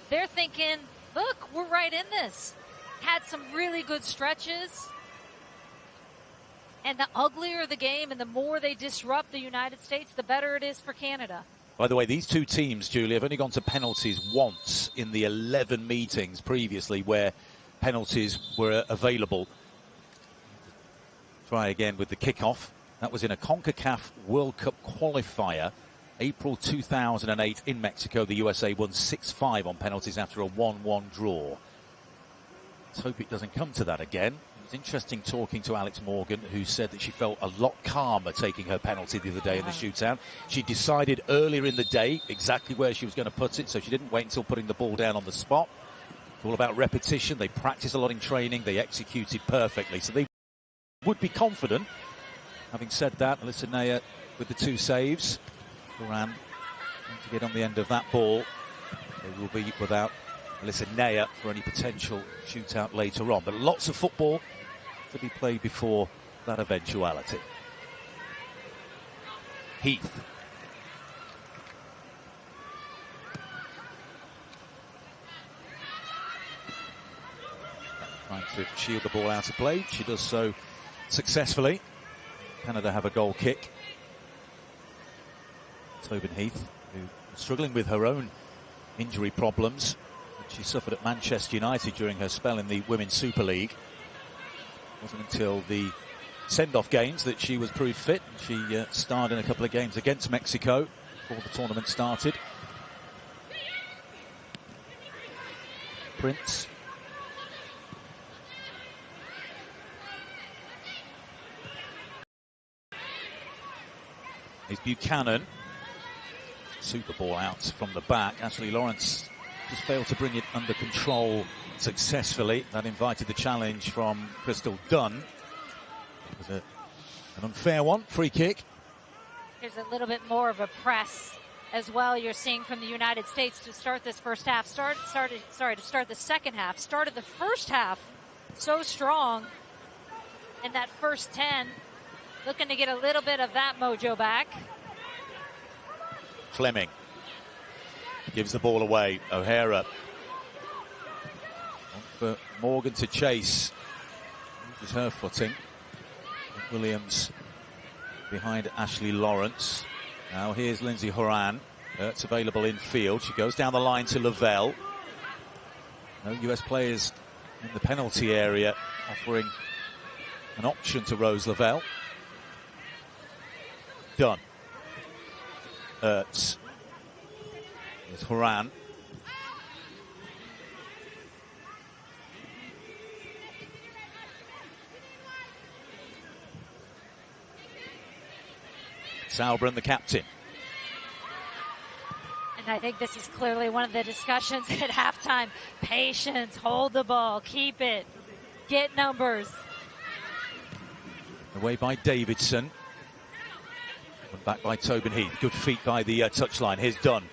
They're thinking, look, we're right in this. Had some really good stretches. And the uglier the game and the more they disrupt the United States, the better it is for Canada. By the way, these two teams, Julie, have only gone to penalties once in the 11 meetings previously where penalties were available. Try again with the kickoff. That was in a CONCACAF World Cup qualifier, April 2008 in Mexico. The USA won 6-5 on penalties after a 1-1 draw. Let's hope it doesn't come to that again. It was interesting talking to Alex Morgan, who said that she felt a lot calmer taking her penalty the other day in the shootout. She decided earlier in the day exactly where she was going to put it, so she didn't wait until putting the ball down on the spot. It's all about repetition. They practice a lot in training. They executed perfectly, so they would be confident. Having said that, Alyssa Naeher with the 2 saves. Horan trying to get on the end of that ball. They will be without Alyssa Naeher for any potential shootout later on. But lots of football to be played before that eventuality. Heath. Trying to shield the ball out of play. She does so successfully. Canada have a goal kick. Tobin Heath, who is struggling with her own injury problems that she suffered at Manchester United during her spell in the Women's Super League. It wasn't until the send-off games that she was proved fit. She starred in a couple of games against Mexico before the tournament started. Prince. Is Buchanan. Super ball out from the back. Ashley Lawrence just failed to bring it under control successfully. That invited the challenge from Crystal Dunn. It was an unfair one. Free kick. There's a little bit more of a press as well you're seeing from the United States to start this first half. To start the second half. Started the first half so strong in that first 10. Looking to get a little bit of that mojo back. Fleming gives the ball away. O'Hara. For Morgan to chase. Uses her footing. Williams behind Ashley Lawrence. Now here's Lindsay Horan. It's available in field. She goes down the line to Lavelle. No US players in the penalty area, offering an option to Rose Lavelle. Done. Ertz. Here's Horan. Sauerbrunn, the captain. And I think this is clearly one of the discussions at halftime. Patience, hold the ball, keep it, get numbers. Away by Davidson. Back by Tobin Heath. Good feet by the touchline. Here's Dunn.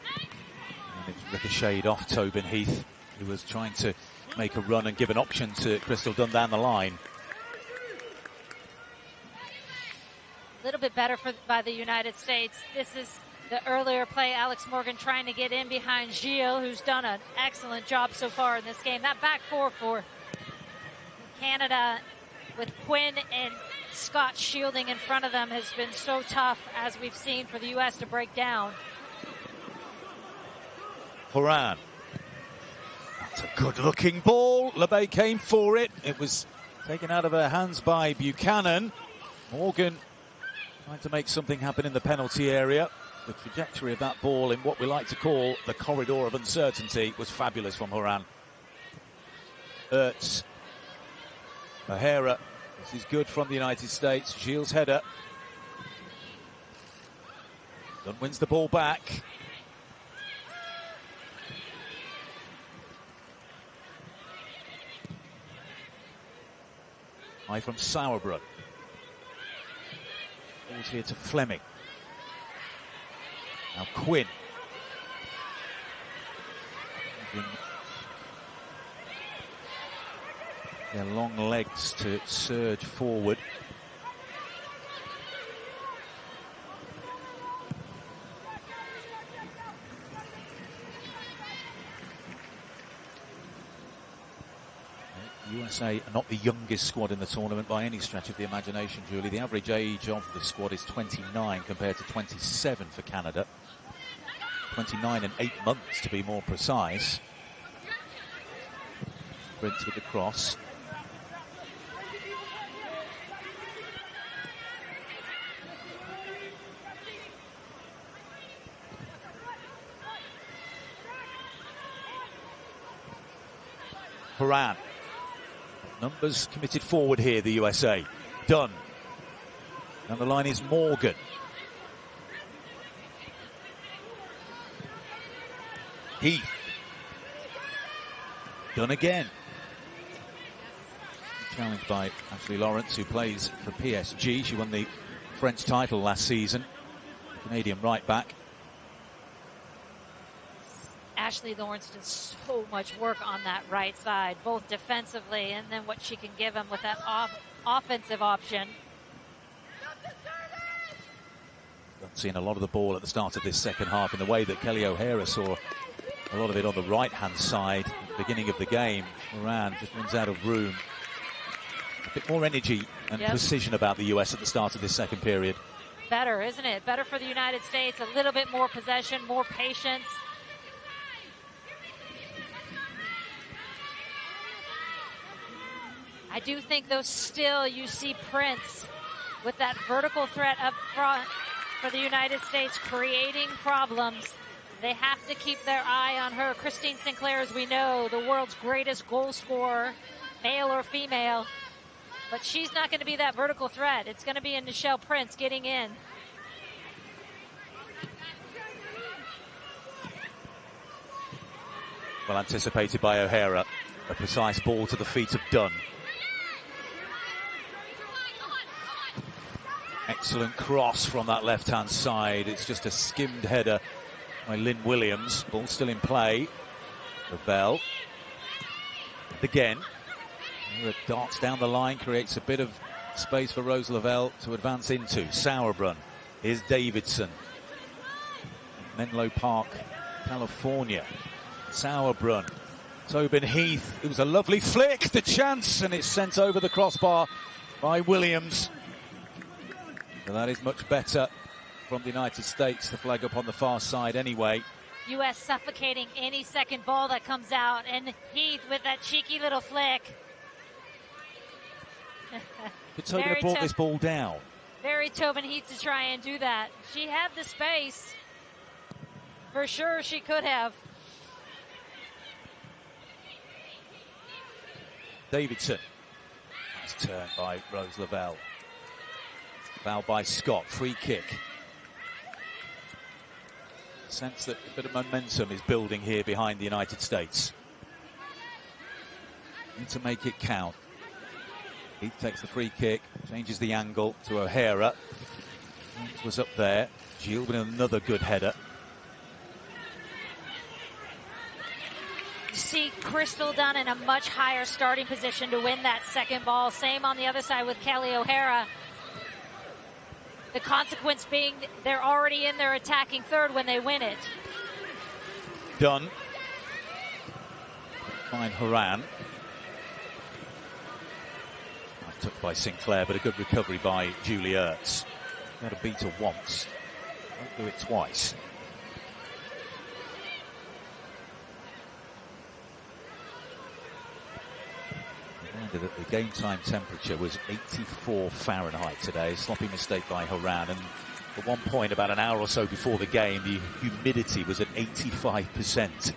And it's ricocheted off Tobin Heath, who was trying to make a run and give an option to Crystal Dunn down the line. A little bit better by the United States. This is the earlier play. Alex Morgan trying to get in behind Gilles, who's done an excellent job so far in this game. That back four for Canada with Quinn and Scott shielding in front of them has been so tough, as we've seen, for the U.S. to break down. Horan. That's a good-looking ball. LeBay came for it. It was taken out of her hands by Buchanan. Morgan trying to make something happen in the penalty area. The trajectory of that ball in what we like to call the corridor of uncertainty was fabulous from Horan. Ertz. O'Hara. This is good from the United States. Gilles' header. Dunn wins the ball back. High from Sauerbrunn. Balls here to Fleming. Now Quinn. Their long legs to surge forward. USA are not the youngest squad in the tournament by any stretch of the imagination, Julie. The average age of the squad is 29 compared to 27 for Canada. 29 and 8 months to be more precise. Prince with the cross. Horan. Numbers committed forward here, the USA. Dunn. And the line is Morgan. Heath. Dunn again. Challenged by Ashley Lawrence, who plays for PSG. She won the French title last season. Canadian right back. Ashley Lawrence does so much work on that right side, both defensively and then what she can give him with that offensive option. Seeing a lot of the ball at the start of this second half in the way that Kelly O'Hara saw a lot of it on the right-hand side at the beginning of the game. Moran just runs out of room. A bit more energy and precision about the US at the start of this second period. Better, isn't it? Better for the United States. A little bit more possession, more patience. I do think, though, still you see Prince with that vertical threat up front for the United States creating problems. They have to keep their eye on her. Christine Sinclair, as we know, the world's greatest goal scorer, male or female. But she's not going to be that vertical threat. It's going to be a Nichelle Prince getting in. Well anticipated by O'Hara. A precise ball to the feet of Dunn. Excellent cross from that left-hand side. It's just a skimmed header by Lynn Williams. Ball still in play. Lavelle. Again. It darts down the line, creates a bit of space for Rose Lavelle to advance into. Sauerbrunn. Here's Davidson. Menlo Park, California. Sauerbrunn. Tobin Heath. It was a lovely flick. The chance, and it's sent over the crossbar by Williams. So that is much better from the United States. The flag up on the far side anyway. U.S. suffocating any second ball that comes out. And Heath with that cheeky little flick. Could Tobin have brought this ball down? Very Tobin Heath to try and do that. She had the space. For sure she could have. Davidson. Nice turn by Rose Lavelle. Foul by Scott. Free kick. Sense that a bit of momentum is building here behind the United States. Need to make it count. Heath takes the free kick, changes the angle to O'Hara. Was up there. Gilles with another good header. You see Crystal Dunn in a much higher starting position to win that second ball. Same on the other side with Kelly O'Hara. The consequence being they're already in their attacking third when they win it. Dunn. Fine Horan. Took by Sinclair, but a good recovery by Julie Ertz. Got to beat her once. Won't do it twice. Reminder that the game time temperature was 84 Fahrenheit today. Sloppy mistake by Horan. And at one point, about an hour or so before the game, the humidity was at 85%.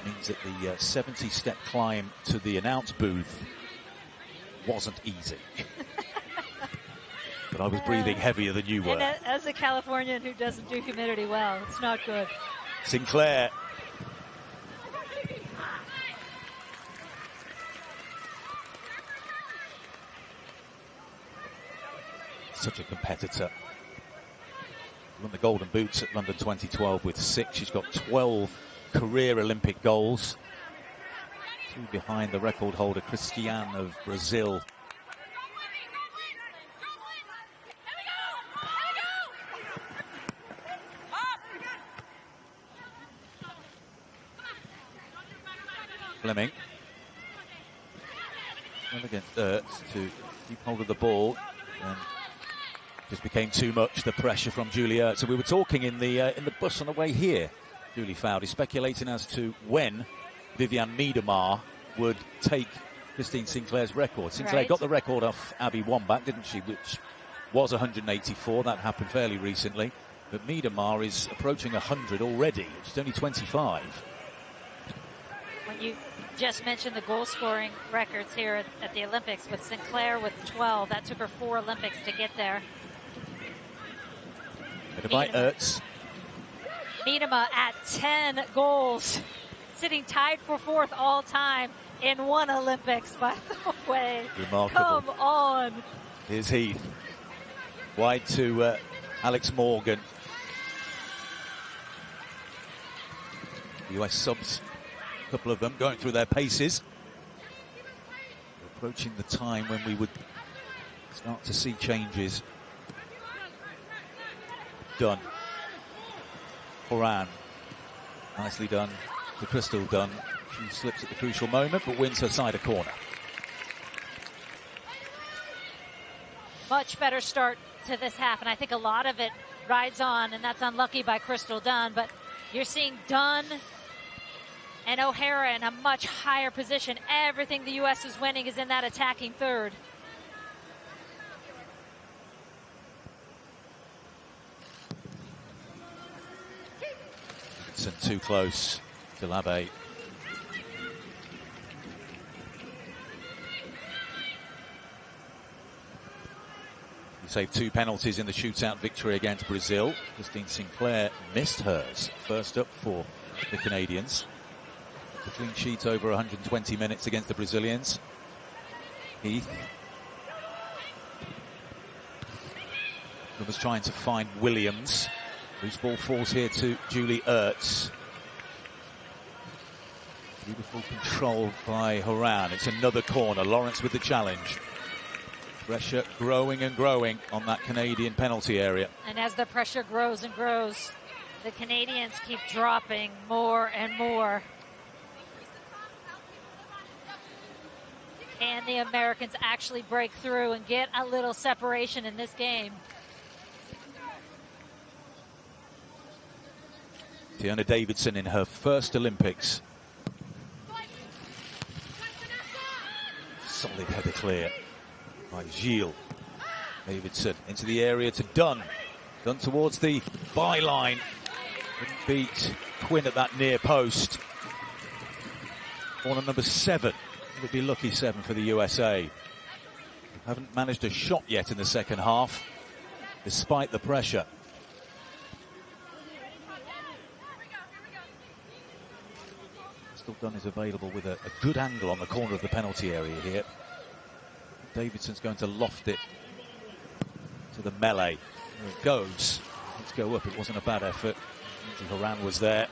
Means that the 70-step climb to the announce booth wasn't easy. But I was breathing heavier than you were. And as a Californian who doesn't do humidity well, it's not good. Sinclair. such a competitor. Won the Golden Boots at London 2012 with 6. She's got 12 career Olympic goals. 2 behind the record holder, Cristiane of Brazil. Fleming. Well against Ertz to keep hold of the ball, and just became too much, the pressure from Julie Ertz. So we were talking in the bus on the way here. Julie Fowdy speculating as to when Vivianne Miedemar would take Christine Sinclair's record. Sinclair got the record off Abby Wambach, didn't she? Which was 184. That happened fairly recently. But Miedemar is approaching 100 already. She's only 25. When you just mentioned the goal-scoring records here at the Olympics, with Sinclair with 12, that took her 4 Olympics to get there. By Ertz. Miedema at 10 goals, sitting tied for 4th all time in 1 Olympics, by the way. Remarkable. Come on. Here's Heath. Wide to Alex Morgan. US subs, a couple of them going through their paces. We're approaching the time when we would start to see changes. Dunn. Horan. Nicely done to Crystal Dunn. She slips at the crucial moment, but wins her side a corner. Much better start to this half, and I think a lot of it rides on, and that's unlucky by Crystal Dunn, but you're seeing Dunn and O'Hara in a much higher position. Everything the U.S. is winning is in that attacking third. Too close to Labbe. He saved 2 penalties in the shootout victory against Brazil. Christine Sinclair missed hers. First up for the Canadians. A clean sheet over 120 minutes against the Brazilians. Heath was trying to find Williams. Loose ball falls here to Julie Ertz. Beautiful control by Horan. It's another corner. Lawrence with the challenge. Pressure growing and growing on that Canadian penalty area. And as the pressure grows and grows, the Canadians keep dropping more and more. Can the Americans actually break through and get a little separation in this game? Tiana Davidson in her first Olympics. Solid header clear by Gilles. Davidson into the area to Dunn. Dunn towards the byline. Couldn't beat Quinn at that near post. Corner number 7. It would be lucky 7 for the USA. Haven't managed a shot yet in the second half, despite the pressure. Dunn is available with a good angle on the corner of the penalty area here. Davidson's going to loft it to the melee. There it goes. Let's go up. It wasn't a bad effort. Horan was there.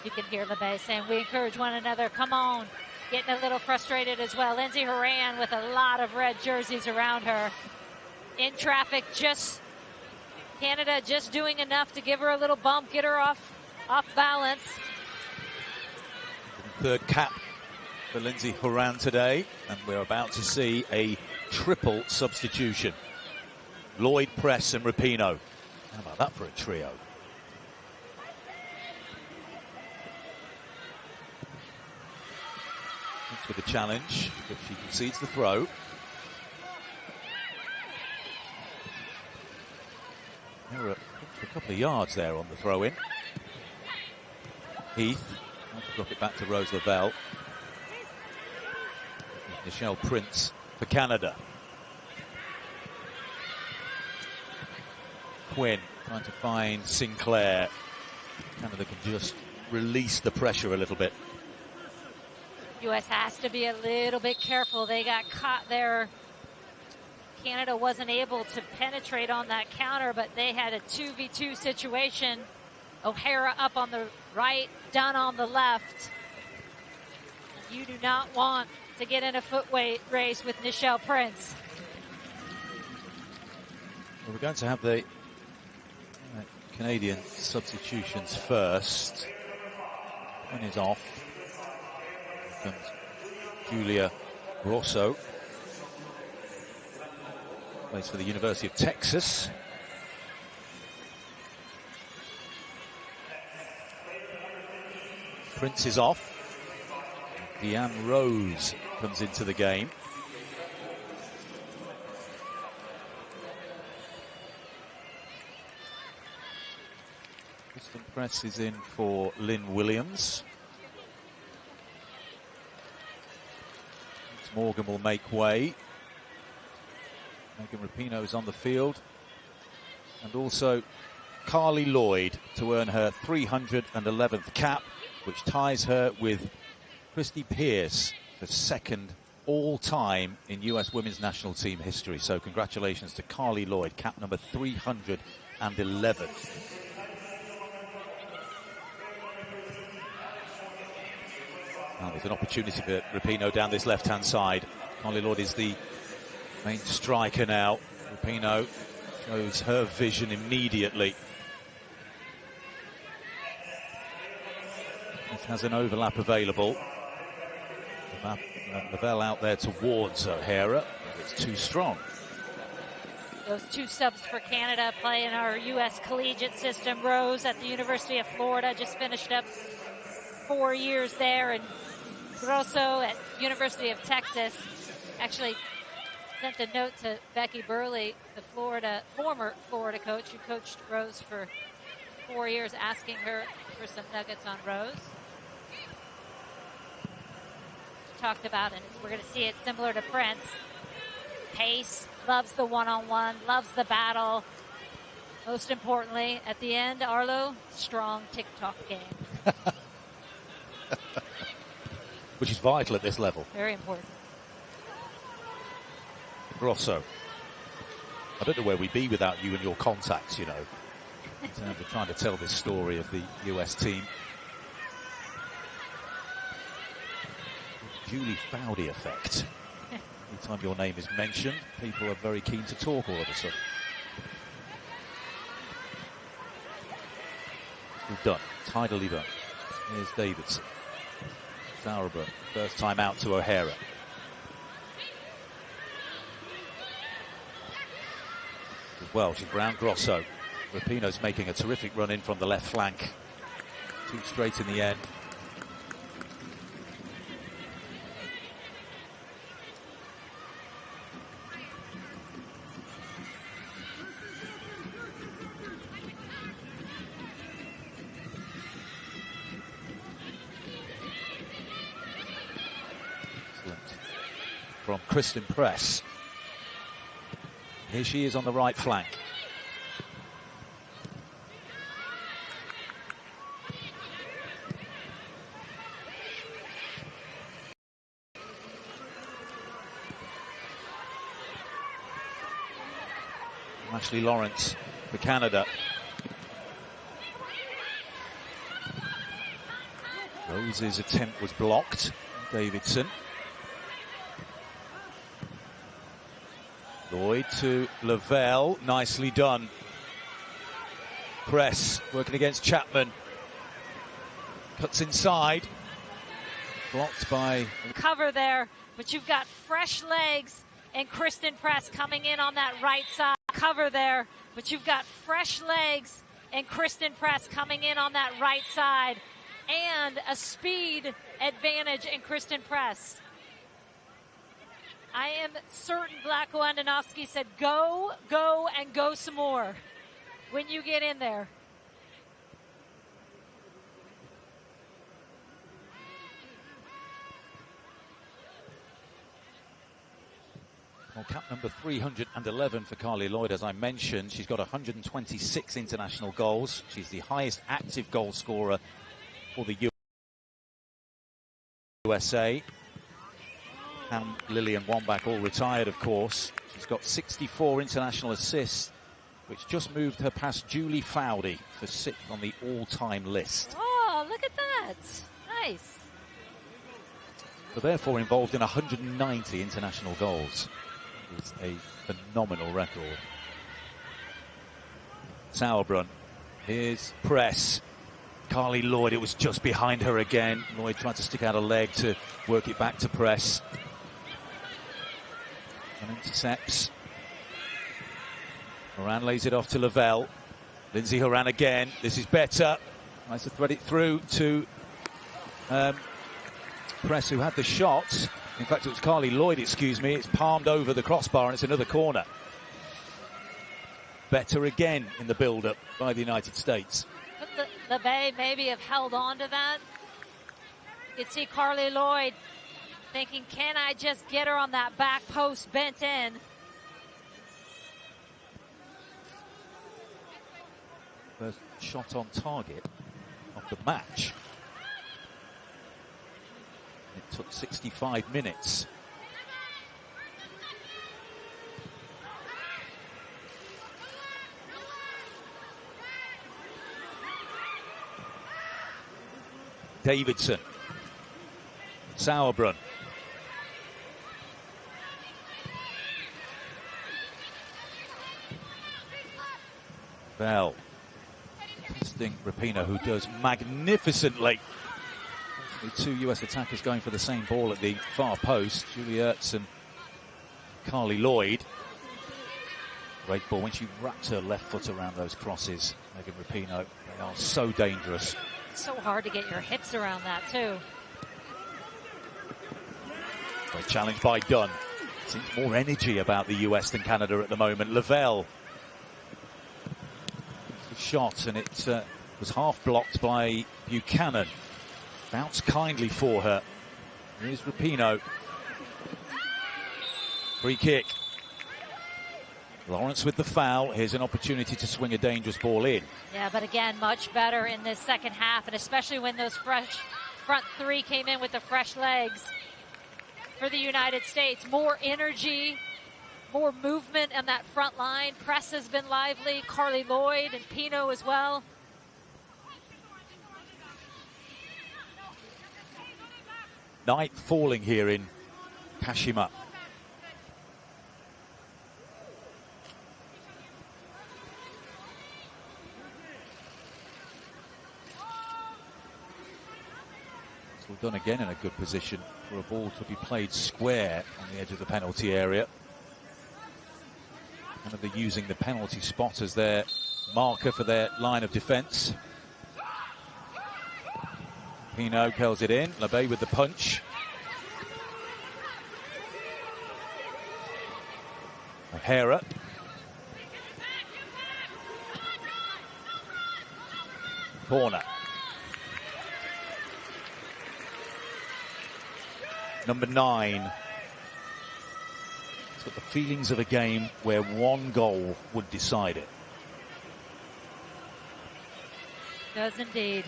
You can hear LeBay saying, we encourage one another. Come on. Getting a little frustrated as well. Lindsey Horan with a lot of red jerseys around her. In traffic, Canada just doing enough to give her a little bump, get her off balance. Third cap for Lindsey Horan today, and we're about to see a triple substitution. Lloyd, Press and Rapinoe. How about that for a trio? Thanks for the challenge, but she concedes the throw. There were a couple of yards there on the throw-in. Heath, drop it back to Rose Lavelle. Michelle Prince for Canada. Quinn trying to find Sinclair. Canada can just release the pressure a little bit. U.S. has to be a little bit careful. They got caught there. Canada wasn't able to penetrate on that counter, but they had a 2v2 situation. O'Hara up on the right, Dunn on the left. You do not want to get in a footweight race with Nichelle Prince. Well, we're going to have the Canadian substitutions first. One is off. Here comes Julia Grosso. Plays for the University of Texas. Prince is off. Deanne Rose comes into the game. Kristen Press is in for Lynn Williams. Morgan will make way. Megan Rapinoe is on the field. And also Carly Lloyd to earn her 311th cap, which ties her with Christy Pearce for second all-time in US women's national team history. So congratulations to Carly Lloyd, cap number 311. Now there's an opportunity for Rapinoe down this left-hand side. Carly Lloyd is the main striker now. Rapinoe shows her vision immediately. It has an overlap available. Lavelle out there towards O'Hara. It's too strong. Those two subs for Canada play in our U.S. collegiate system. Rose at the University of Florida just finished up 4 years there, and Grosso at University of Texas. Actually sent a note to Becky Burley, the former Florida coach who coached Rose for 4 years, asking her for some nuggets on Rose. Talked about it. We're going to see it similar to Prince. Pace, loves the one-on-one, loves the battle. Most importantly, at the end, Arlo, strong TikTok game. Which is vital at this level. Very important. Grosso. I don't know where we'd be without you and your contacts, you know, in terms of trying to tell this story of the US team. Julie Foudy effect. Anytime your name is mentioned, people are very keen to talk all of a sudden. We've done. Tidily done. Here's Davidson. Sauerbrunn, first time out to O'Hara. Well, she's round Grosso. Rapinoe's making a terrific run in from the left flank. Too straight in the end. From Kristen Press. Here she is on the right flank. Ashley Lawrence for Canada. Rose's attempt was blocked. Davidson. Lloyd to Lavelle, nicely done. Press working against Chapman. Cuts inside. Blocked by... Cover there, but you've got fresh legs and Kristen Press coming in on that right side. Cover there, but you've got fresh legs and Kristen Press coming in on that right side. And a speed advantage in Kristen Press. I am certain Vlatko Andonovski said, go, go, and go some more when you get in there. Well, cap number 311 for Carly Lloyd, as I mentioned. She's got 126 international goals. She's the highest active goal scorer for the USA. Pam, Lily and Wambach all retired, of course. She's got 64 international assists, which just moved her past Julie Foudy for 6th on the all-time list. Oh, look at that. Nice. So therefore involved in 190 international goals. It's a phenomenal record. Sauerbrunn. Here's press. Carly Lloyd, it was just behind her again. Lloyd tried to stick out a leg to work it back to press. And intercepts. Horan lays it off to Lavelle. Lindsay Horan again. This is better. Tries to thread it through to Press, who had the shot. In fact, it was Carly Lloyd, excuse me. It's palmed over the crossbar and it's another corner. Better again in the build-up by the United States. Could the Bay maybe have held on to that? You could see Carly Lloyd thinking, can I just get her on that back post bent in? First shot on target of the match. It took 65 minutes. Davidson. Sauerbrunn. Bell. Testing Rapinoe, who does magnificently. The two US attackers going for the same ball at the far post. Julie Ertz and Carly Lloyd. Great ball when she wrapped her left foot around those crosses. Megan Rapinoe. They are so dangerous. It's so hard to get your hips around that too. Well, challenged by Dunn. Seems more energy about the US than Canada at the moment. Lavelle. Shot, and it was half blocked by Buchanan. Bounced kindly for her. Here's Rapinoe. Free kick. Lawrence with the foul. Here's an opportunity to swing a dangerous ball in. Yeah, but again, much better in this second half, and especially when those fresh front three came in with the fresh legs for the United States. More energy, more movement on that front line. Press has been lively. Carly Lloyd and Pino as well. Night falling here in Kashima. So done again in a good position for a ball to be played square on the edge of the penalty area. Canada using the penalty spot as their marker for their line of defence. Pino curls it in. LeBay with the punch. O'Hara. Corner. Number 9. It's got the feelings of a game where one goal would decide it. Does indeed.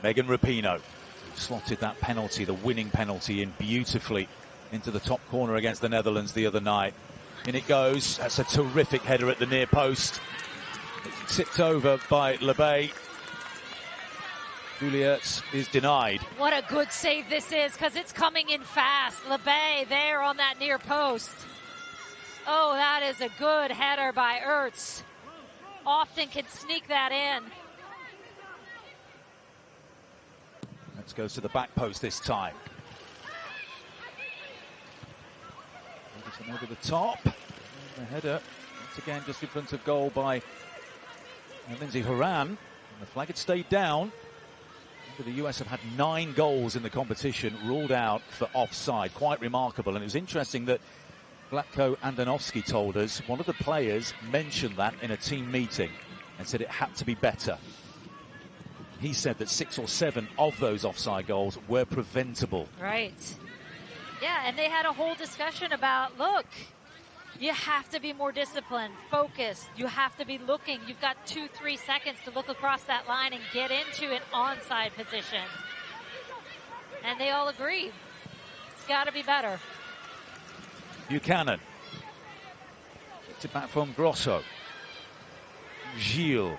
Megan Rapinoe slotted that penalty, the winning penalty, in beautifully into the top corner against the Netherlands the other night. In it goes. That's a terrific header at the near post. It's tipped over by LeBay. Julie Ertz is denied. What a good save this is, because it's coming in fast. LeBay there on that near post. Oh, that is a good header by Ertz. Often can sneak that in. Let's go to the back post this time. Over the top. And the header, once again, just in front of goal by Lindsay Horan. And the flag had stayed down. The US have had 9 goals in the competition ruled out for offside. Quite remarkable. And it was interesting that Vlatko Andonovski told us one of the players mentioned that in a team meeting and said it had to be better. He said that 6 or 7 of those offside goals were preventable. Right. Yeah, and they had a whole discussion about, look, You have to be more disciplined, focused. You have to be looking. You've got 2-3 seconds to look across that line and get into an onside position. And they all agreed. It's got to be better. Buchanan. It's it back from Grosso. Gilles.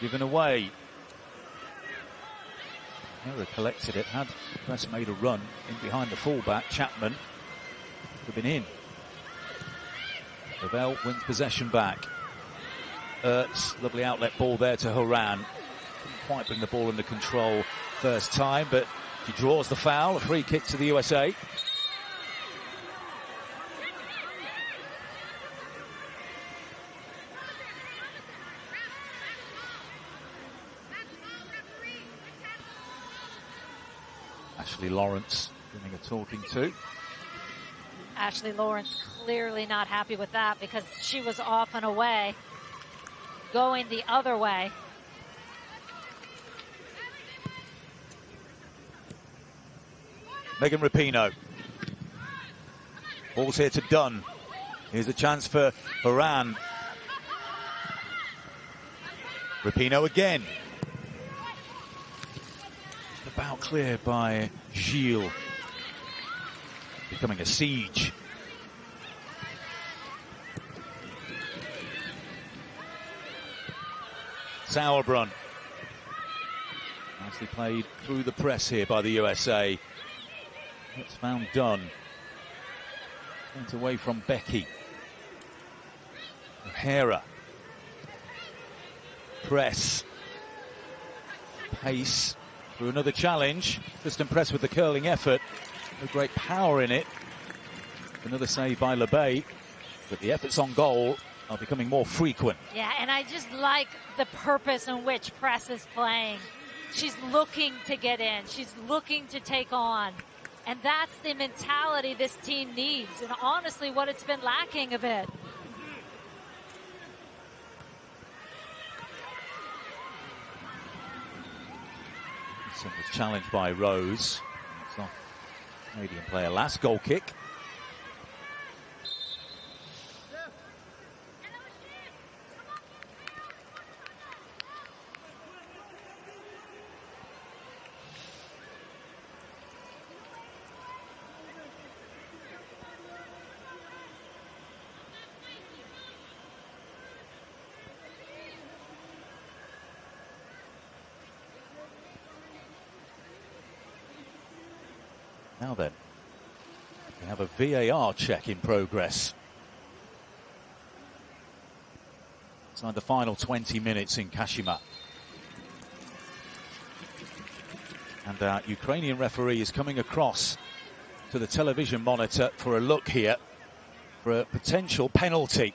Given away. Hera collected it. Had Press made a run in behind the fullback. Chapman would have been in. Ravel wins possession back. Ertz, lovely outlet ball there to Horan. Couldn't quite bring the ball under control first time, but he draws the foul. A free kick to the USA. Ashley Lawrence giving a talking to. Ashley Lawrence clearly not happy with that because she was off and away, going the other way. Megan Rapinoe. Ball's here to Dunn. Here's a chance for Horan. Rapinoe again. About cleared by Gilles. Becoming a siege. Sauerbrunn. Nicely played through the press here by the USA. It's found Dunn. Sent away from Becky. O'Hara. Press. Pace. Through another challenge. Just impressed with the curling effort. No great power in it. Another save by LeBay. But the efforts on goal are becoming more frequent. Yeah, and I just like the purpose in which Press is playing. She's looking to get in. She's looking to take on. And that's the mentality this team needs. And honestly, what it's been lacking a bit. Was challenged by Rose. It's off Canadian player. Last goal kick. Now then, we have a VAR check in progress. Inside the final 20 minutes in Kashima. And our Ukrainian referee is coming across to the television monitor for a look here for a potential penalty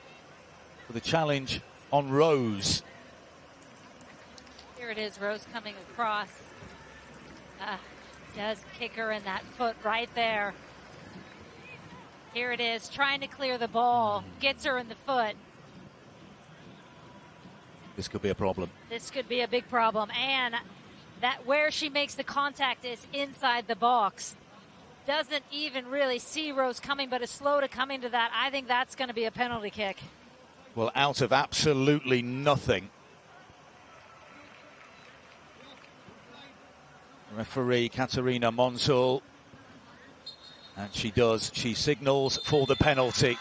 for the challenge on Rose. Here it is, Rose coming across. Does kick her in that foot right there. Here it is, trying to clear the ball. Gets her in the foot. This could be a problem. This could be a big problem. And that where she makes the contact is inside the box. Doesn't even really see Rose coming, but is slow to coming to that. I think that's going to be a penalty kick. Well, out of absolutely nothing. Referee Katerina Monsul, and she signals for the penalty,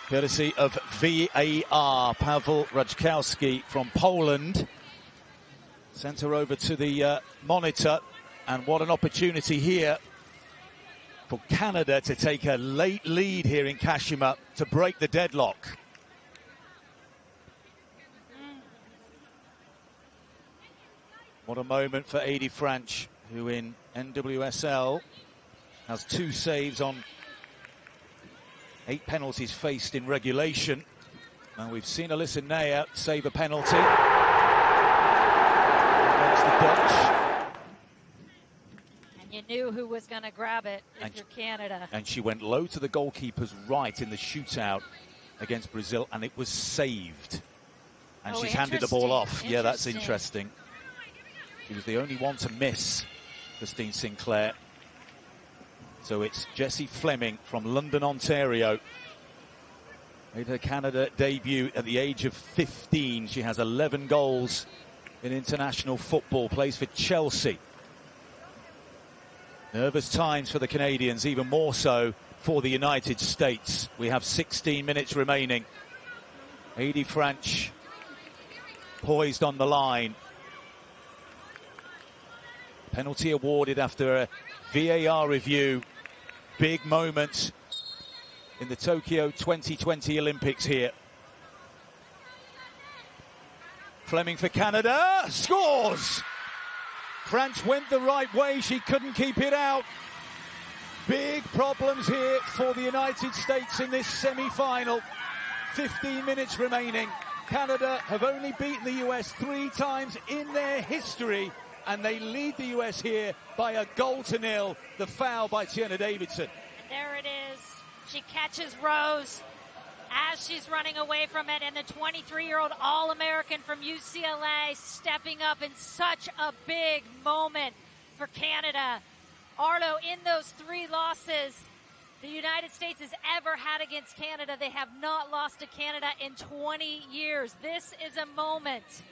courtesy of VAR. Paweł Rajkowski from Poland sent her over to the monitor, and what an opportunity here for Canada to take a late lead here in Kashima to break the deadlock. What a moment for Adi Franch, who in NWSL has 2 saves on 8 penalties faced in regulation. And we've seen Alyssa Neyer save a penalty against the Dutch. And you knew who was going to grab it if you're Canada. And she went low to the goalkeeper's right in the shootout against Brazil, and it was saved. And she's handed the ball off. Yeah, that's interesting. She was the only one to miss, Christine Sinclair. So it's Jessie Fleming from London, Ontario, Made her Canada debut at the age of 15. She has 11 goals in international football, plays for Chelsea. Nervous times for the Canadians, even more so for the United States. We have 16 minutes remaining. Heidi Franch poised on the line. Penalty awarded after a VAR review. Big moment in the Tokyo 2020 Olympics here. Fleming for Canada, scores! Franch went the right way, she couldn't keep it out. Big problems here for the United States in this semi-final. 15 minutes remaining. Canada have only beaten the US 3 times in their history, and they lead the US here by a 0-0. The foul by Tierney Davidson. There it is. She catches Rose as she's running away from it, and the 23-year-old All-American from UCLA stepping up in such a big moment for Canada. Arlo, in those 3 losses the United States has ever had against Canada, they have not lost to Canada in 20 years. This is a moment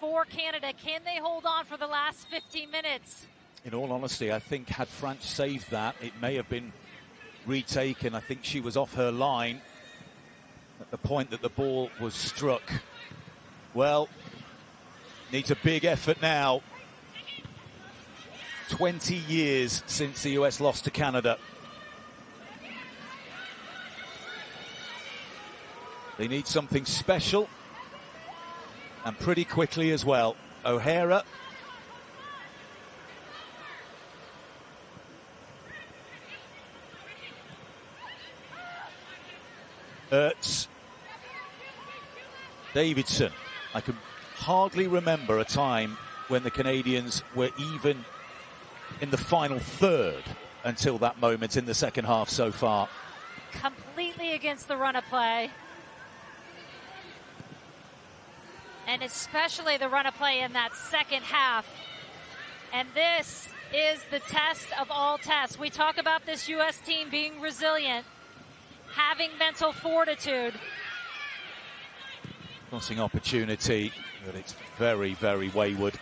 for Canada. Can they hold on for the last 15 minutes? In all honesty, I think had France saved that, it may have been retaken. I think she was off her line at the point that the ball was struck. Well, needs a big effort now. 20 years since the US lost to Canada. They need something special, and pretty quickly as well. O'Hara. Ertz. Davidson. I can hardly remember a time when the Canadians were even in the final third until that moment in the second half so far. Completely against the run of play. And especially the run of play in that second half. And this is the test of all tests. We talk about this U.S. team being resilient, having mental fortitude. Crossing opportunity, but it's very, very wayward.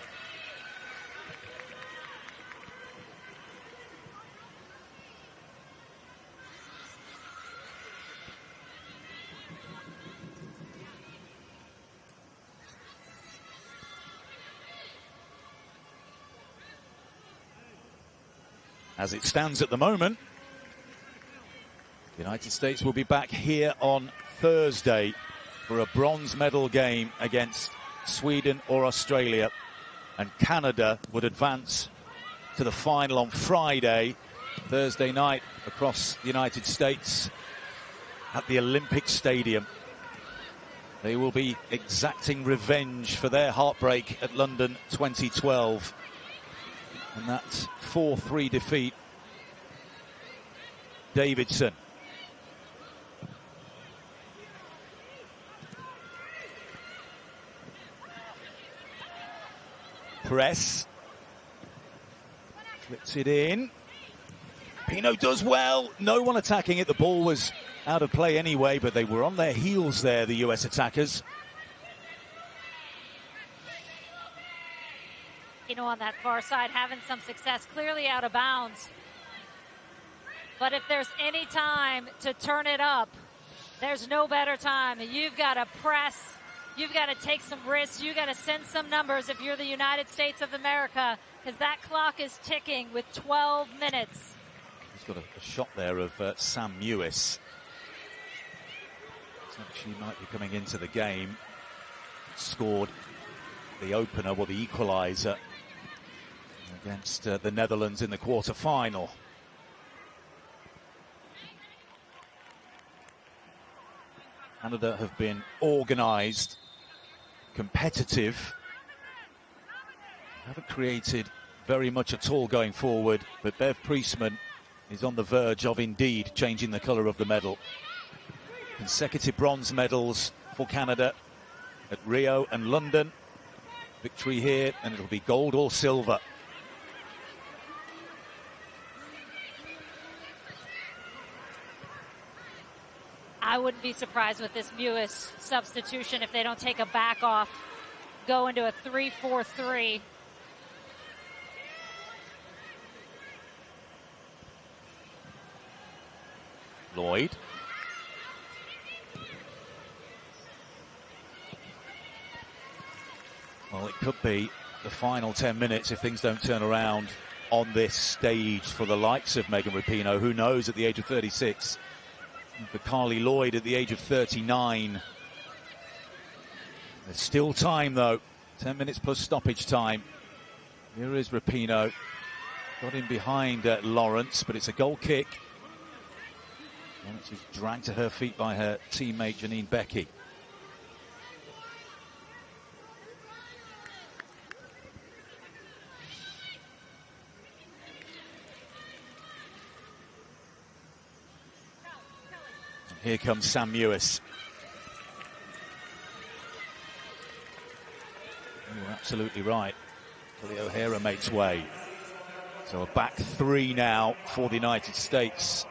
As it stands at the moment, the United States will be back here on Thursday for a bronze medal game against Sweden or Australia. And Canada would advance to the final on Friday, Thursday night, across the United States at the Olympic Stadium. They will be exacting revenge for their heartbreak at London 2012. And that's 4-3 defeat. Davidson. Press. Flips it in. Pino does well. No one attacking it. The ball was out of play anyway, but they were on their heels there, the US attackers. On that far side, having some success, clearly out of bounds. But if there's any time to turn it up, there's no better time. You've got to press, you've got to take some risks, you've got to send some numbers if you're the United States of America, because that clock is ticking with 12 minutes. He's got a shot there of Sam Mewis. She might be coming into the game. Scored the opener, or the equaliser, against the Netherlands in the quarter-final. Canada have been organised, competitive, haven't created very much at all going forward, but Bev Priestman is on the verge of indeed changing the colour of the medal. Consecutive bronze medals for Canada at Rio and London. Victory here, and it'll be gold or silver. I wouldn't be surprised with this Mewis substitution if they don't take a back off, go into a 3-4-3. Lloyd. Well, it could be the final 10 minutes if things don't turn around on this stage for the likes of Megan Rapinoe. Who knows at the age of 36? And for Carly Lloyd at the age of 39. There's still time, though. 10 minutes plus stoppage time. Here is Rapinoe. Got in behind Lawrence, but it's a goal kick. Lawrence is dragged to her feet by her teammate Janine Becky. And here comes Sam Mewis. You're absolutely right. Billy O'Hara makes way. So a back three now for the United States.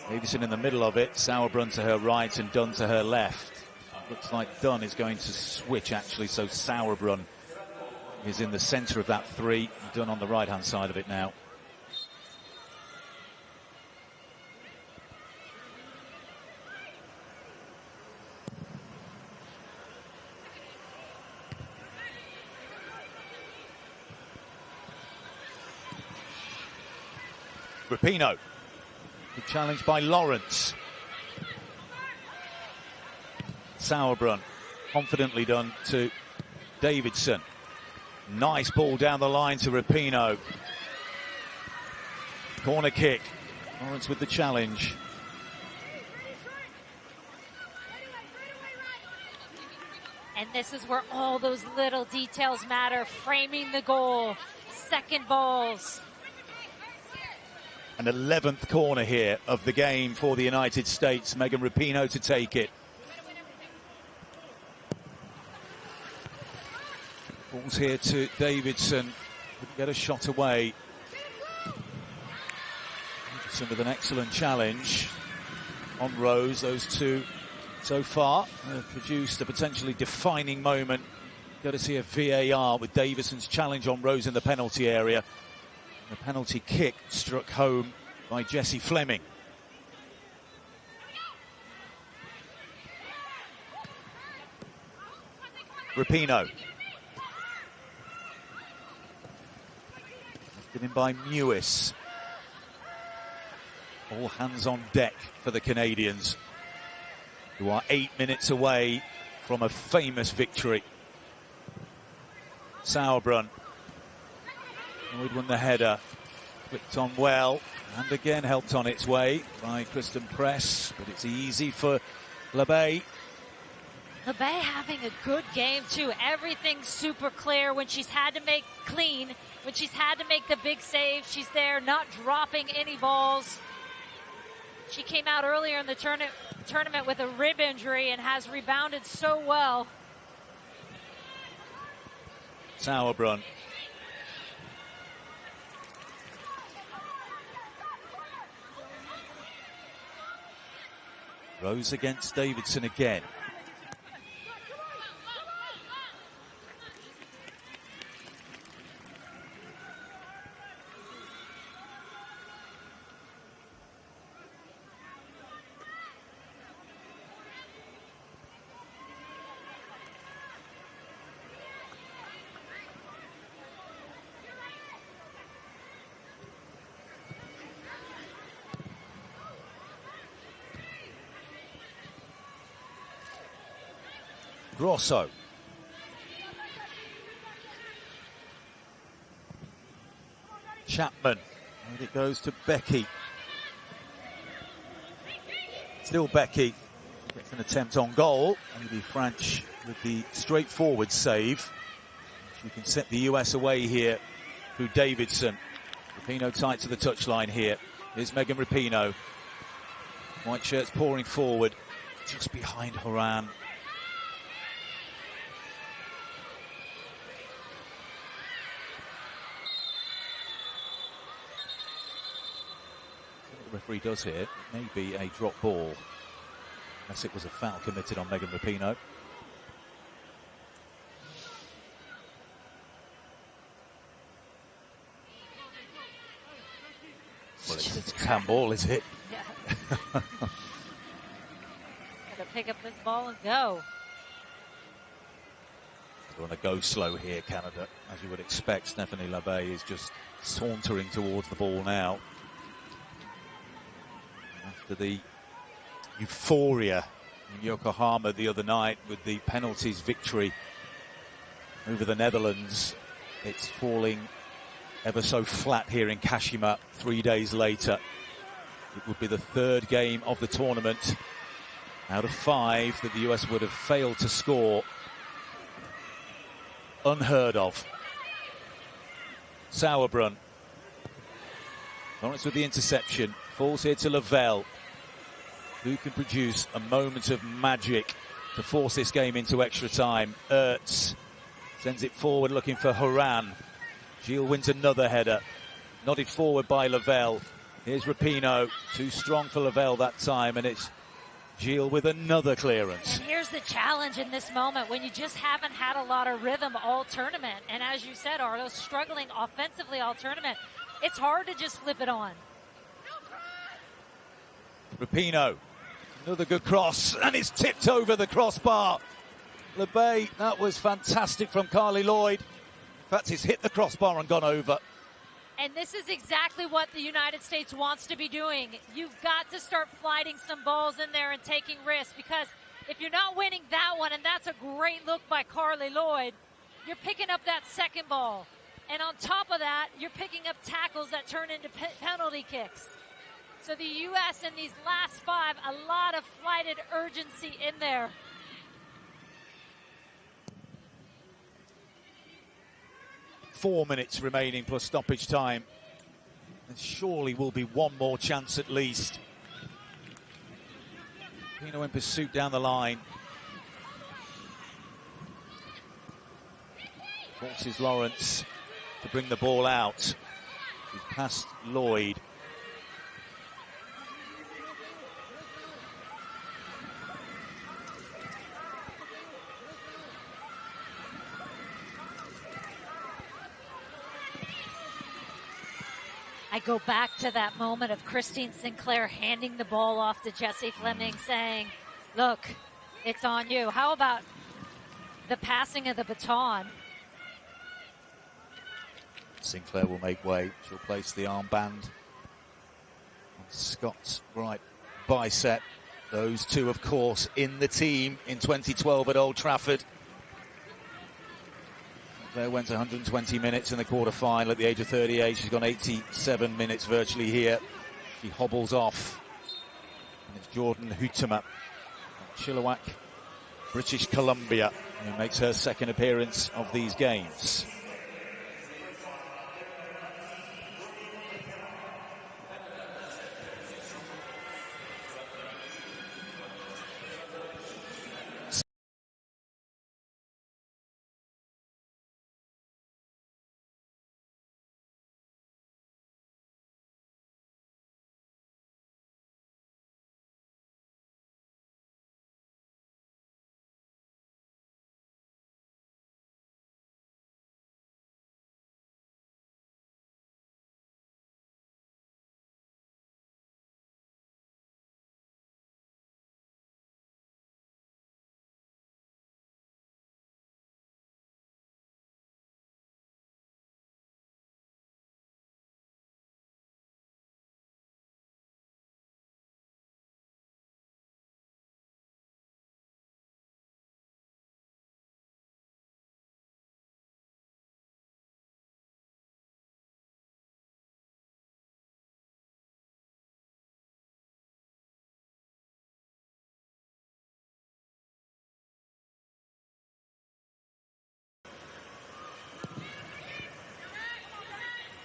Davison in the middle of it, Sauerbrunn to her right and Dunn to her left. Looks like Dunn is going to switch, actually, so Sauerbrunn is in the centre of that three. Dunn on the right-hand side of it now. Rapinoe. Good challenge by Lawrence. Sauerbrunn confidently done to Davidson. Nice ball down the line to Rapinoe. Corner kick. Lawrence with the challenge. And this is where all those little details matter. Framing the goal, second balls. An 11th corner here of the game for the United States. Megan Rapinoe to take it. Ball's here to Davidson. Couldn't get a shot away. Davidson with an excellent challenge on Rose. Those two so far have produced a potentially defining moment. Got to see a VAR with Davidson's challenge on Rose in the penalty area. The penalty kick struck home by Jessie Fleming. Rapinoe. Lifted in by Mewis. All hands on deck for the Canadians, who are 8 minutes away from a famous victory. Sauerbrunn. Lloyd won the header. Flicked on well, and again helped on its way by Kristen Press, but it's easy for LeBay. LeBay having a good game too. Everything's super clear when she's had to make clean, when she's had to make the big save. She's there, not dropping any balls. She came out earlier in the tournament with a rib injury and has rebounded so well. Sauerbrunn. Rose against Davidson again. Grosso. Chapman. And it goes to Becky. Still Becky. Gets an attempt on goal. Maybe French with the straightforward save. She can set the US away here through Davidson. Rapinoe tight to the touchline here. Here's Megan Rapinoe. White shirts pouring forward. Just behind Horan. Referee does here. It may be a drop ball. unless it was a foul committed on Megan Rapinoe. Well, it's a handball, is it? Yeah. Gotta pick up this ball and go. They want to go slow here, Canada. As you would expect, Stephanie Labbe is just sauntering towards the ball now. After the euphoria in Yokohama the other night with the penalties victory over the Netherlands, it's falling ever so flat here in Kashima 3 days later. It would be the third game of the tournament out of 5 that the US would have failed to score. Unheard of. Sauerbrunn. Lawrence with the interception. Falls here to Lavelle, who can produce a moment of magic to force this game into extra time. Ertz sends it forward looking for Horan. Gilles wins another header. Nodded forward by Lavelle. Here's Rapinoe. Too strong for Lavelle that time, and it's Gilles with another clearance. And here's the challenge in this moment when you just haven't had a lot of rhythm all tournament. And as you said, Arlo, struggling offensively all tournament. It's hard to just flip it on. Rapinoe, another good cross, and it's tipped over the crossbar. Labbe, that was fantastic from Carly Lloyd. In fact, it's hit the crossbar and gone over. And this is exactly what the United States wants to be doing. You've got to start flighting some balls in there and taking risks, because if you're not winning that one, and that's a great look by Carly Lloyd, you're picking up that second ball. And on top of that, you're picking up tackles that turn into penalty kicks. So the U.S. in these last 5, a lot of flighted urgency in there. Four minutes remaining plus stoppage time. And surely will be one more chance at least. Pino in pursuit down the line. Forces Lawrence to bring the ball out. He's past Lloyd. I go back to that moment of Christine Sinclair handing the ball off to Jessie Fleming saying, look, it's on you. How about the passing of the baton? Sinclair will make way. She'll place the armband on Scott's right bicep. Those two, of course, in the team in 2012 at Old Trafford. Sinclair went 120 minutes in the quarter-final at the age of 38. She's gone 87 minutes virtually here. She hobbles off. And it's Jordan Huitema, Chilliwack, British Columbia, who makes her second appearance of these games.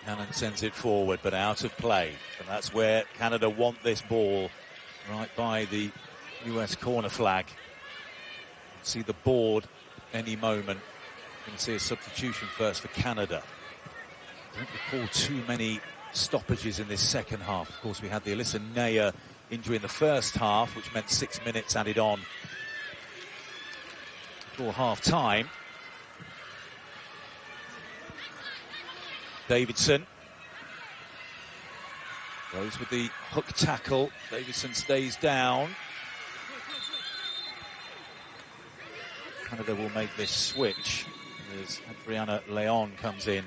Cannon sends it forward, but out of play. And that's where Canada want this ball, right by the US corner flag. See the board any moment. Going to see a substitution first for Canada. Don't recall too many stoppages in this second half. Of course, we had the Alyssa Nair injury in the first half, which meant 6 minutes added on for half-time. Davidson goes with the hook tackle. Davidson stays down. Canada will make this switch as Adriana Leon comes in.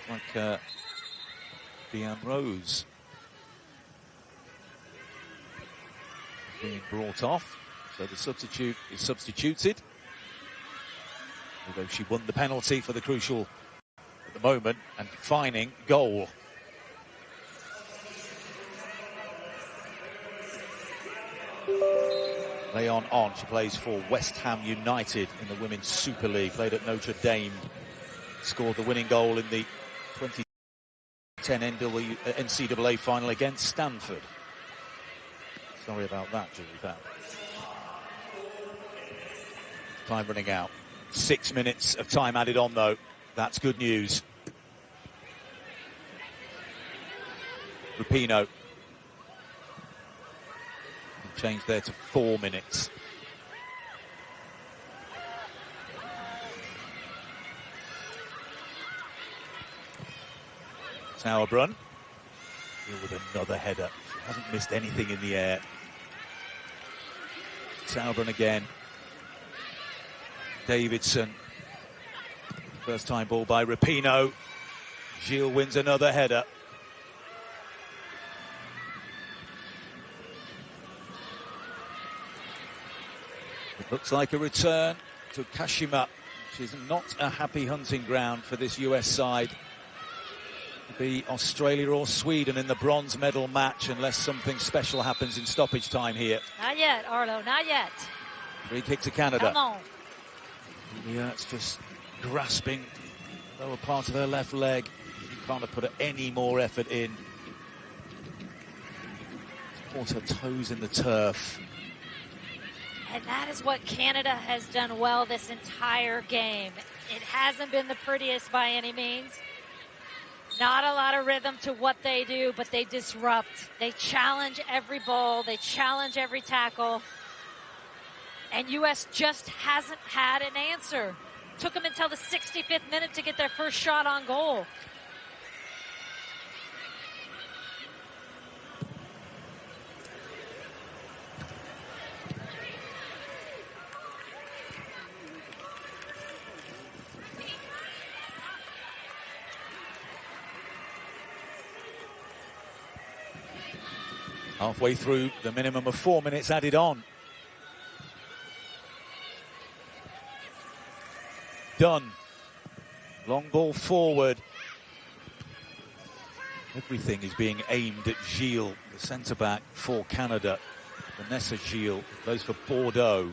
Like Deanne Rose being brought off, so the substitute is substituted, although she won the penalty for the crucial, at the moment, and defining goal. Leon on, she plays for West Ham United in the Women's Super League, played at Notre Dame, scored the winning goal in the 2010 NCAA final against Stanford. Sorry about that, Julie Bell. Time running out. 6 minutes of time added on, though. That's good news. Rapinoe. Changed there to 4 minutes. Sauerbrunn. With another header. She hasn't missed anything in the air. Sauerbrunn again. Davidson. First time ball by Rapinoe. Gilles wins another header. It looks like a return to Kashima, which is not a happy hunting ground for this US side. It'll be Australia or Sweden in the bronze medal match unless something special happens in stoppage time here. Not yet, Arlo, not yet. Free kick to Canada. Come on. It's just grasping the lower part of her left leg. She can't have put any more effort in. Caught her toes in the turf. And that is what Canada has done well this entire game. It hasn't been the prettiest by any means. Not a lot of rhythm to what they do, but they disrupt. They challenge every ball. They challenge every tackle. And U.S. just hasn't had an answer. Took them until the 65th minute to get their first shot on goal. Halfway through, the minimum of 4 minutes added on. Done. Long ball forward. Everything is being aimed at Gilles, the centre-back for Canada. Vanessa Gilles plays for Bordeaux,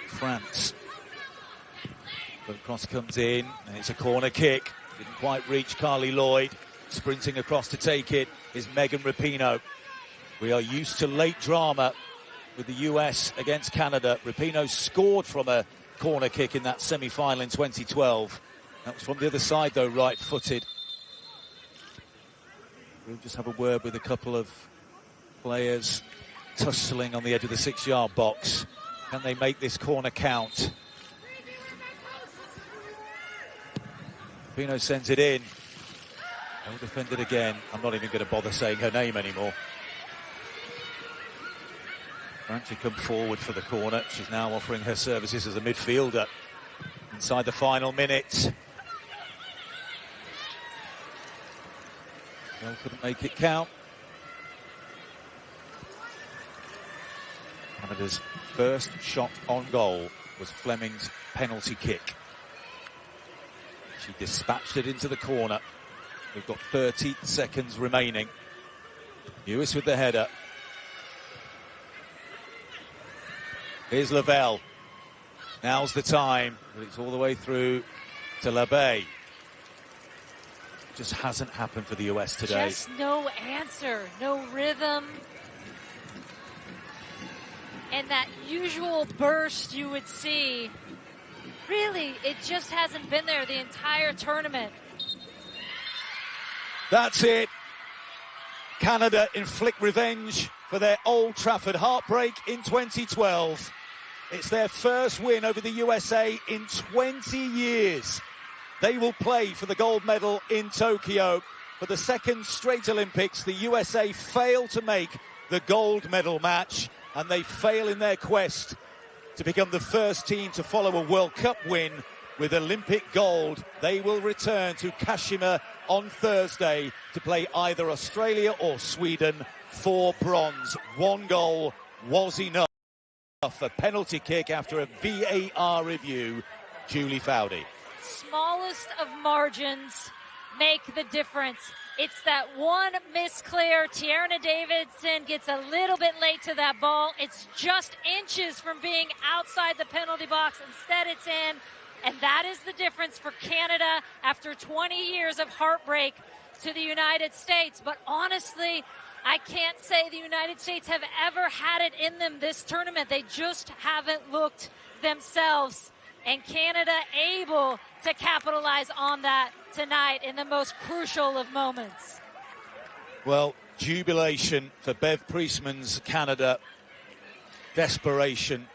France. The cross comes in, and it's a corner kick. Didn't quite reach Carly Lloyd. Sprinting across to take it is Megan Rapinoe. We are used to late drama with the US against Canada. Rapinoe scored from a corner kick in that semi-final in 2012. That was from the other side, though, right-footed. We'll just have a word with a couple of players tussling on the edge of the 6-yard box. Can they make this corner count? Rapinoe sends it in. Well defended again. I'm not even going to bother saying her name anymore. Franchi come forward for the corner. She's now offering her services as a midfielder inside the final minute. Well, couldn't make it count. Canada's first shot on goal was Fleming's penalty kick. She dispatched it into the corner. We've got 30 seconds remaining. Lewis with the header. Here's Lavelle. Now's the time. But it's all the way through to LaBay. Just hasn't happened for the US today. Just no answer, no rhythm. And that usual burst you would see really, it just hasn't been there the entire tournament. That's it. Canada inflict revenge for their Old Trafford heartbreak in 2012. It's their first win over the USA in 20 years. They will play for the gold medal in Tokyo. For the second straight Olympics, the USA fail to make the gold medal match, and they fail in their quest to become the first team to follow a World Cup win with Olympic gold. They will return to Kashima on Thursday to play either Australia or Sweden for bronze. One goal was enough. A penalty kick after a VAR review. Julie Foudy. Smallest of margins make the difference. It's that one misclear. Tierna Davidson gets a little bit late to that ball. It's just inches from being outside the penalty box. Instead, it's in. And that is the difference for Canada after 20 years of heartbreak to the United States. But honestly, I can't say the United States have ever had it in them this tournament. They just haven't looked themselves. And Canada able to capitalize on that tonight in the most crucial of moments. Well, jubilation for Bev Priestman's Canada. Desperation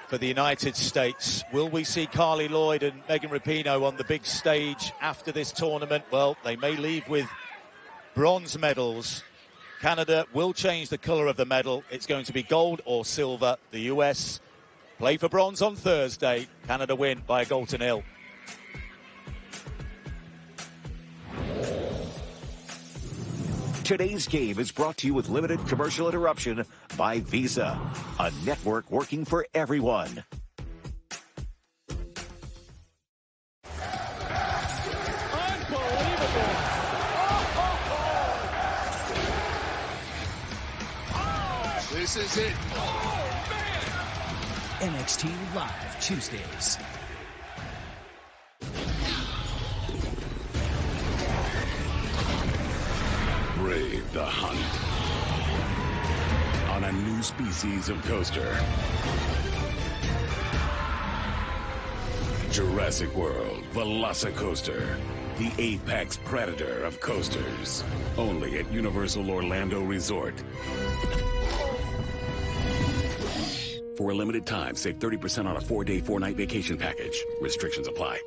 for the United States. Will we see Carly Lloyd and Megan Rapinoe on the big stage after this tournament? Well, they may leave with bronze medals. Canada will change the colour of the medal. It's going to be gold or silver. The US play for bronze on Thursday. Canada win by a goal to nil. Today's game is brought to you with limited commercial interruption by Visa, a network working for everyone. This is it. NXT Live Tuesdays. Brave the hunt on a new species of coaster. Jurassic World Velocicoaster, the apex predator of coasters. Only at Universal Orlando Resort. For a limited time, save 30% on a 4-day, 4-night vacation package. Restrictions apply.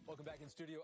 Welcome back in studio.